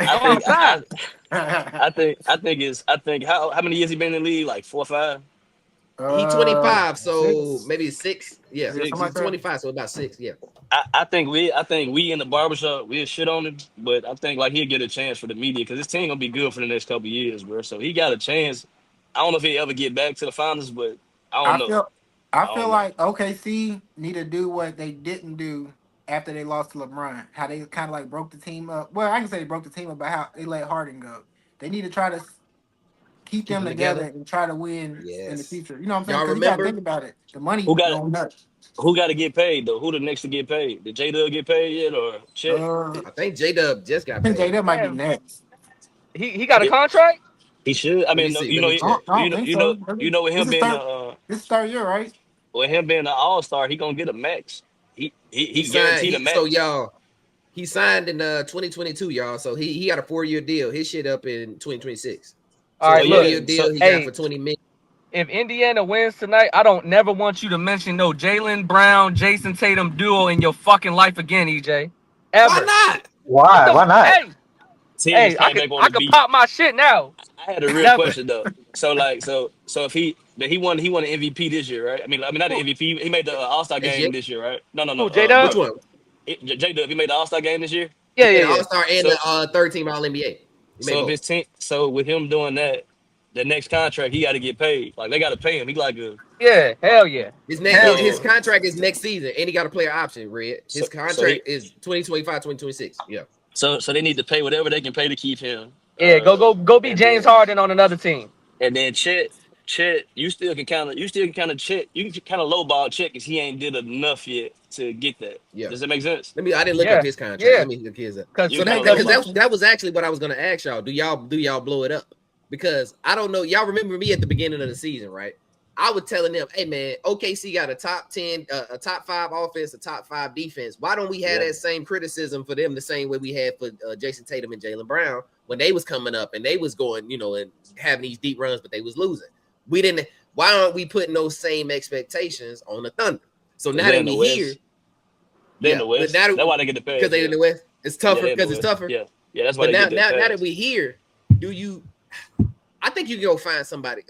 I Go think, outside. I think how many years he been in the league? Like 4 or 5, He 25, so 6. maybe 6. Yeah, Yeah, something 6. like he's that. 25, so about 6. Yeah. I think we in the barbershop we'll shit on him, but I think like he'll get a chance for the media because this team gonna be good for the next couple of years, bro. So he got a chance. I don't know if he ever get back to the finals, but I don't I know. feel I I feel don't know. like OKC need to do what they didn't do after they lost to LeBron. How they kind of like broke the team up. Well, I can say they broke the team up by how they let Harden go. They need to try to keep Keep them them together together. and try to win in the Yes. future. You know what I'm saying? Y'all Because you got to think remember? about it. The money Who got going nuts. who got to get paid though? Who the next to get paid? Did J Dub get paid yet or Chet? Uh, I think J Dub just got I think paid. J might be Damn. next. He got a Yeah, contract? he should. I Let me mean, see. Let me check. I don't think so. with This him is being third. This is third year, right? an All Star, he gonna get a max. He He signed. guaranteed a max. He signed in 2022, y'all. So he got a 4-year deal. His shit up in 2026. All So a So right, four yeah, look. year so deal he got for Hey, 20 million. if Indiana wins tonight, I don't never want you to mention no Jalen Brown, Jason Tatum duo in your fucking life again, EJ. Why Ever. not? What Why? the? Why not? Hey, Team hey, just came back on I the could beat. pop my shit now. I had a real Never. question though. So like, so if he won an MVP this year, right? I mean not the Who? MVP. He made the All Star game SJ? this year, right? No. Who? J Dub? Which one? J Dub, he made the All Star game this year. He Yeah, made yeah, an yeah. All-Star and So the third team All-NBA. He made so if both. his team, so with him doing that, the next contract he got to get paid. Like they got to pay him. He like a Yeah. Hell yeah. Hell His so yeah. contract is next season, and he got a player option. Red. so His so he contract is 2025, 2026. Yeah. so they need to pay whatever they can pay to keep him. Yeah. Go. Be And James then Harden on another team. Chet, you still can kind of Chet, you can kind of lowball Chet because he ain't did enough yet to get that. Yeah. Does that make sense? I didn't look up Yeah. his contract. Yeah. Let me look his up. Cause You So can kind that of because lowball. that was actually what I was gonna ask y'all. Do y'all blow it up? Because I don't know. Y'all remember me at the beginning of the season, right? I was telling them, hey man, OKC got a top 10, a top 5 offense, a top 5 defense. Why don't we have Yeah, that same criticism for them the same way we had for Jason Tatum and Jalen Brown when they was coming up and they was going, and having these deep runs, but they was losing. We didn't. Why aren't we putting those same expectations on the Thunder? So because now they're that in the we here, West. They're in yeah, the but West. now That's why they get the because pass. they Yeah, in the West, it's yeah, tougher they're in the because it's West. tougher. Yeah, that's why But they now, get that now that pass. we here, do you? I think you can go find somebody.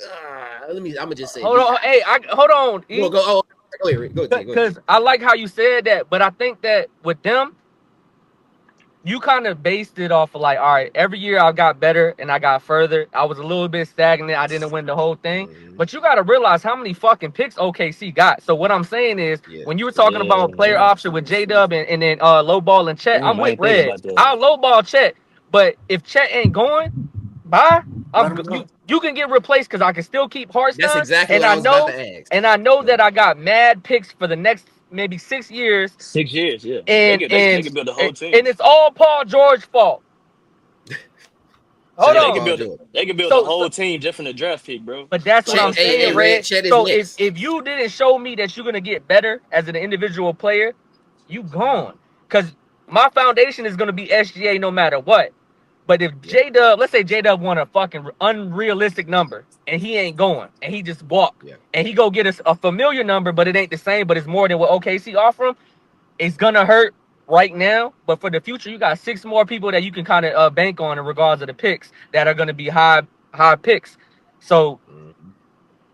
Let me. I'm gonna just say. hold on. Hey, hold on. Go E. go. Oh, go ahead. Rick. Go ahead. Go ahead. Cause I like how you said that, but I think that with them, you kind of based it off of like, all right, every year I got better and I got further. I was a little bit stagnant. I didn't win the whole thing. Mhm. But you got to realize how many fucking picks OKC got. So what I'm saying is, Yeah. when you were talking Yeah, about player option with J Dub and then low ball and Chet, I'm damn, I with ain't think Red. about that. I'll low ball Chet. But if Chet ain't going, bye. Let him go. You can get replaced because I can still keep That's Hartstein. exactly And what I I was about know, to ask. and I know Yeah. that I got mad picks for the next maybe 6 years. 6 years, yeah. They And could they and could build a whole and team. it's all Paul George's fault. Hold Shout Yeah, out they could Paul on. build George. they could build a So whole team just from the draft pick, bro. but that's A what Chet, I'm whole hey, saying, hey, team. Red. Red. Chet is So if next. if you didn't show me that you're gonna get better as an individual player, you gone. Cause my foundation is gonna be SGA no matter what. But if Yeah. J Dub, let's say J Dub won a fucking unrealistic number and he ain't going and he just walk Yeah. and he go get us a familiar number, but it ain't the same, but it's more than what OKC offer him, it's gonna hurt right now, but for the future, you got 6 more people that you can kind of bank on in regards of the picks that are gonna be high picks. So Mhm.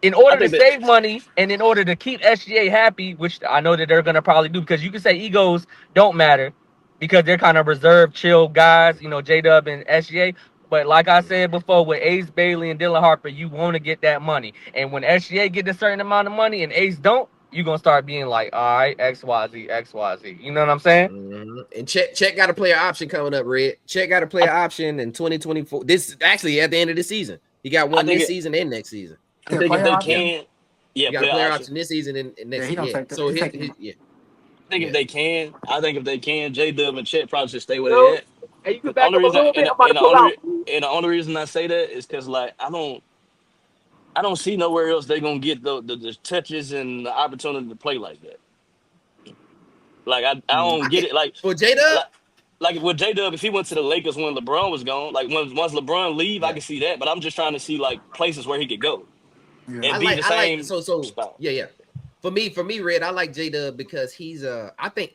in I order to think that save money and in order to keep SGA happy, which I know that they're gonna probably do, because you can say egos don't matter because they're kind of reserved, chill guys, J Dub and SGA. But like I said before, with Ace Bailey and Dylan Harper, you want to get that money. And when SGA get a certain amount of money and Ace don't, you're gonna start being like, all right, XYZ, XYZ. You know what I'm saying? And Chet got a player option coming up, Red. Chet got a I, player option in 2024. This actually at the end of the season. He got I one think this it season and next season. I Yeah, think if player they Yeah. option. can, yeah, He got a player player option. option this season and Yeah, next. he don't Yeah. take that. So He's taking his him. yeah. Yeah. I think if they can, J Dub and Chet probably should stay where they Yo, at. hey, you can 'Cause the back only up a reason little bit. and I'm the, about to and the pull only out. re- and the only reason I say that is because like I don't see nowhere else they're gonna get the touches and the opportunity to play like that. Like I don't get it. For J Dub, Like like with J Dub, if he went to the Lakers when LeBron was gone, like once LeBron leave, I yeah. can see that. But I'm just trying to see like places where he could go Yeah. and be the I like same so spot. yeah, yeah. For me, Red, I like J Dub because he's I think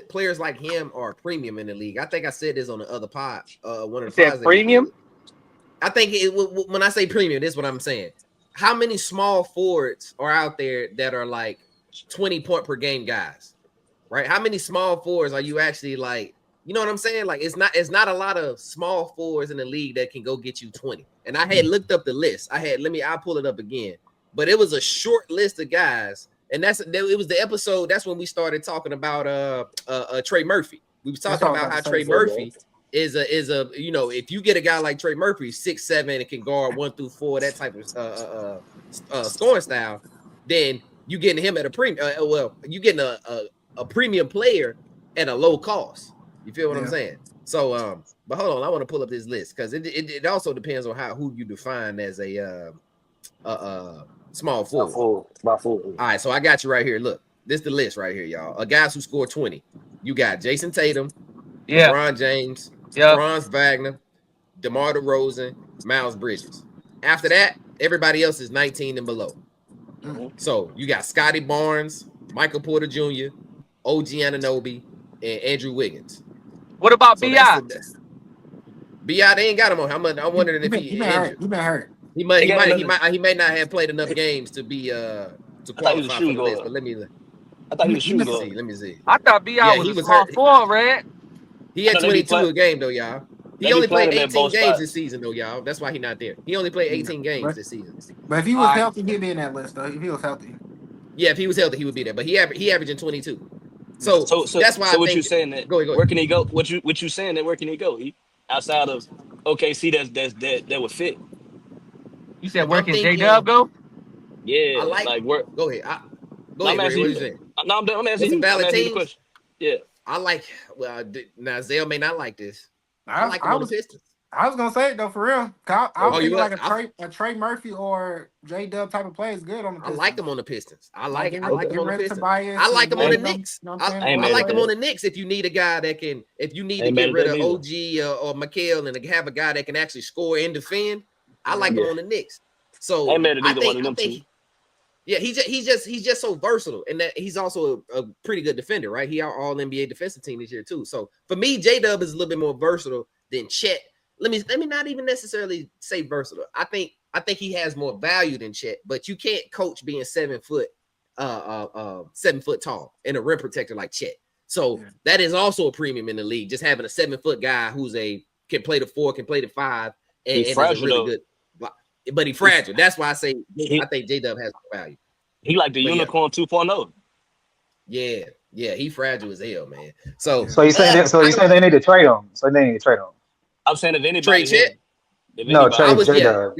players like him are premium in the league. I think I said this on the other pod, one You of the said pods that we premium? did. I think when I say premium, this is what I'm saying. How many small forwards are out there that are like 20-point per game guys? Right? How many small forwards are you actually like? You know what I'm saying? Like it's not a lot of small forwards in the league that can go get you 20. And I had looked up the list. I'll pull it up again. But it was a short list of guys. And it was the episode. That's when we started talking about Trey Murphy. We was That's talking what I was about about to how say. Trey Murphy is a if you get a guy like Trey Murphy 6'7" and can guard 1 through 4, that type of scoring style, then you getting him at a premium. You getting a premium player at a low cost. You feel what I'm Yeah. saying? So but hold on, I want to pull up this list because it also depends on who you define as a small forward. My full. All right, so I got you right here. Look, this is the list right here, y'all. Guys who scored 20. You got Jason Tatum, Yeah. LeBron James, Yep. Franz Wagner, DeMar DeRozan, Miles Bridges. After that, everybody else is 19 and below. Mhm. So you got Scotty Barnes, Michael Porter Jr., OG Ananobi, and Andrew Wiggins. What about So that's Bi? the Bi. They ain't got him on. I'm wondering if He he been hurt. injured. He been hurt. They got another. He may not have played enough games to be to I thought he was a qualify for shooting the list. guard. But I thought he was He shooting let me missed. guard. see. Let me see. I thought Bi Yeah, was he a was small hurt. forward, Red. He I had know they be 22 play. a game though, y'all. He They be only playing played him at both 18 games this spots. season though, y'all. That's why he's not there. He only played Yeah. 18 games But this season. but if he All was right. healthy, he'd be in that list though. If he was healthy. Yeah, if he was healthy, he would be there. But he averaging 22. Yeah. So So that's why I what you think. saying that Go ahead, go ahead. where can he go? What you saying that where can he go? He outside of OKC that would fit. You said where I'm can J Dub thinking. go? I Yeah, like. like where? Go ahead. Go No, I'm ahead, Ray. asking What are you you though. saying? No, I'm What's asking some you. I'm valid asking you the teams? question. Yeah, I like. Well, now Zell may not like this. I I like him I on the was Pistons. I was gonna say it though for real. I was Oh, okay. you thinking what? like a Trey Murphy or J Dub type of play is good on the I like Pistons. him on the Pistons. Like I like him Okay. get on the rid of Pistons. Tobias I like and him on I the move ain't, them. Knicks. You know what I'm saying? I ain't I Or mad at like him on that. the Knicks if you need a guy that can, if you need I to ain't mad get at rid that of neither. OG or McHale and have a guy that can actually score and defend. I like yeah. him Yeah, on the Knicks. I ain't So mad at either one of I them think two. yeah, he's just so versatile, and that he's also a pretty good defender, right? He our All NBA defensive team this year too. So for me, J Dub is a little bit more versatile than Chet. Let me not even necessarily say versatile. I think he has more value than Chet, but you can't coach being 7 foot, 7 foot tall and a rim protector like Chet. So Yeah. that is also a premium in the league. Just having a 7 foot guy who's a can play the four, can play the five, He's and is a fragile really though. good. But he's He's fragile. That's why I say I he think J Dub has value. he like the But yeah, unicorn 2.0. yeah, he fragile as hell, man. So Yeah. So you saying that? So you I saying they need to trade him? So they need to trade him? I'm saying if trade anybody Chet. him, if No, I anybody, trade was J yeah. Dub.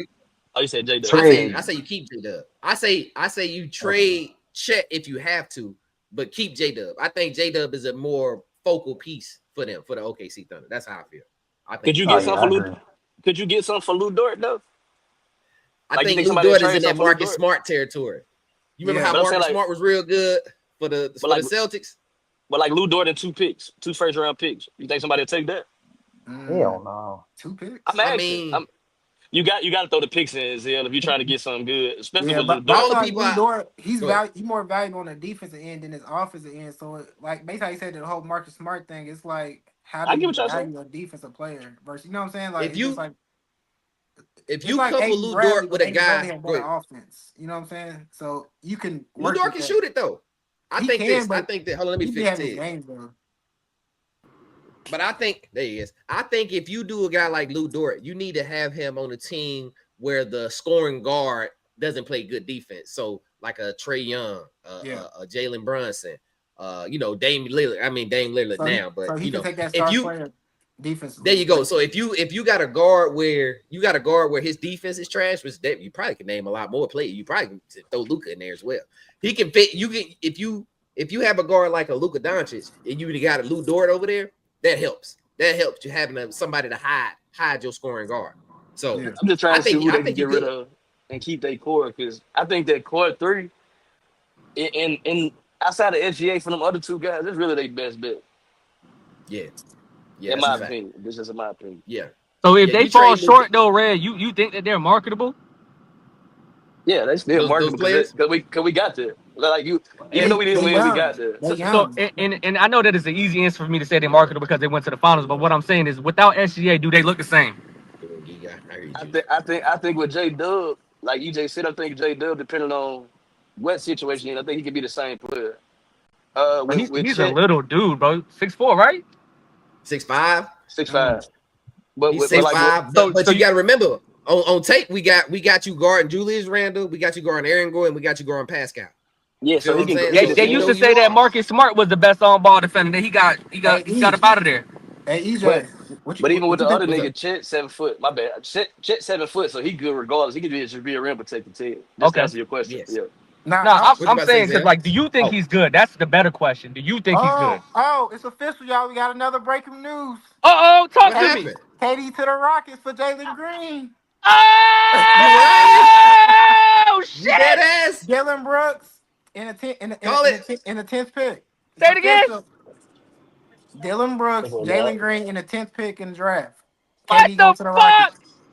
oh you said J Dub. Trade. I say you keep J Dub. I say you Okay. trade Chet if you have to, but keep J Dub. I think J Dub is a more focal piece for them for the OKC Thunder. That's how I feel. I Could think you he Oh get is. yeah, some I for Lou? agree. Could you get some for Lou Dort though? I Like you think think Lou somebody would Dort is trade in that something for Lou Marcus Dort? Smart territory. You remember Yeah. how But I'm saying Marcus like, Smart was real good for but the like, Celtics? but like Lou Dort and two picks, two first round picks. You think somebody will take that? Mm, Hell no. 2 picks. I'm I asking. mean, You got to throw the picks in, Zell, if you're trying to get something good, especially Yeah, with Lou but I all Dort. the feel like people Lou I Dort, go ahead. he's more valuable on the defensive end than his offensive end. So like basically how you said the whole Marcus Smart thing, it's like how do I get you what y'all saying. value a defensive player versus you know what I'm saying? Like If it's just you like if it's you like couple Avery Lou Bradley, Dort with but a Avery Bradley guy, had go better ahead. offense. You know what I'm saying? So you can Lou work Dort with can that. shoot it though. I He think can, this. I but think that. Hold on, let me he be fix having his Ted. games though. But I think there he is. I think if you do a guy like Lou Dort, you need to have him on a team where the scoring guard doesn't play good defense. So like a Trey Young, Yeah. a Jalen Brunson, Dame Lillard. I mean Dame Lillard now, So but he can take that if star you player there defensively. you go. So if you got a guard where his defense is trash, which you probably can name a lot more players. You probably can throw Luka in there as well. He can fit. You can if you have a guard like a Luka Doncic and you got a Lou Dort over there, that helps. That helps you having somebody to hide your scoring guard. So Yeah. I'm just trying to see who I they can think you get rid good. of and keep their core because I think that core three in outside of SGA from them other two guys, that's really their best bet. Yeah, yeah, In that's a my Yeah. fact. opinion. This is in my opinion. Yeah, So if yeah. they You fall trade short though, Red, you think that they're marketable? Yeah, they still those marketable players. cause we got there. Like you, even though They we didn't they win, we got young. there. They So young. and I know that it's an easy answer for me to say they're marketable because they went to the finals. But what I'm saying is, without SGA, do they look the same? Yeah, Giga, I heard I you. think with J Dub, like EJ said, I think J Dub, depending on what situation, I think he could be the same player. But With he's a Chet, little dude, bro. 6'4", right? 6'5". Mm.6'5", He's but six So like five, so but so you you, got to remember on tape we got you guarding Julius Randle, we got you guarding Aaron Gordon, we got you guarding Pascal. yeah, You feel so what I'm saying? he they can So they we defend. used know to who you say that are. Marcus Smart was the best on ball defender. Then Hey he got up out of there. But EJ, even with what you the think? other What's up? nigga, Chet 7 foot. My bad. Chet 7 foot, so he good regardless. He could just be a rim protector too. Just to Okay. answer your question. Yes. Yeah. Nah, No, What you I'm about to say, saying because Zell? like, do you think Oh, he's good? That's the better question. Do you think he's good? it's official, y'all. We got another breaking news. Talk what to me. happened? KD to the Rockets for Jalen Green. You lying? Oh You dead shit! ass? Dylan Brooks in a ten, Call it. in the 10th pick. It's Say it again. official. Dylan Brooks, That's what Jalen God. Green in the 10th pick in the draft. What KD the going to the Rockets. fuck?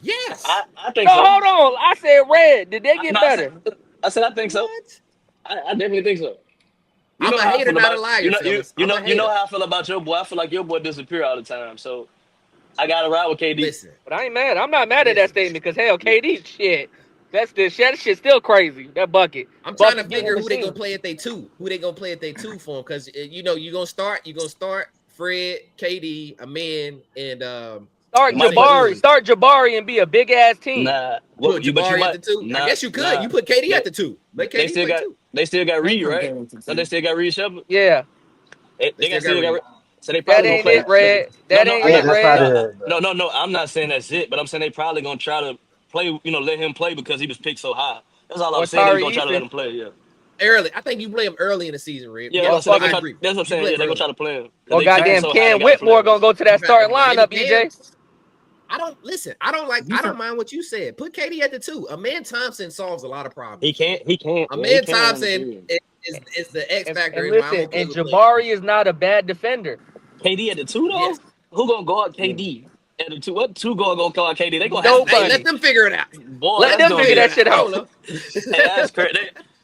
Yes. I think No, so. hold on. I said red. Did they get No, better? I said I think so. What? I definitely think so. You I'm know a how I hater, feel not a about liar, fellas. I'm a you know hater. how I feel about your boy. I feel like your boy disappear all the time. So I gotta ride with KD. Listen, But I ain't mad. I'm not mad at that listen. statement because hell, KD shit. That shit's still crazy. That bucket. I'm trying to Bucket getting figure who they gonna machine. play at they two. Who they gonna play at they two for him? Because you know you're gonna start Fred, KD, Amen, and Start You might put Jabari. Sengun. Start Jabari and be a big ass team. nah. Put What you? But you Jabari at might the two. I nah guess you could. nah. You put KD at They, the two. Let they KD still play got two. I ain't Reed, putting right? KD to No, they two. still got Reed Shepard. Yeah, They still got Still got. Reed. So they that probably gonna ain't play. it, Red. No, That no, ain't I'm Yeah, it, not. that's not Red. it. But No. I'm not saying that's it, but I'm saying they probably gonna try to play. Let him play because he was picked so high. That's all I'm Or saying. They Tari gonna try to let Eason. him play. Yeah, Early. I think you play him early in the season, Red. yeah. Yeah, Or So they I gonna fucking try. agree. That's what I'm You saying. play Yeah, him they gonna try early. to play him because or they picked him goddamn so high. They Cam got to play Whitmore him. gonna go to You that got starting maybe lineup, Cam. EJ. I don't listen. I don't like. You I can don't mind what you said. Put KD at the two. Amen Thompson solves a lot of He problems. can't. He can't. Yeah, he Amen can't run the Thompson three. is the X factor And in why I'm listen, okay and with playing. Jabari is not a bad defender. KD at the two though. Yes. Who gonna guard yeah. KD at the two? What two gonna guard KD? They gonna have to Hey, let Nobody. play. them figure it out. Boy, Let Let that's them them gonna figure figure be. it that out. shit I out. don't know. Hey, that's crazy.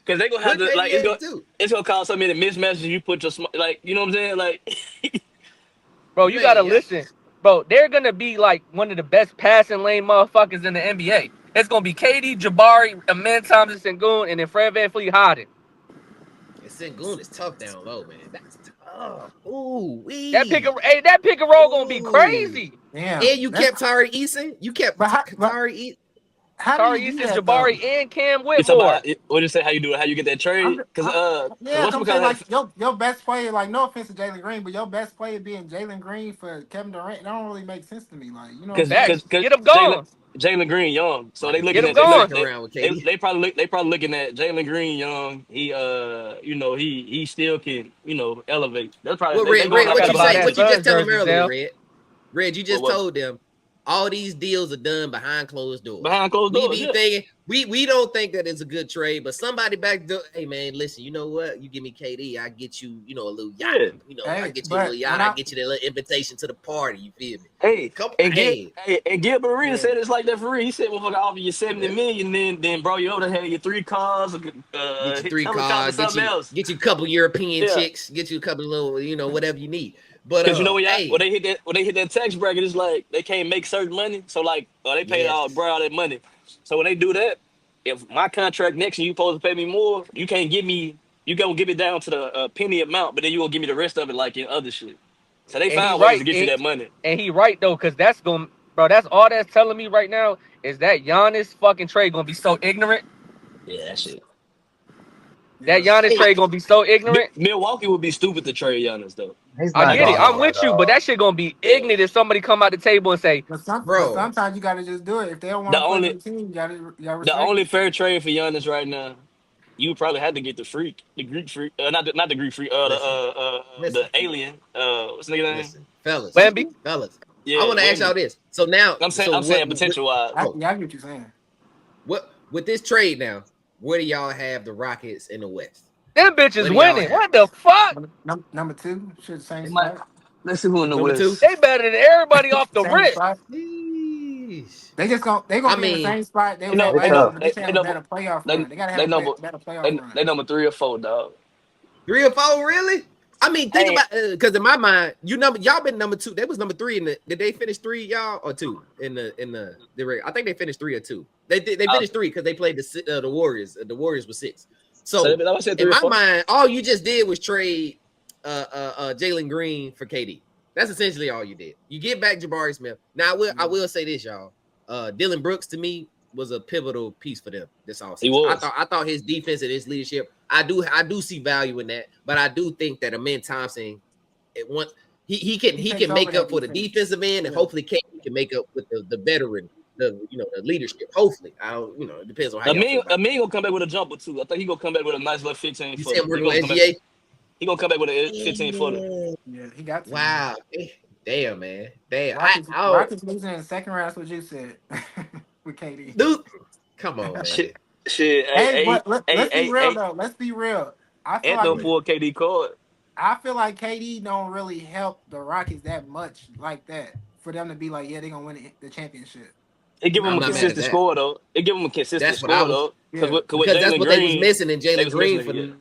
Because they gonna have Put to like KD at the two. it's gonna cause so many mismatches. You put your like you know what I'm saying like Bro, you Man, gotta yeah. listen. Bro, they're gonna be like one of the best passing lane motherfuckers in the NBA. It's gonna be KD, Jabari, Amen Thompson, Sengun, and then Fred VanVleet hiding. And Sengun is tough down low, man. That's tough. Ooh, That pick and roll gonna be Ooh. crazy. And Damn. you That's kept Tari Eason. You kept but Tari Eason. how do you Tari do Eason, that though? Jabari, and Cam you talk Whitmore. about what you say how you do it, how you get that trade? Because Yeah, what's I'm because saying like your best player, like no offense to Jalen Green, but your best player being Jalen Green for Kevin Durant, that don't really make sense to me. Like, you know what I'm saying? because Facts. Get him Jalen going. Green young, so they Right. Get looking Get him at they your look going. second round with KD. they probably looking at Jalen Green young. He he still can elevate. That's probably Well, they Red, going Red, I off what gotta you that buy say? logic that What too. you just Suns tell them jersey, earlier, Zell. Red? Red, you But just what told them all these deals are done behind closed doors. behind closed We doors? be Yeah, thinking we don't think that it's a good trade, but somebody back there, hey man, listen, you know what? You give me KD, I get you, a little yacht. yeah. I Hey, get you a little but yacht. I get you the little invitation to the party. You feel me? Hey, Come, hey, and Gilbert Arenas yeah, said it's like that for real. He said, "Motherfucker, offer you 70 million, then bro, you over there had your three cars, get you three helicopter, cars, something else." get you a couple European Yeah, chicks, get you a couple of little, whatever you need. But because when hey, they hit that tax bracket, it's like they can't make certain money. So like, they paid yes. all that money. So when they do that, if my contract next and you supposed to pay me more, you can't give me. You gonna give it down to the penny amount, but then you gonna give me the rest of it like in other shit. So they And he find ways to right. get you that money. And he right though, cause that's going, bro. That's all that's telling me right now is that Giannis fucking trade gonna be so ignorant. Yeah, that shit. That yeah. Giannis Hey, trade gonna be so ignorant. Milwaukee would be stupid to trade Giannis though. he's I not Like get they, it. going I'm nowhere, with you, but dog. that shit gonna be yeah. ignorant if somebody come out the table and say, But bro, sometimes you gotta just do it. If they don't The want to play for only the team, you gotta the respect only it. fair trade for Giannis right now, you would probably have to get the freak, the Greek freak, not the Greek freak, listen, the listen. alien, what's the nigga name? Listen, fellas, Wemby, fellas. I Yeah, want to ask y'all Wemby. this. So now, I'm saying potential wise. Yeah, I get what you're saying. what with this trade now? Where do y'all have the Rockets in the West? them Where bitches do y'all winning. have What the fuck? Number two, should same They might spot. let's see who in the number two? West. They better than everybody off the Same rip. spot. Sheesh. They gonna I be in the mean, same spot they They was know at They they last know year, tough. but they should have they a know better playoff they run. They gotta have they a number better playoff run. they number 3 or 4, dog. 3 or 4, really? I mean, think Hey, about because in my mind, y'all been number two. They was number three in the. Did they finish three, y'all, or two the? I think they finished 3 or 2. They uh, finished 3 because they played the Warriors. The Warriors were 6. so So I would say in three or my four. mind, all you just did was trade Jalen Green for KD. That's essentially all you did. You get back Jabari Smith. Now I will say this, y'all. Dylan Brooks to me was a pivotal piece for them this He offseason. was. I thought his defense and his leadership. I do see value in that, but I do think that Amen Thompson, it once He he takes can over make that up for the defense. defensive end, and Yeah. hopefully KD can make up with the veteran, the leadership. Hopefully, I don't, it depends on how y'all feel about it. Amin gonna come back with a jumper too. I think he gonna come back with a nice little 15 You see footer. him working with SGA? He gonna come back with a 15 footer. Yeah, he got to. Wow, damn man, damn. Rockets losing in the second round. That's what you said with KD. Dude, come on, man. Shit, shit. Hey, but let's be real Hey, though. Let's be real. I feel like Anthem pulled KD card. KD don't really help the Rockets that much like that for them to be like, yeah, they're gonna win the championship. It give You know him I'm a what I'm not mad saying? at consistent that. score though. It give him a consistent That's what I score was though. Because Yeah. with because that's Jalen what they was Green, missing in they Jalen was Green missing for it. Yeah,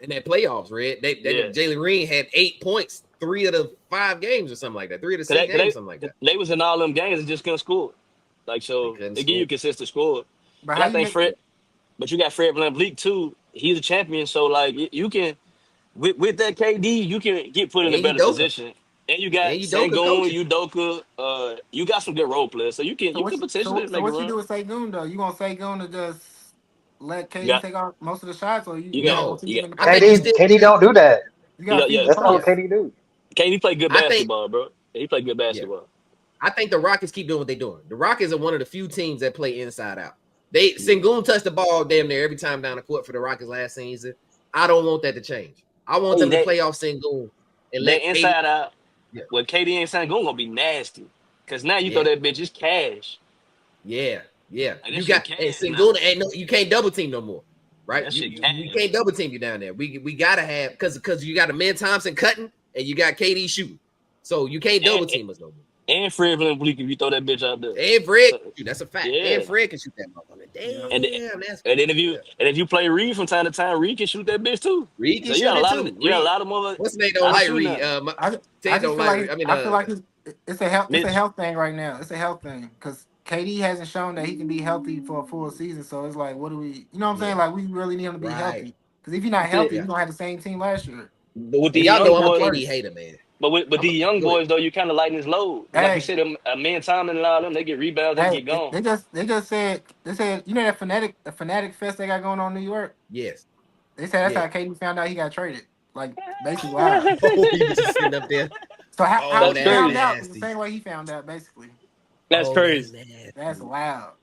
in that playoffs, Red. yeah. Jalen Green had 8 points 3 of the 5 games or something like that. 3 of the 6 games, something like that. They was in all them games and just couldn't score. Like so, they give you consistent score. But And how I you think make? Fred, but you got Fred VanVleet too. He's a champion, so like you can with that KD, you can get put in a And better Udoka. position. And you got And Udoka Sengun, coaching. Udoka, you got some good role players, so you So can potentially so make a what you run. do with Segun though? You want Segun to just let You KD got take off most of the shots, or you you got gotta go No, feed you him got in the I think you post? still. KD don't do that. You you gotta got feed yeah. him the That's not what Yeah, post. KD do. KD play good I think. basketball, bro. He play good Yeah, basketball. I think the Rockets keep doing what they're doing. The Rockets are one of the few teams that play inside out. They Yeah. Sengun touched the ball damn near every time down the court for the Rockets last season. I don't want that to change. I want Hey, them to play off Sengun and that let KD. inside out. Yeah, Well, KD ain't saying gonna be nasty. Cause now you throw yeah, that bitch, it's cash. yeah, yeah. Like that You shit got and cash now. Sengun ain't no. You can't double team no more, right? That shit We cash. can't double team you down there. We gotta have because you got a man Thompson cutting and you got KD shooting, so you can't double And team us no more. and Fred VanVleet if you throw that bitch out there. And Fred So can shoot. That's a fact. And yeah. Fred can shoot that motherfucker. Yeah. And Damn, that's and then yeah. if you play Reed from time to time, Reed can shoot that bitch too. Reed can So shoot it too. you got a Reed. lot of mother What's his name don't lot of like shooting Reed? now. I Ted just don't feel like like Reed. I mean, I feel like it's a Mitch, health thing right now. It's a health thing because KD hasn't shown that he can be healthy for a full season. So it's like, what do we? You know what I'm saying? yeah, Like we really need him to be right. healthy because if you're not yeah. healthy, Yeah. you're gonna have the same team last year. But with And these y'all young know I'm a Or boys, KD worse. hater, man. but these young Go ahead. boys though, you kind of lighten his load. Like you Hey, said, a man Tomlin and all them, they get rebounds, they hey, get gone. they just said you know that fanatic fest they got going on in New York. Yes. They said that's Yeah. how KD found out he got traded. Like basically live. Oh, he was just sitting up there. So how Oh, That's he that's found crazy. out is the nasty. same way he found out basically. That's Oh, that's crazy. That's nasty. wild.